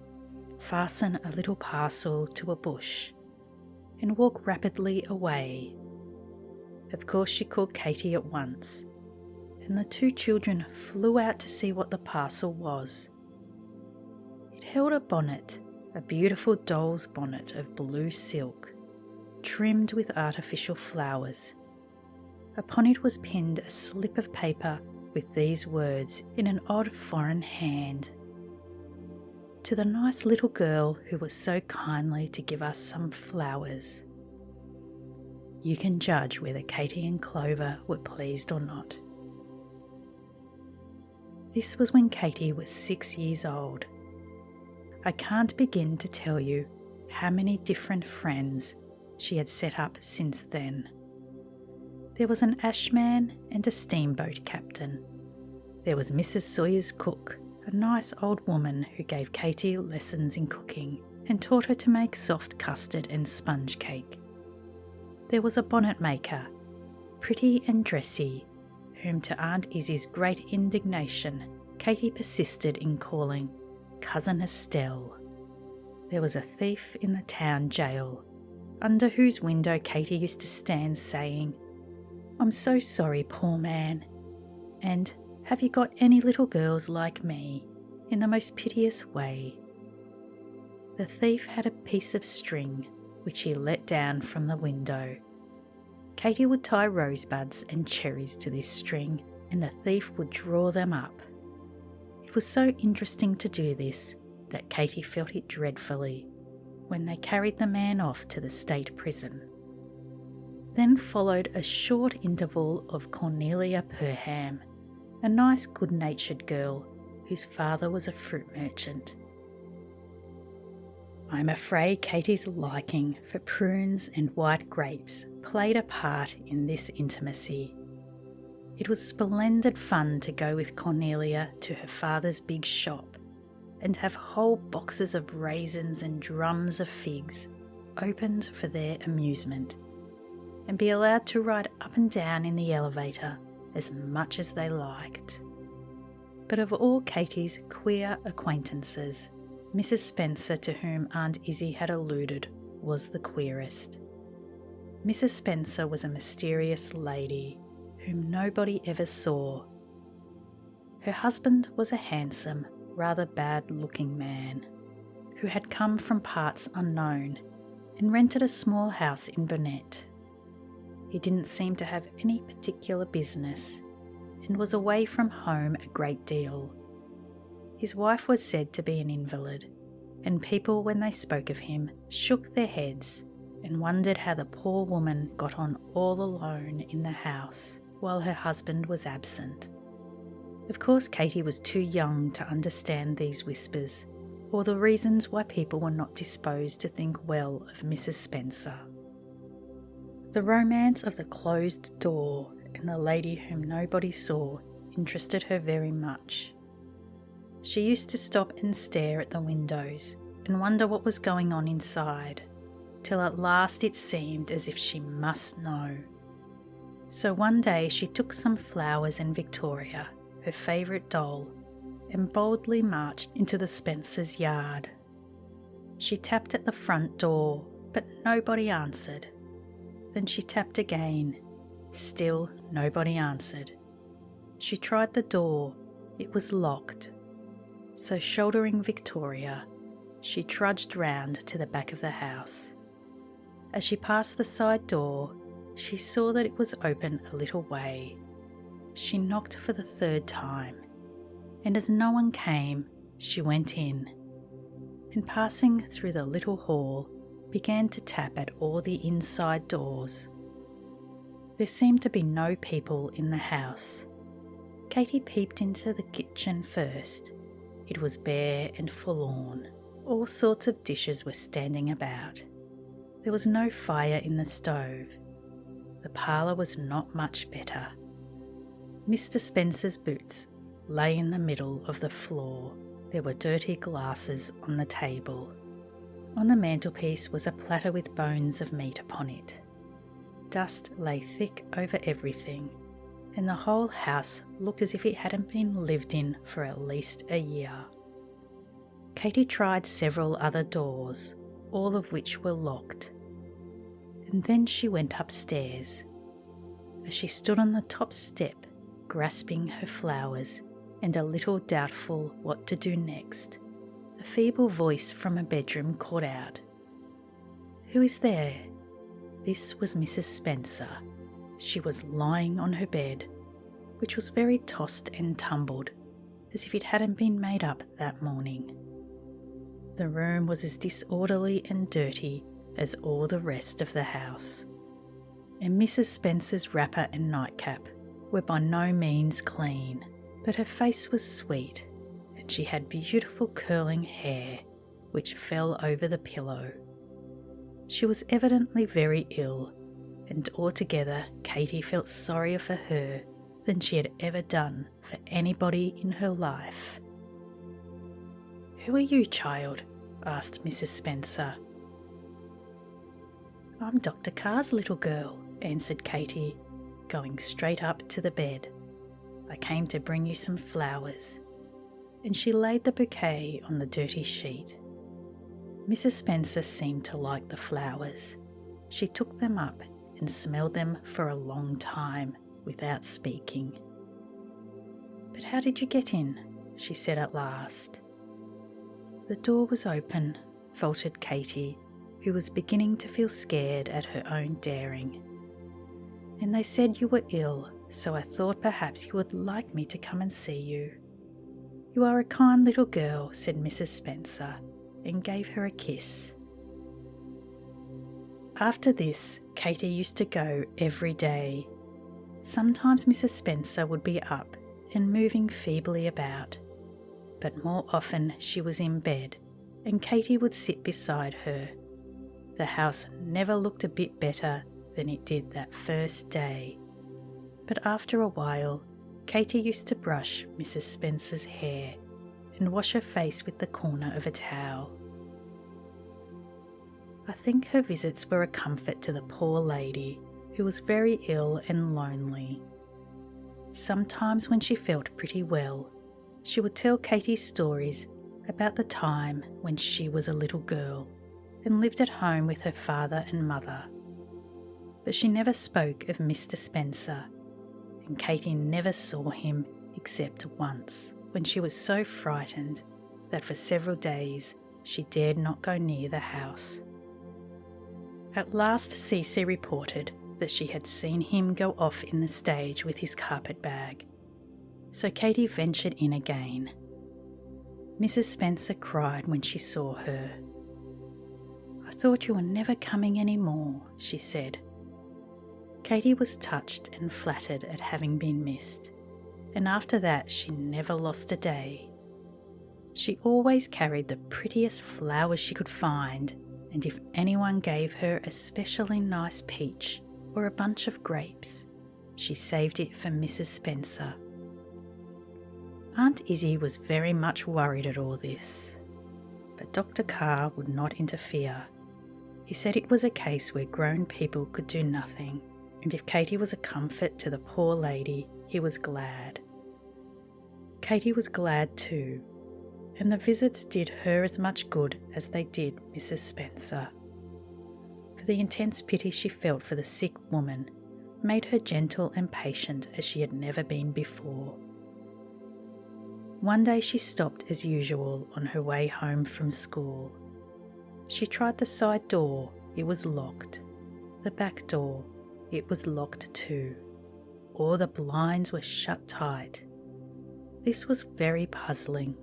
fasten a little parcel to a bush, and walk rapidly away. Of course she called Katy at once, and the two children flew out to see what the parcel was. It held a bonnet, a beautiful doll's bonnet of blue silk, trimmed with artificial flowers. Upon it was pinned a slip of paper with these words in an odd foreign hand: "To the nice little girl who was so kindly to give us some flowers." You can judge whether Katy and Clover were pleased or not. This was when Katy was 6 years old. I can't begin to tell you how many different friends she had set up since then. There was an ashman and a steamboat captain. There was Mrs. Sawyer's cook, a nice old woman who gave Katy lessons in cooking and taught her to make soft custard and sponge cake. There was a bonnet maker, pretty and dressy, whom to Aunt Izzie's great indignation, Katy persisted in calling Cousin Estelle. There was a thief in the town jail, under whose window Katy used to stand saying, "I'm so sorry, poor man," and "Have you got any little girls like me?" in the most piteous way. The thief had a piece of string which he let down from the window. Katy would tie rosebuds and cherries to this string, and the thief would draw them up. It was so interesting to do this that Katy felt it dreadfully when they carried the man off to the state prison. Then followed a short interval of Cornelia Perham, a nice good-natured girl whose father was a fruit merchant. I'm afraid Katy's liking for prunes and white grapes played a part in this intimacy. It was splendid fun to go with Cornelia to her father's big shop and have whole boxes of raisins and drums of figs opened for their amusement, and be allowed to ride up and down in the elevator as much as they liked. But of all Katy's queer acquaintances, Mrs. Spencer, to whom Aunt Izzie had alluded, was the queerest. Mrs. Spencer was a mysterious lady whom nobody ever saw. Her husband was a handsome, rather bad-looking man who had come from parts unknown and rented a small house in Burnett. He didn't seem to have any particular business and was away from home a great deal. His wife was said to be an invalid, and people, when they spoke of him, shook their heads and wondered how the poor woman got on all alone in the house while her husband was absent. Of course, Katy was too young to understand these whispers, or the reasons why people were not disposed to think well of Mrs. Spencer. The romance of the closed door and the lady whom nobody saw interested her very much. She used to stop and stare at the windows and wonder what was going on inside, till at last it seemed as if she must know. So one day she took some flowers and Victoria, her favourite doll, and boldly marched into the Spencers' yard. She tapped at the front door, but nobody answered. Then she tapped again. Still nobody answered. She tried the door. It was locked. So shouldering Victoria, she trudged round to the back of the house. As she passed the side door, she saw that it was open a little way. She knocked for the third time, and as no one came, she went in, and passing through the little hall, began to tap at all the inside doors. There seemed to be no people in the house. Katy peeped into the kitchen first. It was bare and forlorn. All sorts of dishes were standing about. There was no fire in the stove. The parlour was not much better. Mr. Spencer's boots lay in the middle of the floor. There were dirty glasses on the table. On the mantelpiece was a platter with bones of meat upon it. Dust lay thick over everything, and the whole house looked as if it hadn't been lived in for at least a year. Katy tried several other doors, all of which were locked, and then she went upstairs. As she stood on the top step, grasping her flowers and a little doubtful what to do next, a feeble voice from a bedroom called out, "Who is there?" This was Mrs. Spencer. She was lying on her bed, which was very tossed and tumbled, as if it hadn't been made up that morning. The room was as disorderly and dirty as all the rest of the house, and Mrs. Spencer's wrapper and nightcap were by no means clean, but her face was sweet, and she had beautiful curling hair which fell over the pillow. She was evidently very ill, and altogether Katy felt sorrier for her than she had ever done for anybody in her life. "Who are you, child?" asked Mrs. Spencer. "I'm Dr. Carr's little girl," answered Katy, going straight up to the bed. "I came to bring you some flowers," and she laid the bouquet on the dirty sheet. Mrs. Spencer seemed to like the flowers. She took them up and smelled them for a long time without speaking. "But how did you get in?" she said at last. "The door was open," faltered Katy, who was beginning to feel scared at her own daring. "And they said you were ill, so I thought perhaps you would like me to come and see you." "You are a kind little girl," said Mrs. Spencer, and gave her a kiss. After this, Katy used to go every day. Sometimes Mrs. Spencer would be up and moving feebly about, but more often she was in bed, and Katy would sit beside her. The house never looked a bit better than it did that first day, but after a while, Katy used to brush Mrs. Spencer's hair and wash her face with the corner of a towel. I think her visits were a comfort to the poor lady, who was very ill and lonely. Sometimes when she felt pretty well, she would tell Katy stories about the time when she was a little girl and lived at home with her father and mother. But she never spoke of Mr. Spencer, and Katy never saw him except once, when she was so frightened that for several days she dared not go near the house. At last Cece reported that she had seen him go off in the stage with his carpet bag, so Katy ventured in again. Mrs. Spencer cried when she saw her. "I thought you were never coming any more," she said. Katy was touched and flattered at having been missed, and after that she never lost a day. She always carried the prettiest flowers she could find, and if anyone gave her a specially nice peach or a bunch of grapes, she saved it for Mrs. Spencer. Aunt Izzie was very much worried at all this. but Dr. Carr would not interfere. He said it was a case where grown people could do nothing, and if Katy was a comfort to the poor lady, he was glad. Katy was glad too, and the visits did her as much good as they did Mrs. Spencer. For the intense pity she felt for the sick woman made her gentle and patient as she had never been before. One day she stopped as usual on her way home from school. She tried the side door, it was locked. The back door, it was locked too. All the blinds were shut tight. This was very puzzling.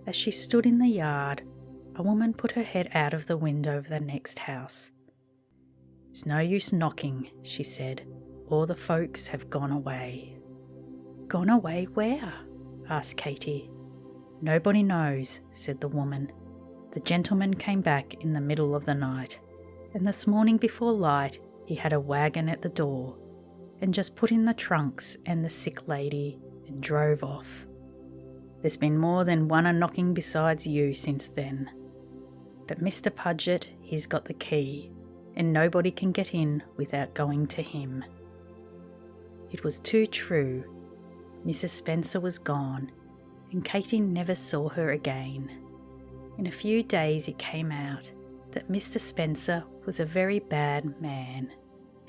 As she stood in the yard, a woman put her head out of the window of the next house. "It's no use knocking," she said. "All the folks have gone away." "Gone away where?" asked Katy. "Nobody knows," said the woman. "The gentleman came back in the middle of the night, and this morning before light he had a wagon at the door, and just put in the trunks and the sick lady and drove off. There's been more than one a-knocking besides you since then. But Mr. Pudgett, he's got the key, and nobody can get in without going to him." It was too true. Mrs. Spencer was gone, and Katy never saw her again. In a few days it came out that Mr. Spencer was a very bad man,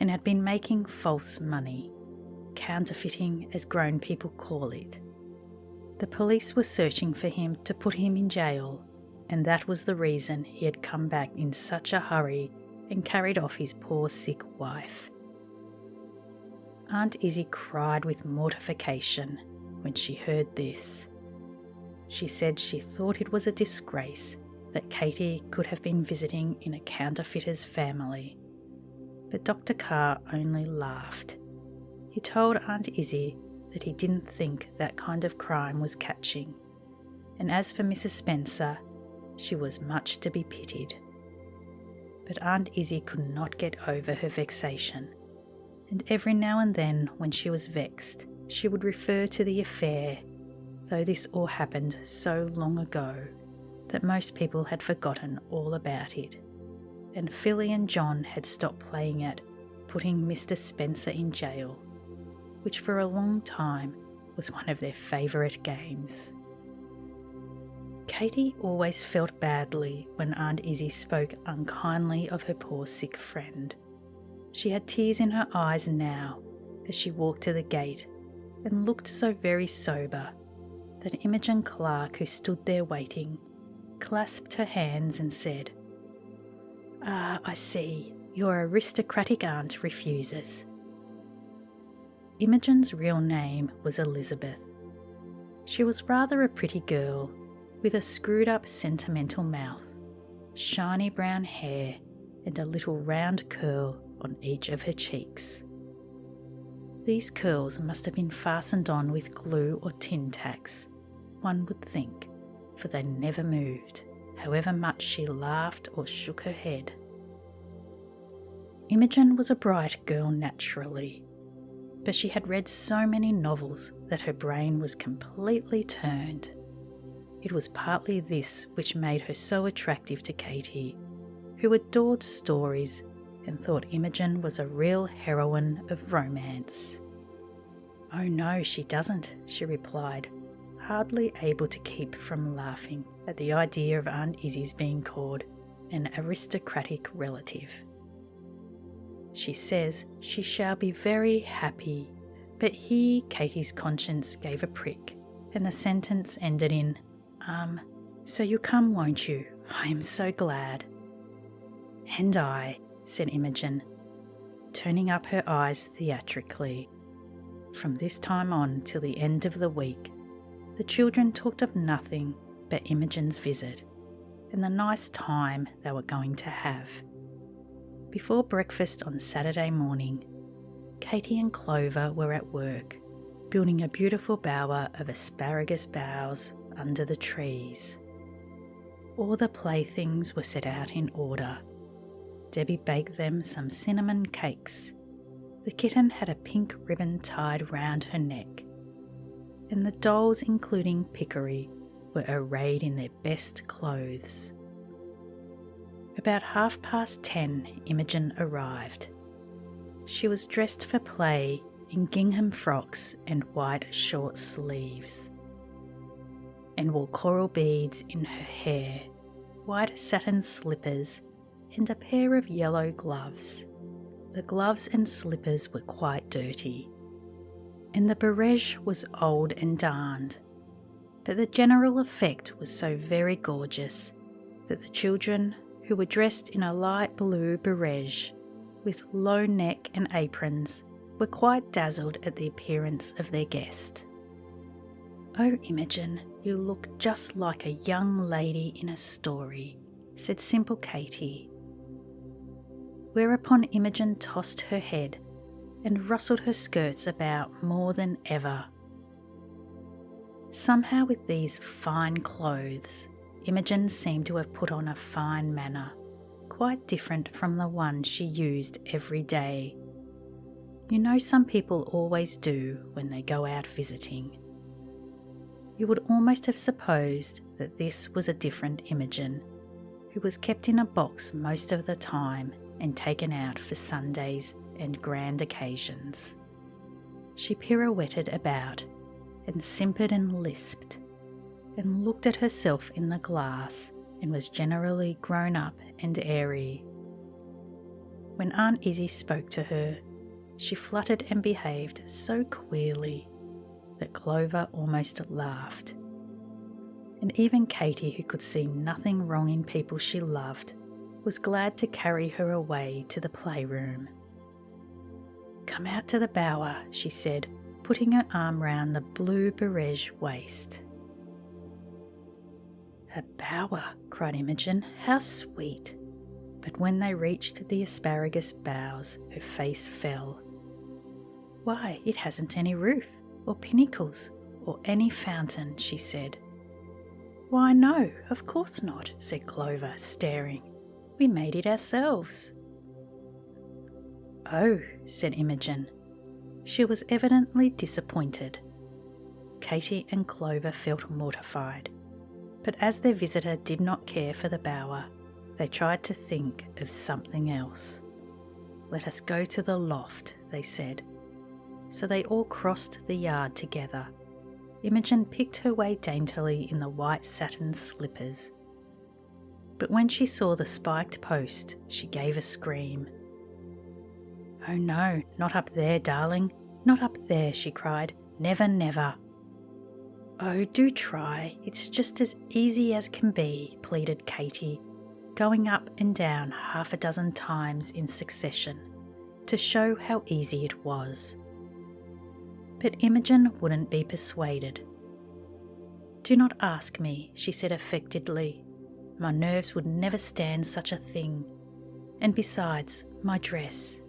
and had been making false money, counterfeiting as grown people call it. The police were searching for him to put him in jail, and that was the reason he had come back in such a hurry and carried off his poor sick wife. Aunt Izzie cried with mortification when she heard this. She said she thought it was a disgrace that Katy could have been visiting in a counterfeiter's family. But Dr. Carr only laughed. He told Aunt Izzie that he didn't think that kind of crime was catching, and as for Mrs. Spencer, she was much to be pitied. But Aunt Izzie could not get over her vexation, and every now and then when she was vexed, she would refer to the affair, though this all happened so long ago that most people had forgotten all about it, and Philly and John had stopped playing at putting Mr. Spencer in jail, which for a long time was one of their favourite games. Katy always felt badly when Aunt Izzie spoke unkindly of her poor sick friend. She had tears in her eyes now as she walked to the gate, and looked so very sober that Imogen Clark, who stood there waiting, clasped her hands and said, "Ah, I see, your aristocratic aunt refuses." Imogen's real name was Elizabeth. She was rather a pretty girl, with a screwed-up sentimental mouth, shiny brown hair, and a little round curl on each of her cheeks. These curls must have been fastened on with glue or tin tacks, one would think, for they never moved, however much she laughed or shook her head. Imogen was a bright girl naturally, but she had read so many novels that her brain was completely turned. It was partly this which made her so attractive to Katy, who adored stories and thought Imogen was a real heroine of romance. "Oh no, she doesn't," she replied, hardly able to keep from laughing at the idea of Aunt Izzie's being called an aristocratic relative. "She says she shall be very happy," but here Katy's conscience gave a prick, and the sentence ended in, "So you come, won't you? I am so glad." "And I," said Imogen, turning up her eyes theatrically. From this time on till the end of the week, the children talked of nothing but Imogen's visit and the nice time they were going to have. Before breakfast on Saturday morning, Katy and Clover were at work, building a beautiful bower of asparagus boughs under the trees. All the playthings were set out in order. Debbie baked them some cinnamon cakes. The kitten had a pink ribbon tied round her neck, and the dolls, including Kikeri, were arrayed in their best clothes. About 10:30, Imogen arrived. She was dressed for play in gingham frocks and white short sleeves, and wore coral beads in her hair, white satin slippers, and a pair of yellow gloves. The gloves and slippers were quite dirty, and the barège was old and darned, but the general effect was so very gorgeous that the children, who were dressed in a light blue barège with low neck and aprons, were quite dazzled at the appearance of their guest. "Oh, Imogen, you look just like a young lady in a story," said simple Katy. Whereupon Imogen tossed her head and rustled her skirts about more than ever. Somehow with these fine clothes, Imogen seemed to have put on a fine manner, quite different from the one she used every day. You know, some people always do when they go out visiting. You would almost have supposed that this was a different Imogen, who was kept in a box most of the time and taken out for Sundays and grand occasions. She pirouetted about and simpered and lisped and looked at herself in the glass and was generally grown up and airy. When Aunt Izzie spoke to her, she fluttered and behaved so queerly that Clover almost laughed. And even Katy, who could see nothing wrong in people she loved, was glad to carry her away to the playroom. "Come out to the bower," she said, putting her arm round the blue barège waist. "A bower," cried Imogen, "how sweet!" But when they reached the asparagus boughs, her face fell. "Why, it hasn't any roof, or pinnacles, or any fountain," she said. "Why, no, of course not," said Clover, staring. "We made it ourselves." "Oh," said Imogen. She was evidently disappointed. Katy and Clover felt mortified, but as their visitor did not care for the bower, they tried to think of something else. "Let us go to the loft," they said. So they all crossed the yard together. Imogen picked her way daintily in the white satin slippers. But when she saw the spiked post, she gave a scream. "Oh no, not up there, darling, not up there," she cried. "Never, never." "Oh, do try, it's just as easy as can be," pleaded Katy, going up and down 6 times in succession to show how easy it was. But Imogen wouldn't be persuaded. "Do not ask me," she said affectedly. "My nerves would never stand such a thing. And besides, my dress."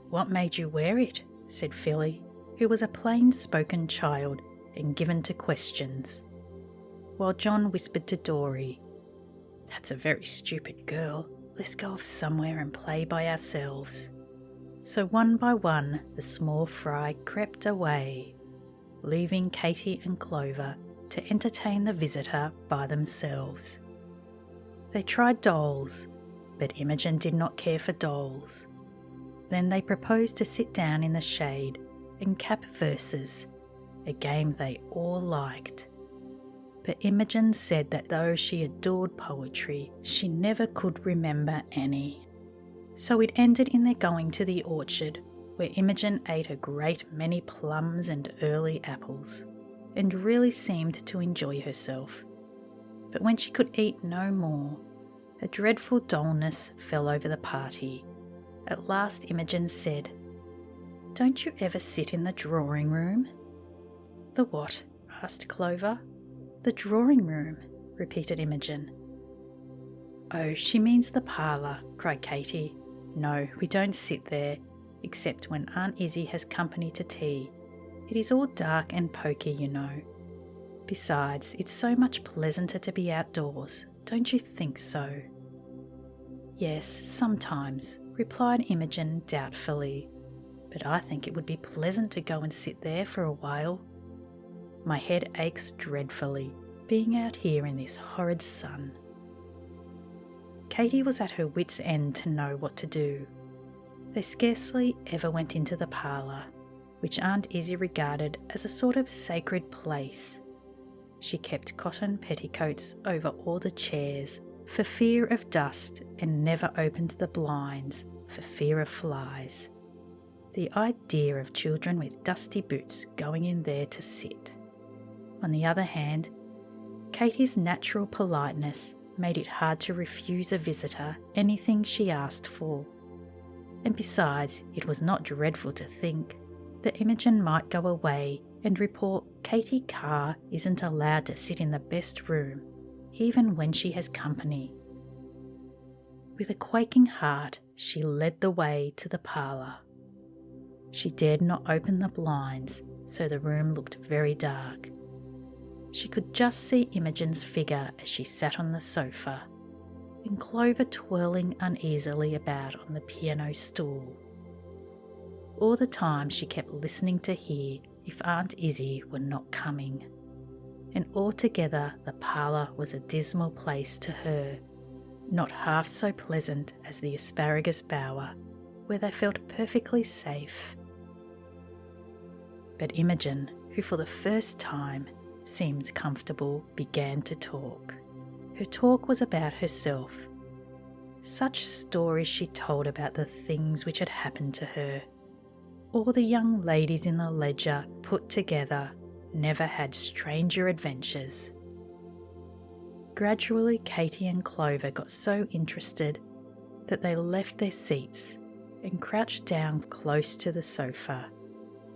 "What made you wear it?" said Philly, who was a plain-spoken child and given to questions, while John whispered to Dory, "That's a very stupid girl. Let's go off somewhere and play by ourselves." So one by one the small fry crept away, leaving Katy and Clover to entertain the visitor by themselves. They tried dolls, but Imogen did not care for dolls. Then they proposed to sit down in the shade and cap verses, a game they all liked. But Imogen said that though she adored poetry, she never could remember any. So it ended in their going to the orchard, where Imogen ate a great many plums and early apples, and really seemed to enjoy herself. But when she could eat no more, a dreadful dullness fell over the party. At last Imogen said, "Don't you ever sit in the drawing room?" "The what?" asked Clover. "The drawing room," repeated Imogen. "Oh, she means the parlour," cried Katy. "No, we don't sit there, except when Aunt Izzie has company to tea. It is all dark and poky, you know. Besides, it's so much pleasanter to be outdoors, don't you think so?" "Yes, sometimes," replied Imogen doubtfully, "but I think it would be pleasant to go and sit there for a while. My head aches dreadfully, being out here in this horrid sun." Katy was at her wits' end to know what to do. They scarcely ever went into the parlour, which Aunt Izzie regarded as a sort of sacred place. She kept cotton petticoats over all the chairs for fear of dust and never opened the blinds for fear of flies. The idea of children with dusty boots going in there to sit. On the other hand, Katy's natural politeness made it hard to refuse a visitor anything she asked for. And besides, it was not dreadful to think that Imogen might go away and report Katy Carr isn't allowed to sit in the best room, even when she has company. With a quaking heart, she led the way to the parlour. She dared not open the blinds, so the room looked very dark. She could just see Imogen's figure as she sat on the sofa, and Clover twirling uneasily about on the piano stool. All the time she kept listening to hear if Aunt Izzie were not coming, and altogether the parlour was a dismal place to her, not half so pleasant as the asparagus bower, where they felt perfectly safe. But Imogen, who for the first time seemed comfortable, began to talk. Her talk was about herself. Such stories she told about the things which had happened to her. All the young ladies in the ledger put together never had stranger adventures. Gradually, Katy and Clover got so interested that they left their seats and crouched down close to the sofa,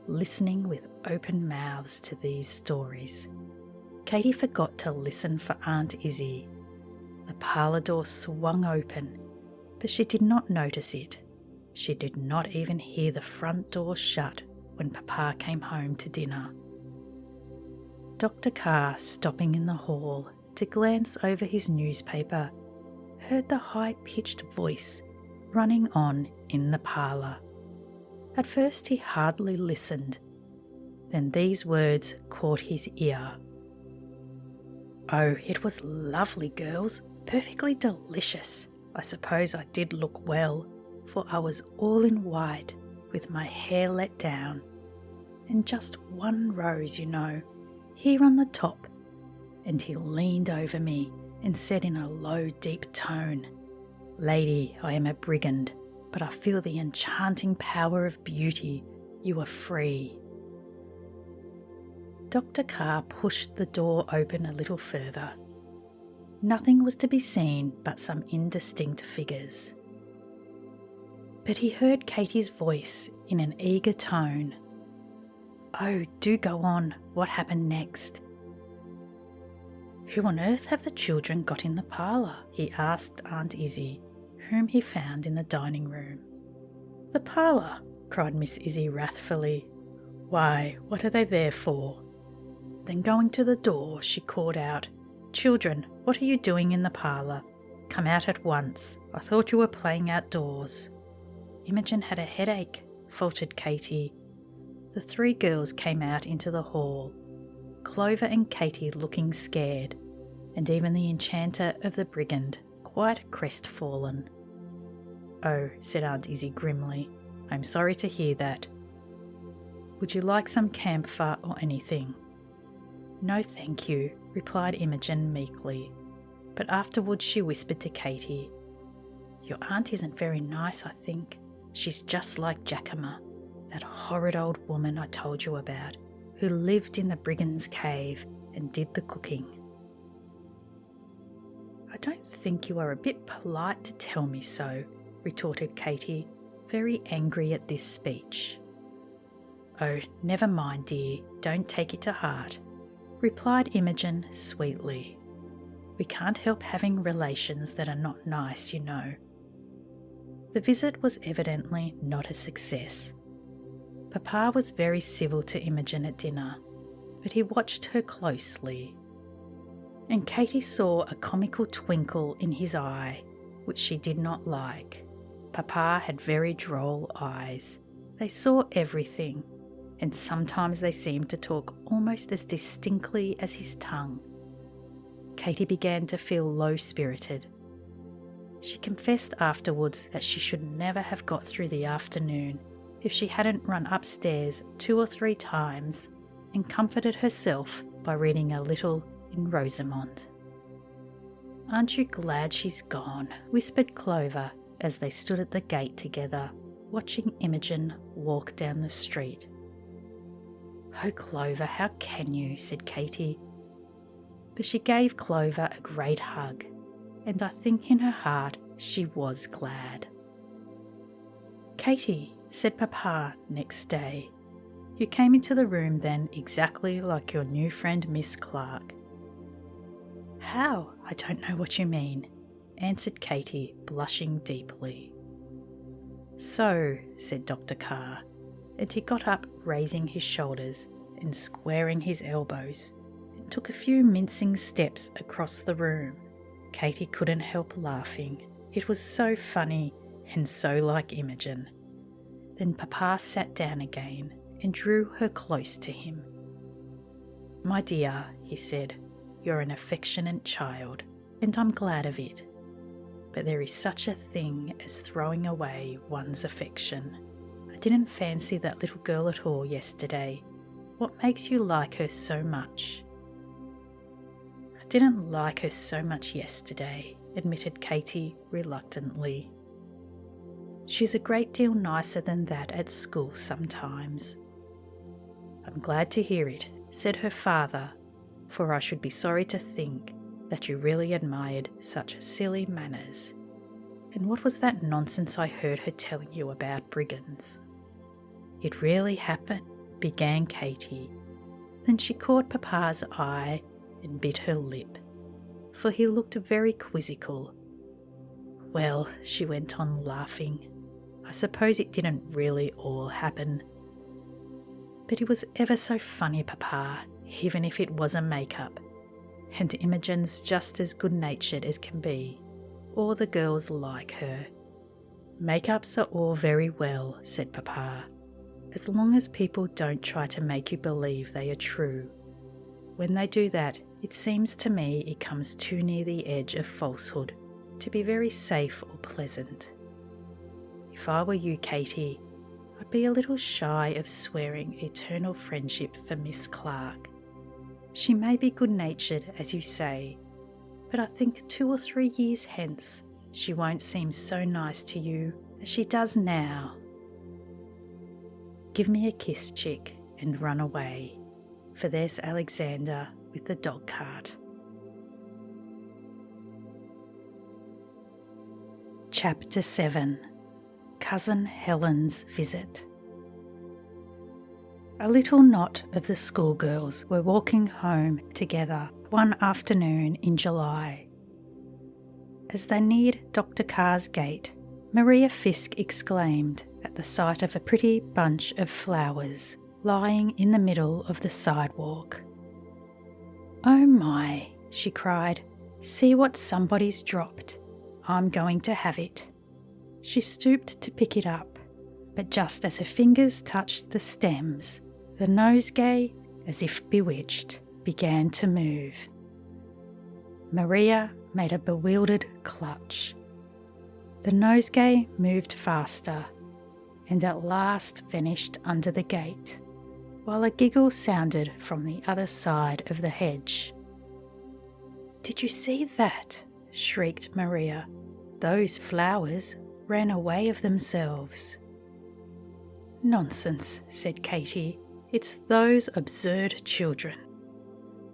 listening with open mouths to these stories. Katy forgot to listen for Aunt Izzie. The parlour door swung open, but she did not notice it. She did not even hear the front door shut when Papa came home to dinner. Dr. Carr, stopping in the hall to glance over his newspaper, heard the high-pitched voice running on in the parlour. At first he hardly listened. Then these words caught his ear. "Oh, it was lovely, girls, perfectly delicious. I suppose I did look well, for I was all in white, with my hair let down, and just one rose, you know, here on the top." And he leaned over me and said in a low, deep tone, "Lady, I am a brigand, but I feel the enchanting power of beauty. You are free." Dr. Carr pushed the door open a little further. Nothing was to be seen but some indistinct figures. But he heard Katy's voice in an eager tone. "Oh, do go on. What happened next?" "Who on earth have the children got in the parlour?" he asked Aunt Izzie, whom he found in the dining room. "The parlour?" cried Miss Izzie wrathfully. "Why, what are they there for?" Then going to the door, she called out, "Children, what are you doing in the parlour? Come out at once. I thought you were playing outdoors." "Imogen had a headache," faltered Katy. The three girls came out into the hall, Clover and Katy looking scared, and even the enchanter of the brigand quite crestfallen. "Oh," said Aunt Izzie grimly, "I'm sorry to hear that. Would you like some camphor or anything?" "No, thank you," replied Imogen meekly, but afterwards she whispered to Katy, "Your aunt isn't very nice, I think. She's just like Jacama, that horrid old woman I told you about, who lived in the brigand's cave and did the cooking." "I don't think you are a bit polite to tell me so," retorted Katy, very angry at this speech. "Oh, never mind, dear, don't take it to heart," replied Imogen sweetly. "We can't help having relations that are not nice, you know." The visit was evidently not a success. Papa was very civil to Imogen at dinner, but he watched her closely, and Katy saw a comical twinkle in his eye, which she did not like. Papa had very droll eyes. They saw everything, and sometimes they seemed to talk almost as distinctly as his tongue. Katy began to feel low-spirited. She confessed afterwards that she should never have got through the afternoon if she hadn't run upstairs 2 or 3 times and comforted herself by reading a little in Rosamond. "Aren't you glad she's gone?" whispered Clover as they stood at the gate together, watching Imogen walk down the street. "Oh, Clover, how can you?" said Katy. But she gave Clover a great hug, and I think in her heart she was glad. "Katy," said Papa next day, "you came into the room then exactly like your new friend Miss Clark." "How? I don't know what you mean," answered Katy, blushing deeply. "So," said Dr. Carr, and he got up, raising his shoulders and squaring his elbows, and took a few mincing steps across the room. Katy couldn't help laughing. It was so funny and so like Imogen. Then Papa sat down again and drew her close to him. "My dear," he said, "you're an affectionate child, and I'm glad of it. But there is such a thing as throwing away one's affection. I didn't fancy that little girl at all yesterday. What makes you like her so much?" "I didn't like her so much yesterday," admitted Katy reluctantly. "She's a great deal nicer than that at school sometimes." "I'm glad to hear it," said her father, "for I should be sorry to think that you really admired such silly manners. And what was that nonsense I heard her telling you about brigands?" "It really happened," began Katy. Then she caught Papa's eye and bit her lip, for he looked very quizzical. "Well," she went on laughing, "I suppose it didn't really all happen. But it was ever so funny, Papa, even if it was a make-up. And Imogen's just as good-natured as can be. All the girls like her." "Make-ups are all very well," said Papa, "as long as people don't try to make you believe they are true. When they do that, it seems to me it comes too near the edge of falsehood to be very safe or pleasant. If I were you, Katy, I'd be a little shy of swearing eternal friendship for Miss Clark. She may be good-natured, as you say, but I think 2 or 3 years hence she won't seem so nice to you as she does now. Give me a kiss, chick, and run away, for there's Alexander with the dog cart." Chapter 7. Cousin Helen's Visit. A little knot of the schoolgirls were walking home together one afternoon in July. As they neared Dr. Carr's gate, Maria Fisk exclaimed at the sight of a pretty bunch of flowers lying in the middle of the sidewalk. "Oh my," she cried, "see what somebody's dropped. I'm going to have it." She stooped to pick it up, but just as her fingers touched the stems, the nosegay, as if bewitched, began to move. Maria made a bewildered clutch. The nosegay moved faster, and at last vanished under the gate, while a giggle sounded from the other side of the hedge. "Did you see that?" shrieked Maria. "Those flowers ran away of themselves." "Nonsense," said Katy. "It's those absurd children."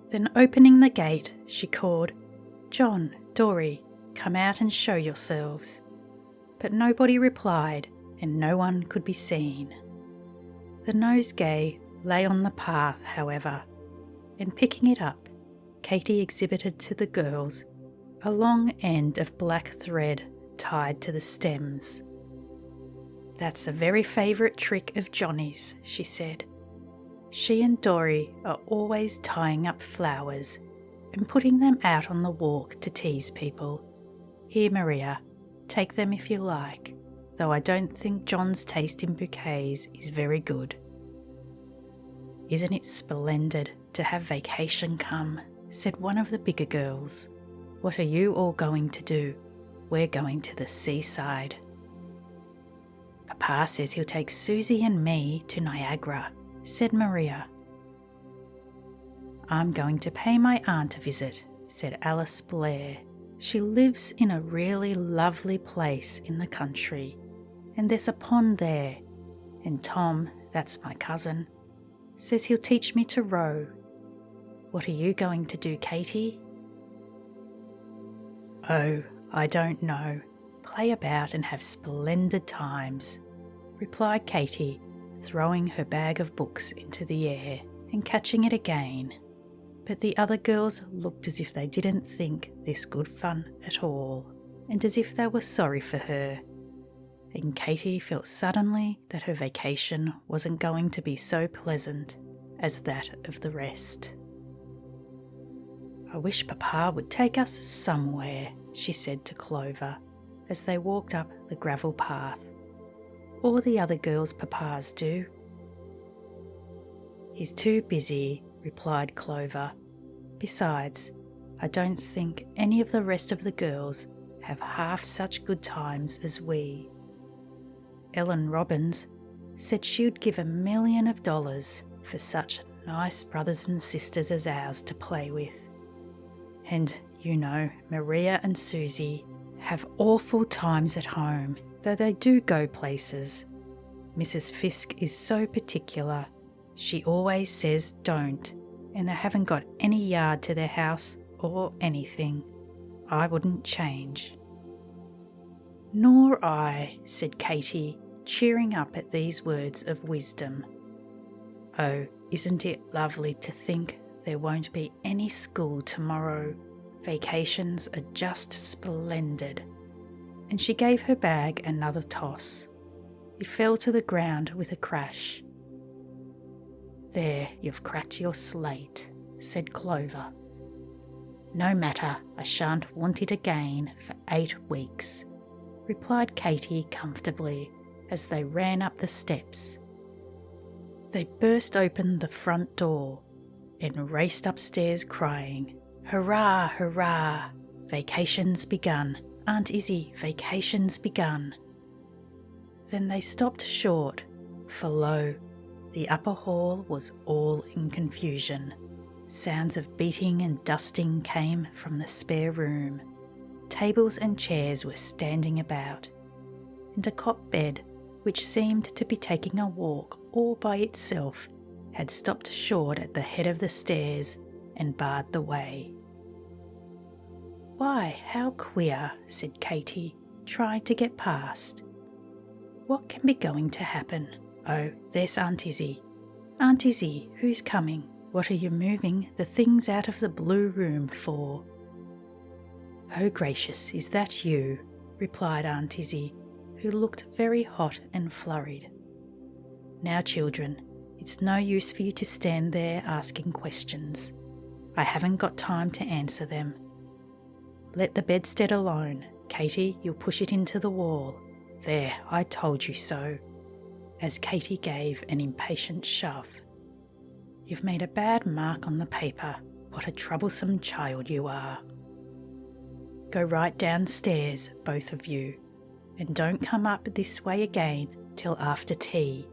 Then opening the gate, she called, "John, Dory, come out and show yourselves." But nobody replied, and no one could be seen. The nosegay lay on the path, however, and picking it up, Katy exhibited to the girls a long end of black thread tied to the stems. "That's a very favourite trick of Johnny's," she said. "She and Dory are always tying up flowers and putting them out on the walk to tease people. Here, Maria, take them if you like, though I don't think John's taste in bouquets is very good." "Isn't it splendid to have vacation come?" said one of the bigger girls. "What are you all going to do?" we're going to the seaside. Papa says he'll take Susie and me to Niagara, said Maria. I'm going to pay my aunt a visit, said Alice Blair. She lives in a really lovely place in the country, and there's a pond there, and Tom, that's my cousin, says he'll teach me to row. What are you going to do, Katy? Oh, I don't know. Play about and have splendid times, replied Katy, throwing her bag of books into the air and catching it again. But the other girls looked as if they didn't think this good fun at all, and as if they were sorry for her. And Katy felt suddenly that her vacation wasn't going to be so pleasant as that of the rest. I wish Papa would take us somewhere, she said to Clover as they walked up the gravel path. All the other girls' papas do. He's too busy, replied Clover. Besides, I don't think any of the rest of the girls have half such good times as we. Ellen Robbins said she'd give $1 million for such nice brothers and sisters as ours to play with. And, you know, Maria and Susie have awful times at home, though they do go places. Mrs. Fisk is so particular. She always says don't, and they haven't got any yard to their house or anything. I wouldn't change. Nor I, said Katy, cheering up at these words of wisdom. Oh, isn't it lovely to think there won't be any school tomorrow? Vacations are just splendid. And she gave her bag another toss. It fell to the ground with a crash. There, you've cracked your slate, said Clover. No matter, I shan't want it again for 8 weeks, replied Katy comfortably as they ran up the steps. They burst open the front door and raced upstairs crying, Hurrah, hurrah! Vacation's begun. Aunt Izzie, vacation's begun. Then they stopped short, for lo, the upper hall was all in confusion. Sounds of beating and dusting came from the spare room. Tables and chairs were standing about, and a cot bed, which seemed to be taking a walk all by itself, had stopped short at the head of the stairs and barred the way. Why, how queer, said Katy, trying to get past. What can be going to happen? Oh, there's Aunt Izzie. Aunt Izzie, who's coming? What are you moving the things out of the blue room for? Oh gracious, is that you? Replied Aunt Izzie, who looked very hot and flurried. Now children, it's no use for you to stand there asking questions. I haven't got time to answer them. Let the bedstead alone. Katy, you'll push it into the wall. There, I told you so, as Katy gave an impatient shove. You've made a bad mark on the paper. What a troublesome child you are. Go right downstairs, both of you, and don't come up this way again till after tea.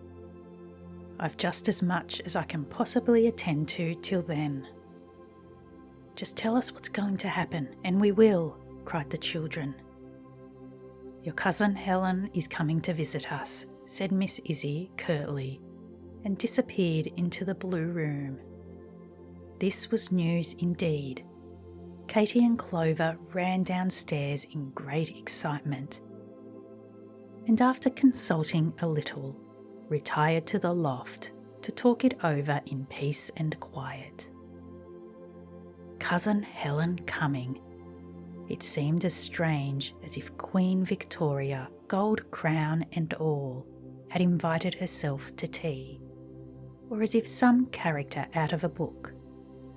I've just as much as I can possibly attend to till then. Just tell us what's going to happen, and we will, cried the children. Your cousin Helen is coming to visit us, said Miss Izzie curtly, and disappeared into the blue room. This was news indeed. Katy and Clover ran downstairs in great excitement, and after consulting a little, retired to the loft to talk it over in peace and quiet. Cousin Helen coming. It seemed as strange as if Queen Victoria, gold crown and all, had invited herself to tea, or as if some character out of a book,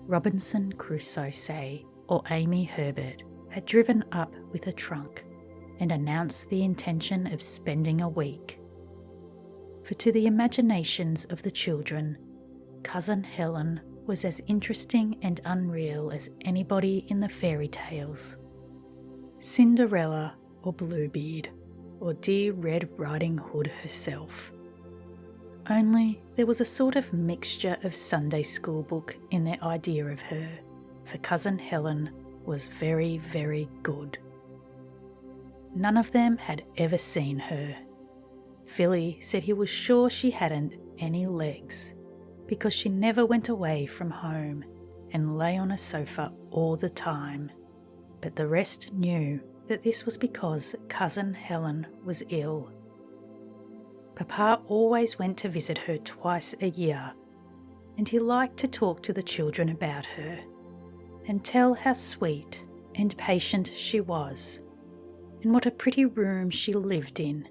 Robinson Crusoe say, or Amy Herbert, had driven up with a trunk and announced the intention of spending a week. For to the imaginations of the children, Cousin Helen was as interesting and unreal as anybody in the fairy tales. Cinderella, or Bluebeard or dear Red Riding Hood herself. Only there was a sort of mixture of Sunday school book in their idea of her, for Cousin Helen was very, very good. None of them had ever seen her. Philly said he was sure she hadn't any legs, because she never went away from home and lay on a sofa all the time. But the rest knew that this was because Cousin Helen was ill. Papa always went to visit her twice a year, and he liked to talk to the children about her and tell how sweet and patient she was, and what a pretty room she lived in.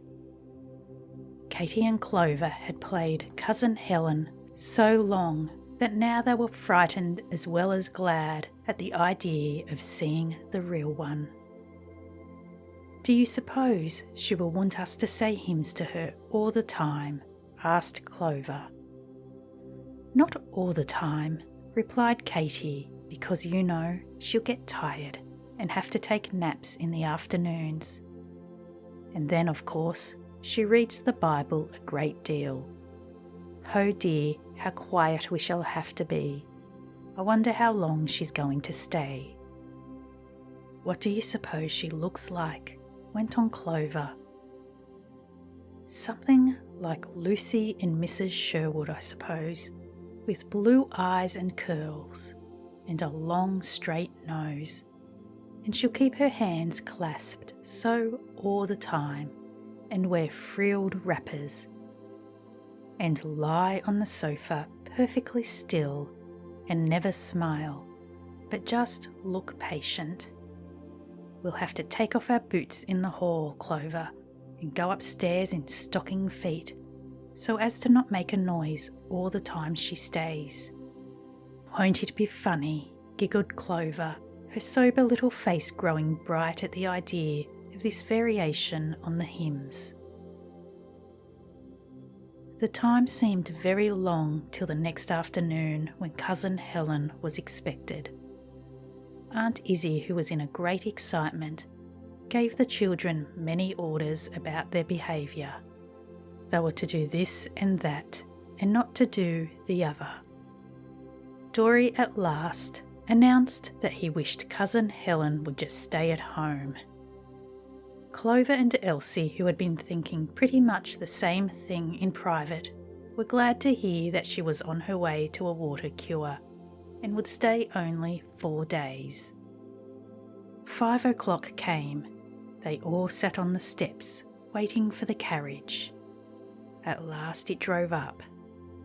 Katy and Clover had played Cousin Helen so long that now they were frightened as well as glad at the idea of seeing the real one. "Do you suppose she will want us to say hymns to her all the time?" asked Clover. "Not all the time," replied Katy, "because you know she'll get tired and have to take naps in the afternoons. And then, of course, she reads the Bible a great deal. Oh dear, how quiet we shall have to be. I wonder how long she's going to stay." "What do you suppose she looks like?" went on Clover. "Something like Lucy and Mrs. Sherwood, I suppose, with blue eyes and curls, and a long straight nose. And she'll keep her hands clasped so all the time, and wear frilled wrappers, and lie on the sofa perfectly still, and never smile, but just look patient. We'll have to take off our boots in the hall, Clover, and go upstairs in stocking feet, so as to not make a noise all the time she stays." "Won't it be funny?" giggled Clover, her sober little face growing bright at the idea of this variation on the hymns. The time seemed very long till the next afternoon, when Cousin Helen was expected. Aunt Izzie, who was in a great excitement, gave the children many orders about their behaviour. They were to do this and that, and not to do the other. Dory at last announced that he wished Cousin Helen would just stay at home. Clover and Elsie, who had been thinking pretty much the same thing in private, were glad to hear that she was on her way to a water cure, and would stay only 4 days. 5 o'clock came. They all sat on the steps, waiting for the carriage. At last it drove up.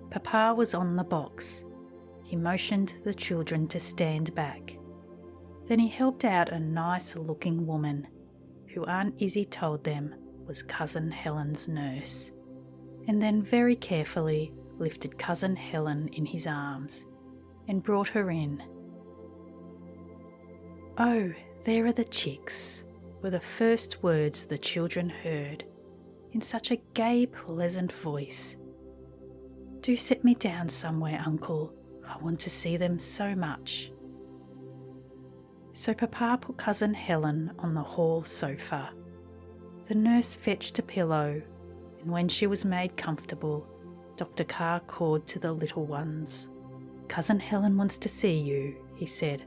Papa was on the box. He motioned the children to stand back. Then he helped out a nice-looking woman, who Aunt Izzie told them was Cousin Helen's nurse, and then very carefully lifted Cousin Helen in his arms and brought her in. "Oh, there are the chicks," were the first words the children heard, in such a gay, pleasant voice. "Do set me down somewhere, Uncle. I want to see them so much." So Papa put Cousin Helen on the hall sofa. The nurse fetched a pillow, and when she was made comfortable, Dr. Carr called to the little ones. "Cousin Helen wants to see you," he said.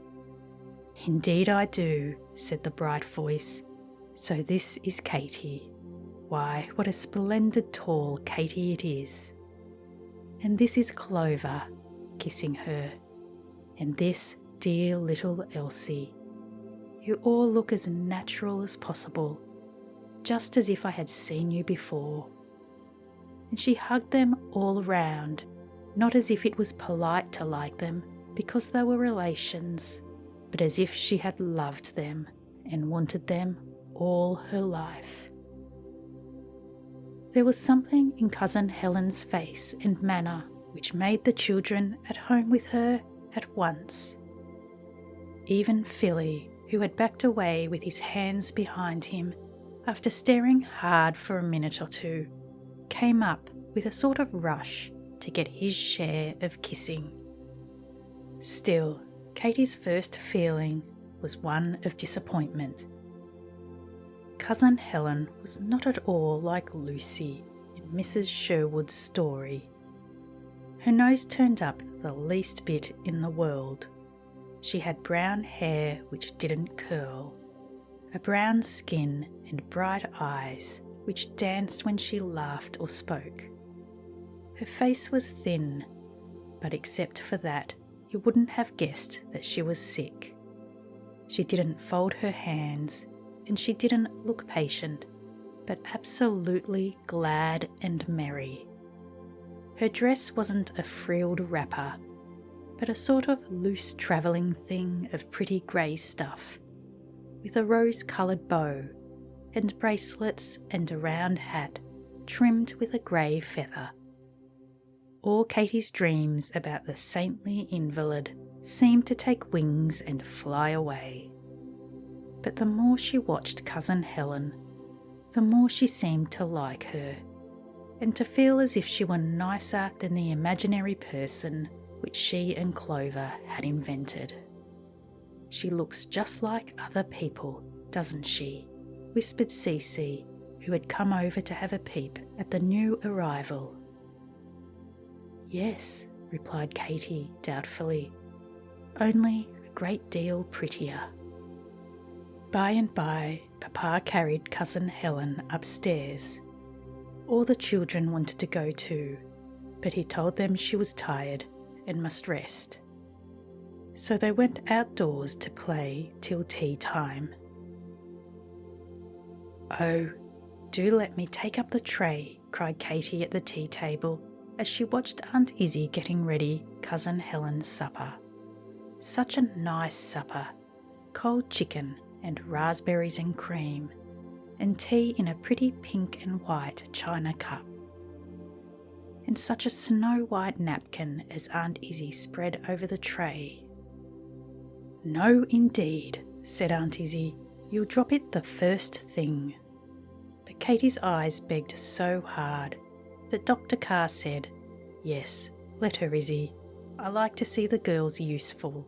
"Indeed I do," said the bright voice. "So this is Katy. Why, what a splendid tall Katy it is. And this is Clover," kissing her. "And this dear little Elsie. You all look as natural as possible, just as if I had seen you before." And she hugged them all round, not as if it was polite to like them because they were relations, but as if she had loved them and wanted them all her life. There was something in Cousin Helen's face and manner which made the children at home with her at once. Even Philly, who had backed away with his hands behind him after staring hard for a minute or two, came up with a sort of rush to get his share of kissing. Still, Katy's first feeling was one of disappointment. Cousin Helen was not at all like Lucy in Mrs. Sherwood's story. Her nose turned up the least bit in the world. She had brown hair which didn't curl, a brown skin and bright eyes which danced when she laughed or spoke. Her face was thin, but except for that, you wouldn't have guessed that she was sick. She didn't fold her hands, and she didn't look patient, but absolutely glad and merry. Her dress wasn't a frilled wrapper, but a sort of loose travelling thing of pretty grey stuff, with a rose-coloured bow, and bracelets and a round hat trimmed with a grey feather. All Katy's dreams about the saintly invalid seemed to take wings and fly away. But the more she watched Cousin Helen, the more she seemed to like her, and to feel as if she were nicer than the imaginary person which she and Clover had invented. "She looks just like other people, doesn't she?" whispered Cece, who had come over to have a peep at the new arrival. "Yes," replied Katy doubtfully, "only a great deal prettier." By and by, Papa carried Cousin Helen upstairs. All the children wanted to go too, but he told them she was tired and must rest. So they went outdoors to play till tea time. "Oh, do let me take up the tray," cried Katy at the tea table as she watched Aunt Izzie getting ready Cousin Helen's supper. Such a nice supper, cold chicken and raspberries and cream, and tea in a pretty pink and white china cup. And such a snow-white napkin as Aunt Izzie spread over the tray. "No, indeed," said Aunt Izzie, "you'll drop it the first thing." But Katy's eyes begged so hard that Dr. Carr said, "Yes, let her, Izzie. I like to see the girls useful."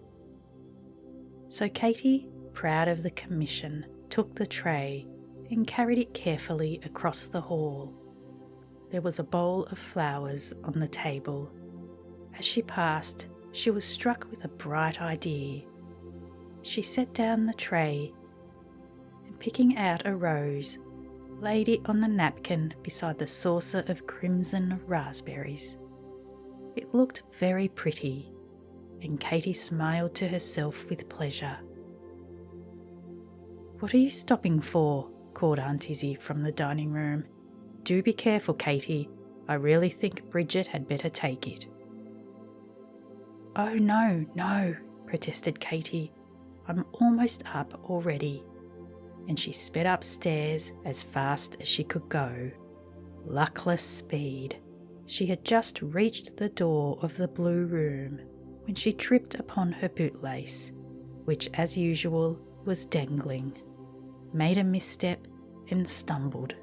So Katy, proud of the commission, took the tray and carried it carefully across the hall. There was a bowl of flowers on the table. As she passed, she was struck with a bright idea. She set down the tray and, picking out a rose, laid it on the napkin beside the saucer of crimson raspberries. It looked very pretty, and Katy smiled to herself with pleasure. "What are you stopping for?" called Aunt Izzie from the dining room. "Do be careful, Katy. I really think Bridget had better take it." "Oh, no, no," protested Katy. "I'm almost up already." And she sped upstairs as fast as she could go. Luckless speed. She had just reached the door of the blue room when she tripped upon her bootlace, which as usual was dangling, made a misstep and stumbled.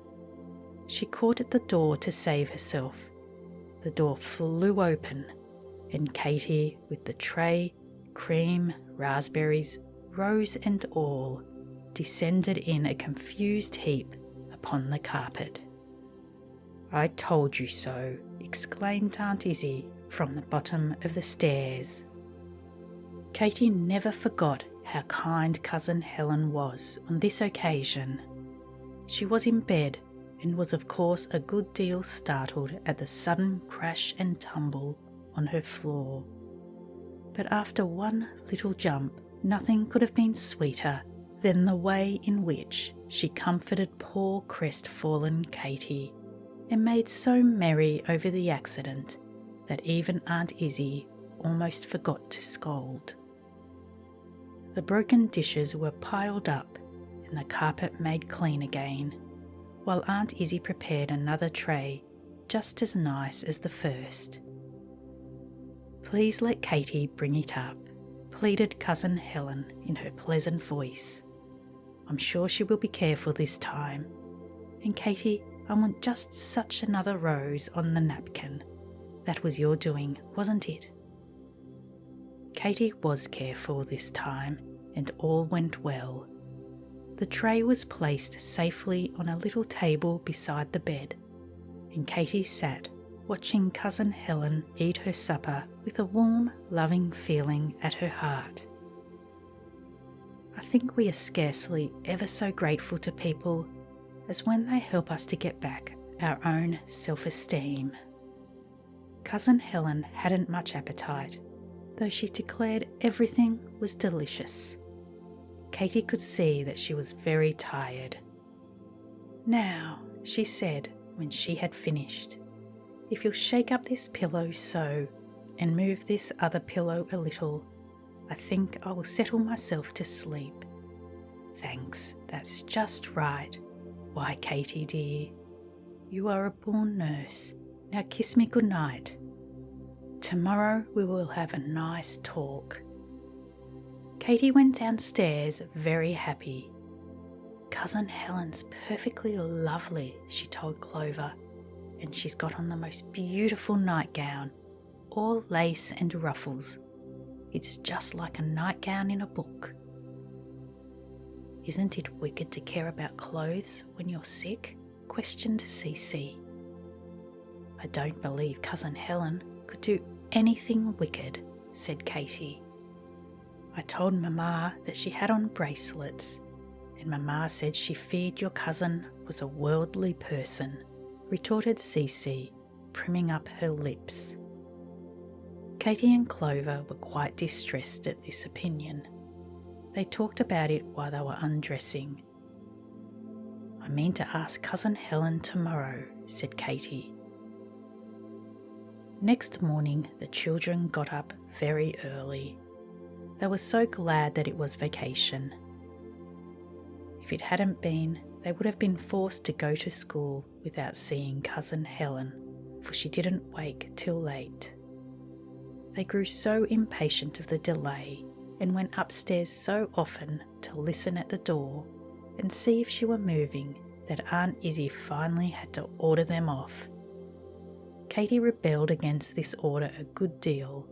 She caught at the door to save herself. The door flew open, and Katy, with the tray, cream, raspberries, rose and all, descended in a confused heap upon the carpet. "I told you so," exclaimed Aunt Izzie from the bottom of the stairs. Katy never forgot how kind Cousin Helen was on this occasion. She was in bed and was of course a good deal startled at the sudden crash and tumble on her floor. But after one little jump, nothing could have been sweeter than the way in which she comforted poor crestfallen Katy, and made so merry over the accident that even Aunt Izzie almost forgot to scold. The broken dishes were piled up and the carpet made clean again, while Aunt Izzie prepared another tray just as nice as the first. "Please let Katy bring it up," pleaded Cousin Helen in her pleasant voice. "I'm sure she will be careful this time. And Katy, I want just such another rose on the napkin. That was your doing, wasn't it?" Katy was careful this time, and all went well. The tray was placed safely on a little table beside the bed, and Katy sat watching Cousin Helen eat her supper with a warm, loving feeling at her heart. I think we are scarcely ever so grateful to people as when they help us to get back our own self-esteem. Cousin Helen hadn't much appetite, though she declared everything was delicious. Katy could see that she was very tired. "Now," she said when she had finished, "if you'll shake up this pillow so, and move this other pillow a little, I think I will settle myself to sleep. Thanks, that's just right. Why, Katy dear, you are a born nurse. Now kiss me good night. Tomorrow we will have a nice talk." Katy went downstairs very happy. "Cousin Helen's perfectly lovely," she told Clover, "and she's got on the most beautiful nightgown, all lace and ruffles. It's just like a nightgown in a book." "Isn't it wicked to care about clothes when you're sick?" questioned Cece. "I don't believe Cousin Helen could do anything wicked," said Katy. "I told Mamma that she had on bracelets, and Mamma said she feared your cousin was a worldly person," retorted Cece, primming up her lips. Katy and Clover were quite distressed at this opinion. They talked about it while they were undressing. "I mean to ask Cousin Helen tomorrow," said Katy. Next morning the children got up very early. They were so glad that it was vacation. If it hadn't been, they would have been forced to go to school without seeing Cousin Helen, for she didn't wake till late. They grew so impatient of the delay and went upstairs so often to listen at the door and see if she were moving that Aunt Izzie finally had to order them off. Katy rebelled against this order a good deal,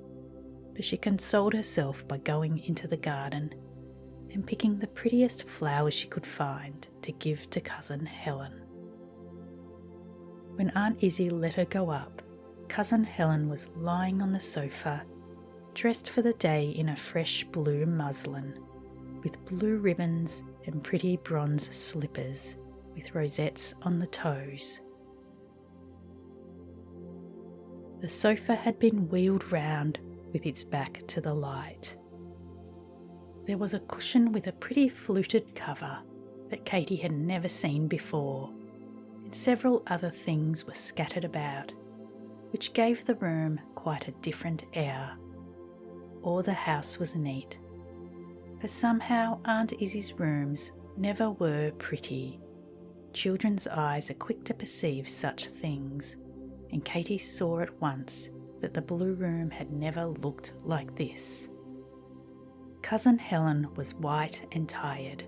but she consoled herself by going into the garden and picking the prettiest flowers she could find to give to Cousin Helen. When Aunt Izzie let her go up, Cousin Helen was lying on the sofa, dressed for the day in a fresh blue muslin, with blue ribbons and pretty bronze slippers with rosettes on the toes. The sofa had been wheeled round with its back to the light. There was a cushion with a pretty fluted cover that Katy had never seen before, and several other things were scattered about, which gave the room quite a different air. All the house was neat, but somehow Aunt Izzie's rooms never were pretty. Children's eyes are quick to perceive such things, and Katy saw at once that the blue room had never looked like this. Cousin Helen was white and tired,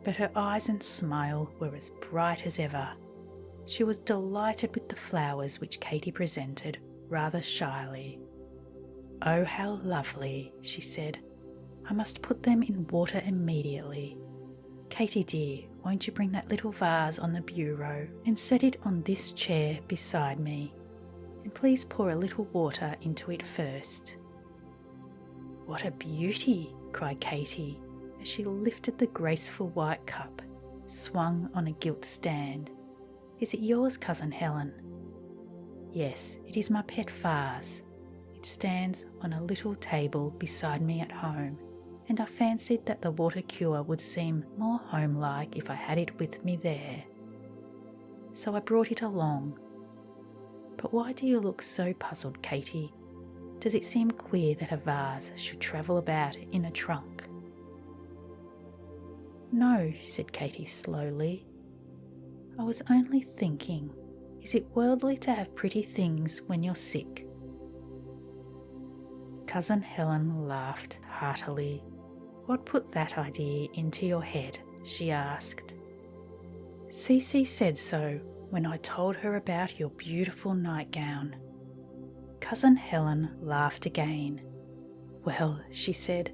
but her eyes and smile were as bright as ever. She was delighted with the flowers which Katy presented rather shyly. "Oh, how lovely," she said. "I must put them in water immediately. Katy dear, won't you bring that little vase on the bureau and set it on this chair beside me? And please pour a little water into it first." "What a beauty!" cried Katy as she lifted the graceful white cup, swung on a gilt stand. "Is it yours, Cousin Helen?" "Yes, it is my pet vase. It stands on a little table beside me at home, and I fancied that the water cure would seem more home-like if I had it with me there. So I brought it along. But why do you look so puzzled, Katy? Does it seem queer that a vase should travel about in a trunk?" "No," said Katy slowly. "I was only thinking, is it worldly to have pretty things when you're sick?" Cousin Helen laughed heartily. "What put that idea into your head?" she asked. "Cece said so when I told her about your beautiful nightgown." Cousin Helen laughed again. "Well," she said,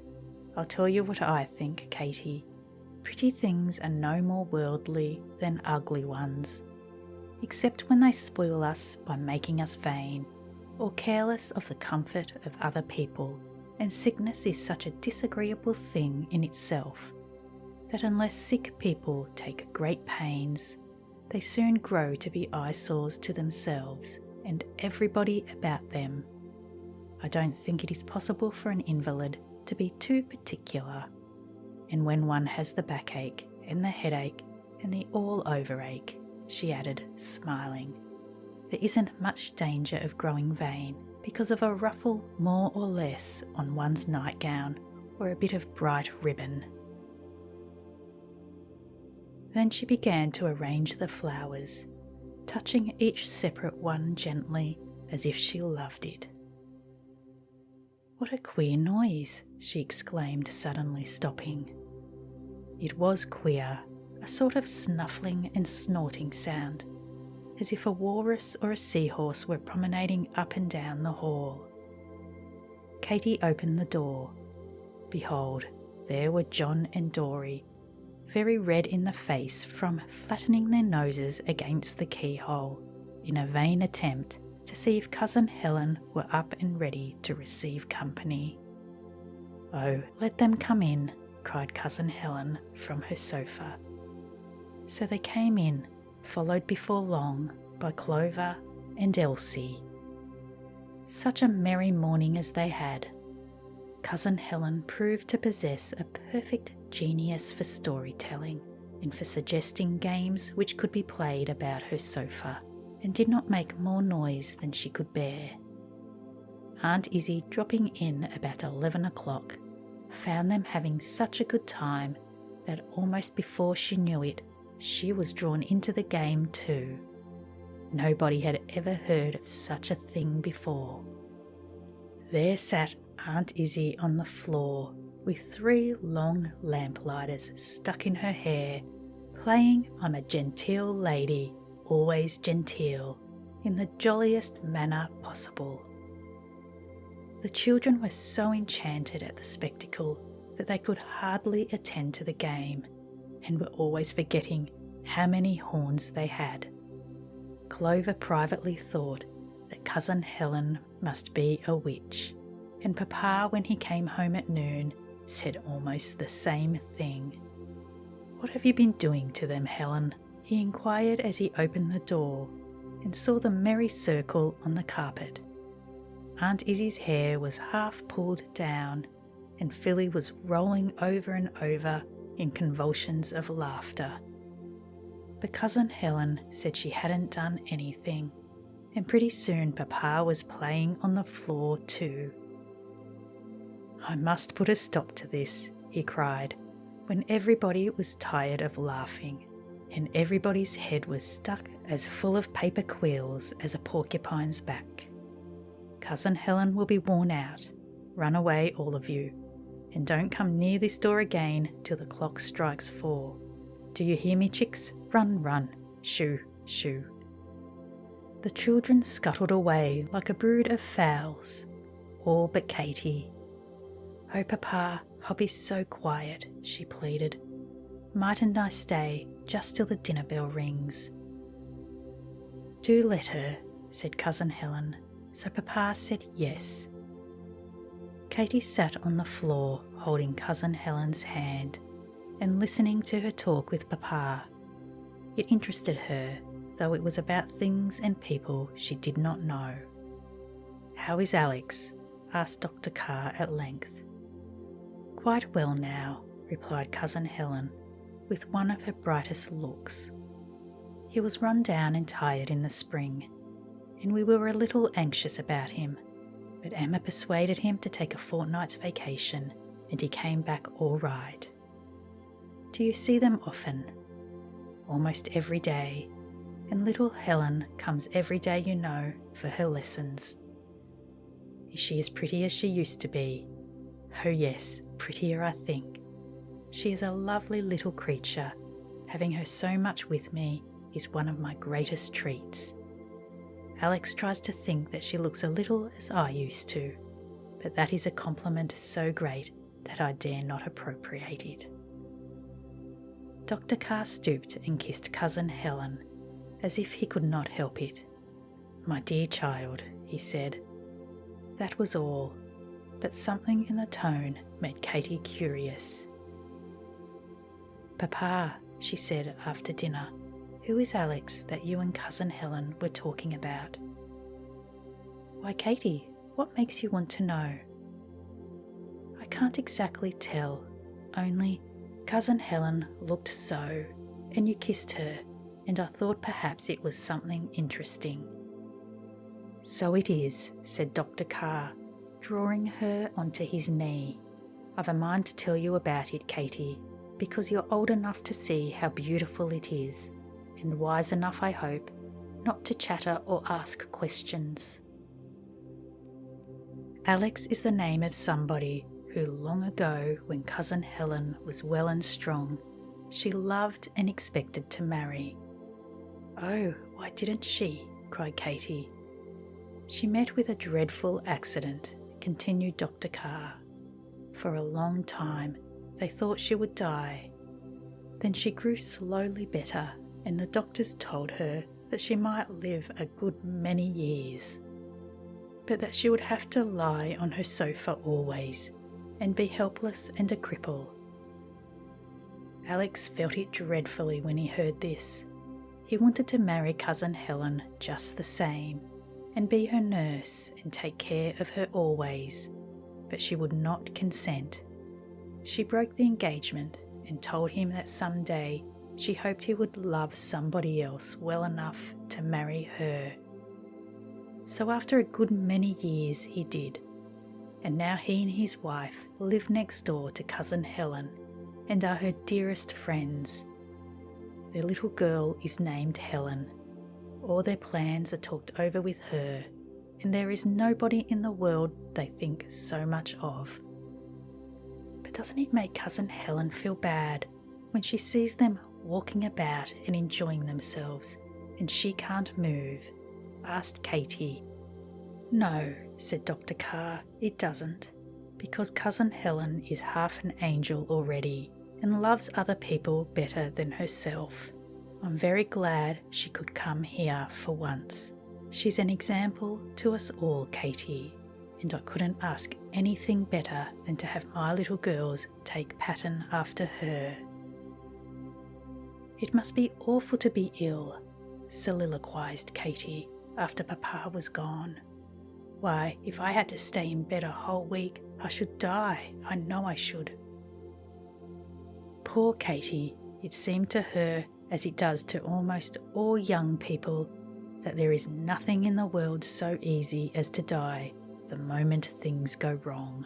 "I'll tell you what I think, Katy. pretty things are no more worldly than ugly ones, except when they spoil us by making us vain or careless of the comfort of other people, and sickness is such a disagreeable thing in itself that unless sick people take great pains, they soon grow to be eyesores to themselves and everybody about them. I don't think it is possible for an invalid to be too particular, and when one has the backache and the headache and the all-over ache, she added, smiling, there isn't much danger of growing vain because of a ruffle more or less on one's nightgown or a bit of bright ribbon. Then she began to arrange the flowers, touching each separate one gently as if she loved it. What a queer noise, she exclaimed, suddenly stopping. It was queer, a sort of snuffling and snorting sound, as if a walrus or a seahorse were promenading up and down the hall. Katy opened the door. Behold, there were John and Dory, very red in the face from flattening their noses against the keyhole in a vain attempt to see if Cousin Helen were up and ready to receive company. "Oh, let them come in," cried Cousin Helen from her sofa. So they came in, followed before long by Clover and Elsie. Such a merry morning as they had. Cousin Helen proved to possess a perfect genius for storytelling and for suggesting games which could be played about her sofa and did not make more noise than she could bear. Aunt Izzie, dropping in about 11 o'clock, found them having such a good time that almost before she knew it, she was drawn into the game too. Nobody had ever heard of such a thing before. There sat Aunt Izzie on the floor with 3 long lamplighters stuck in her hair, playing "I'm a genteel lady, always genteel," in the jolliest manner possible. The children were so enchanted at the spectacle that they could hardly attend to the game, and were always forgetting how many horns they had. Clover privately thought that Cousin Helen must be a witch, and Papa, when he came home at noon, said almost the same thing. "What have you been doing to them, Helen?" he inquired as he opened the door and saw the merry circle on the carpet. Aunt Izzie's hair was half pulled down, and Philly was rolling over and over in convulsions of laughter. But Cousin Helen said she hadn't done anything, and pretty soon Papa was playing on the floor too. "I must put a stop to this," he cried, when everybody was tired of laughing, and everybody's head was stuck as full of paper quills as a porcupine's back. "Cousin Helen will be worn out. Run away, all of you, and don't come near this door again till the clock strikes 4. Do you hear me, chicks? Run, run, shoo, shoo." The children scuttled away like a brood of fowls, all but Katy. "Oh, Papa, I'll be so quiet," she pleaded. "Mightn't I stay just till the dinner bell rings?" "Do let her," said Cousin Helen, so Papa said yes. Katy sat on the floor holding Cousin Helen's hand and listening to her talk with Papa. It interested her, though it was about things and people she did not know. "How is Alex?" asked Dr. Carr at length. "Quite well now," replied Cousin Helen, with one of her brightest looks. "He was run down and tired in the spring, and we were a little anxious about him, but Emma persuaded him to take a fortnight's vacation, and he came back all right." "Do you see them often?" "Almost every day, and little Helen comes every day, you know, for her lessons." "Is she as pretty as she used to be?" "Oh yes, prettier, I think. She is a lovely little creature. Having her so much with me is one of my greatest treats. Alex tries to think that she looks a little as I used to, but that is a compliment so great that I dare not appropriate it." Dr. Carr stooped and kissed Cousin Helen, as if he could not help it. "My dear child," he said. That was all, but something in the tone made Katy curious. "Papa," she said after dinner, "who is Alex that you and Cousin Helen were talking about?" "Why, Katy, what makes you want to know?" "I can't exactly tell, only Cousin Helen looked so, and you kissed her, and I thought perhaps it was something interesting." "So it is," said Dr. Carr, drawing her onto his knee. "I've a mind to tell you about it, Katy, because you're old enough to see how beautiful it is, and wise enough, I hope, not to chatter or ask questions. Alex is the name of somebody who long ago, when Cousin Helen was well and strong, she loved and expected to marry." "Oh, why didn't she?" cried Katy. "She met with a dreadful accident," continued Dr. Carr. "For a long time they thought she would die. Then she grew slowly better, and the doctors told her that she might live a good many years, but that she would have to lie on her sofa always, and be helpless and a cripple." Alex felt it dreadfully when he heard this. He wanted to marry Cousin Helen just the same, and be her nurse and take care of her always, but she would not consent. She broke the engagement and told him that someday she hoped he would love somebody else well enough to marry her. So after a good many years he did, and now he and his wife live next door to Cousin Helen and are her dearest friends. Their little girl is named Helen. All their plans are talked over with her, and there is nobody in the world they think so much of. But doesn't it make Cousin Helen feel bad when she sees them walking about and enjoying themselves, and she can't move?" asked Katy. "No," said Dr. Carr, "it doesn't, because Cousin Helen is half an angel already and loves other people better than herself. I'm very glad she could come here for once. She's an example to us all, Katy, and I couldn't ask anything better than to have my little girls take pattern after her." "It must be awful to be ill," soliloquised Katy after Papa was gone. "Why, if I had to stay in bed a whole week, I should die. I know I should." Poor Katy, it seemed to her, as it does to almost all young people, that there is nothing in the world so easy as to die the moment things go wrong.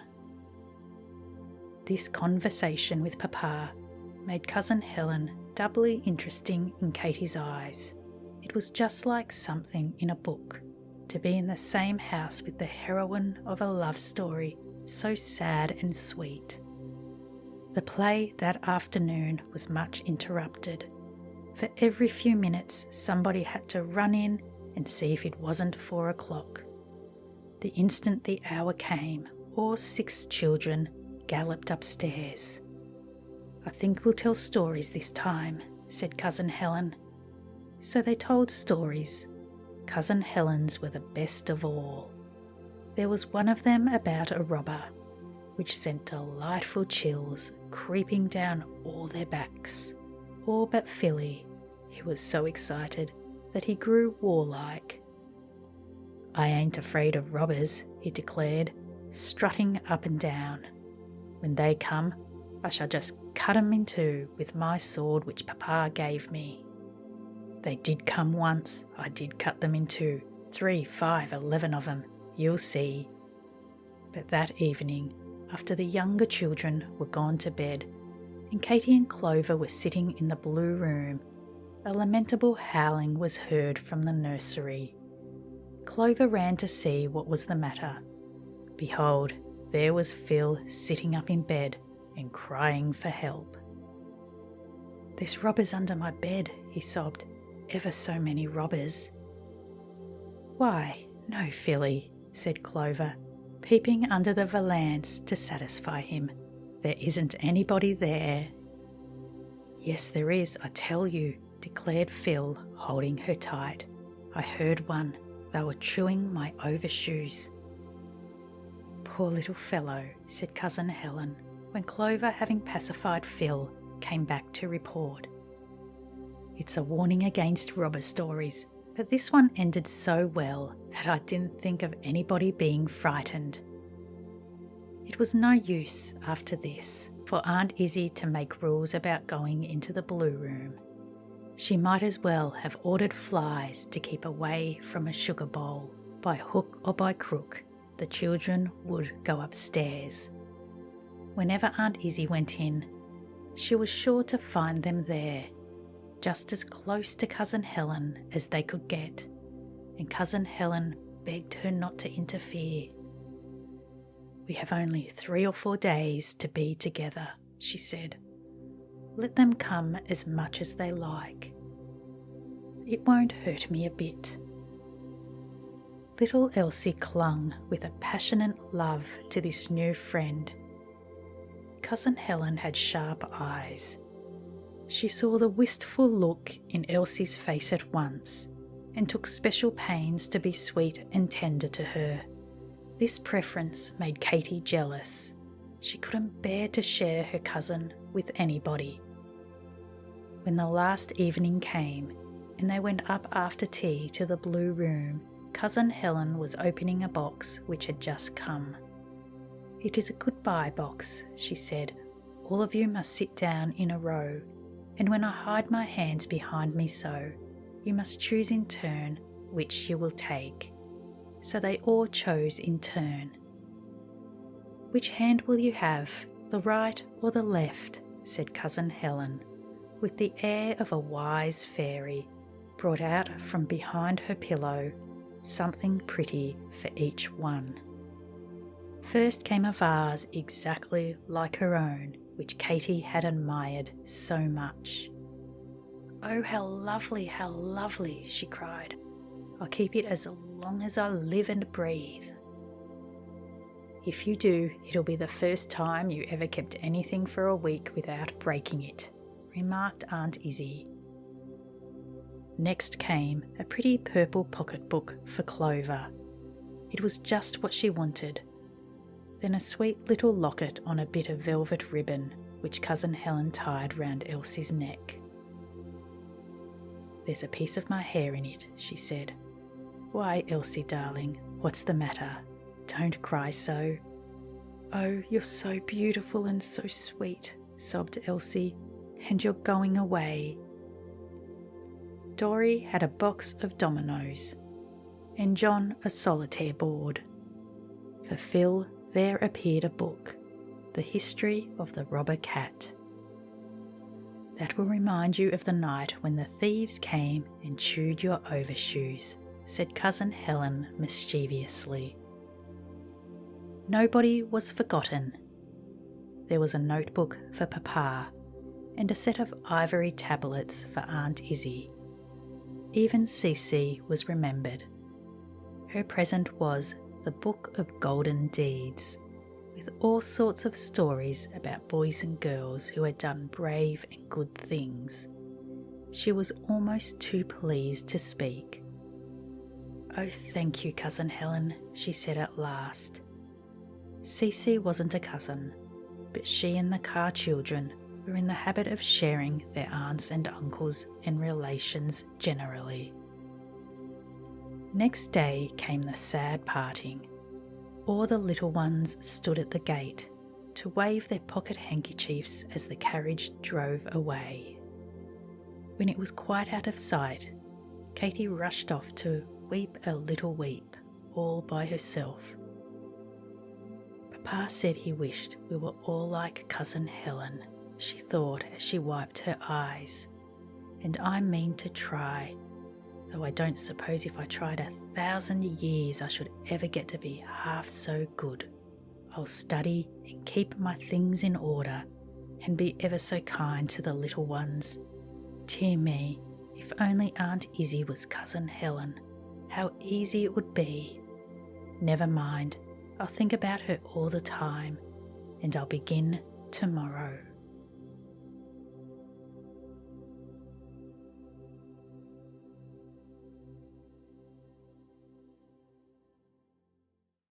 This conversation with Papa made Cousin Helen doubly interesting in Katy's eyes. It was just like something in a book, to be in the same house with the heroine of a love story so sad and sweet. The play that afternoon was much interrupted. For every few minutes somebody had to run in and see if it wasn't 4 o'clock. The instant the hour came, all 6 children galloped upstairs. "I think we'll tell stories this time," said Cousin Helen. So they told stories. Cousin Helen's were the best of all. There was one of them about a robber, which sent delightful chills creeping down all their backs. All but Philly. He was so excited that he grew warlike. "I ain't afraid of robbers," he declared, strutting up and down. "When they come, I shall just cut 'em in two with my sword which Papa gave me. They did come once, I did cut them in two, 3, 5, 11 of 'em, you'll see." But that evening, after the younger children were gone to bed, and Katy and Clover were sitting in the blue room, a lamentable howling was heard from the nursery. Clover ran to see what was the matter. Behold, there was Phil sitting up in bed and crying for help. "There's robbers under my bed," he sobbed. "Ever so many robbers." "Why, no, Philly," said Clover, peeping under the valance to satisfy him. "There isn't anybody there." Yes, there is, I tell you, declared Phil, holding her tight. I heard one. They were chewing my overshoes. Poor little fellow, said Cousin Helen, when Clover, having pacified Phil, came back to report. It's a warning against robber stories, but this one ended so well that I didn't think of anybody being frightened. It was no use, after this, for Aunt Izzie to make rules about going into the blue room. She might as well have ordered flies to keep away from a sugar bowl. By hook or by crook, the children would go upstairs. Whenever Aunt Izzie went in, she was sure to find them there, just as close to Cousin Helen as they could get, and Cousin Helen begged her not to interfere. We have only 3 or 4 days to be together, she said. Let them come as much as they like. It won't hurt me a bit. Little Elsie clung with a passionate love to this new friend. Cousin Helen had sharp eyes. She saw the wistful look in Elsie's face at once, and took special pains to be sweet and tender to her. This preference made Katy jealous. She couldn't bear to share her cousin with anybody. When the last evening came, and they went up after tea to the blue room, Cousin Helen was opening a box which had just come. It is a goodbye box, she said. All of you must sit down in a row, and when I hide my hands behind me so, you must choose in turn which you will take. So they all chose in turn. Which hand will you have, the right or the left? Said Cousin Helen, with the air of a wise fairy, brought out from behind her pillow something pretty for each one. First came a vase exactly like her own, which Katy had admired so much. Oh, how lovely, she cried. I'll keep it as long as I live and breathe. If you do, it'll be the first time you ever kept anything for a week without breaking it, remarked Aunt Izzie. Next came a pretty purple pocketbook for Clover. It was just what she wanted. Then a sweet little locket on a bit of velvet ribbon, which Cousin Helen tied round Elsie's neck. There's a piece of my hair in it, she said. Why, Elsie darling, what's the matter? Don't cry so. Oh, you're so beautiful and so sweet, sobbed Elsie, and you're going away. Dory had a box of dominoes, and John a solitaire board. For Phil there appeared a book, The History of the Robber Cat. That will remind you of the night when the thieves came and chewed your overshoes, said Cousin Helen mischievously. Nobody was forgotten. There was a notebook for Papa, and a set of ivory tablets for Aunt Izzie. Even Cece was remembered. Her present was the Book of Golden Deeds, with all sorts of stories about boys and girls who had done brave and good things. She was almost too pleased to speak. Oh, thank you, Cousin Helen, she said at last. Cece wasn't a cousin, but she and the Carr children were in the habit of sharing their aunts and uncles and relations generally. Next day came the sad parting. All the little ones stood at the gate to wave their pocket handkerchiefs as the carriage drove away. When it was quite out of sight, Katy rushed off to weep a little weep, all by herself. Papa said he wished we were all like Cousin Helen, she thought as she wiped her eyes, and I mean to try, though I don't suppose if I tried 1,000 years I should ever get to be half so good. I'll study and keep my things in order and be ever so kind to the little ones. Dear me, if only Aunt Izzie was Cousin Helen, how easy it would be. Never mind, I'll think about her all the time, and I'll begin tomorrow.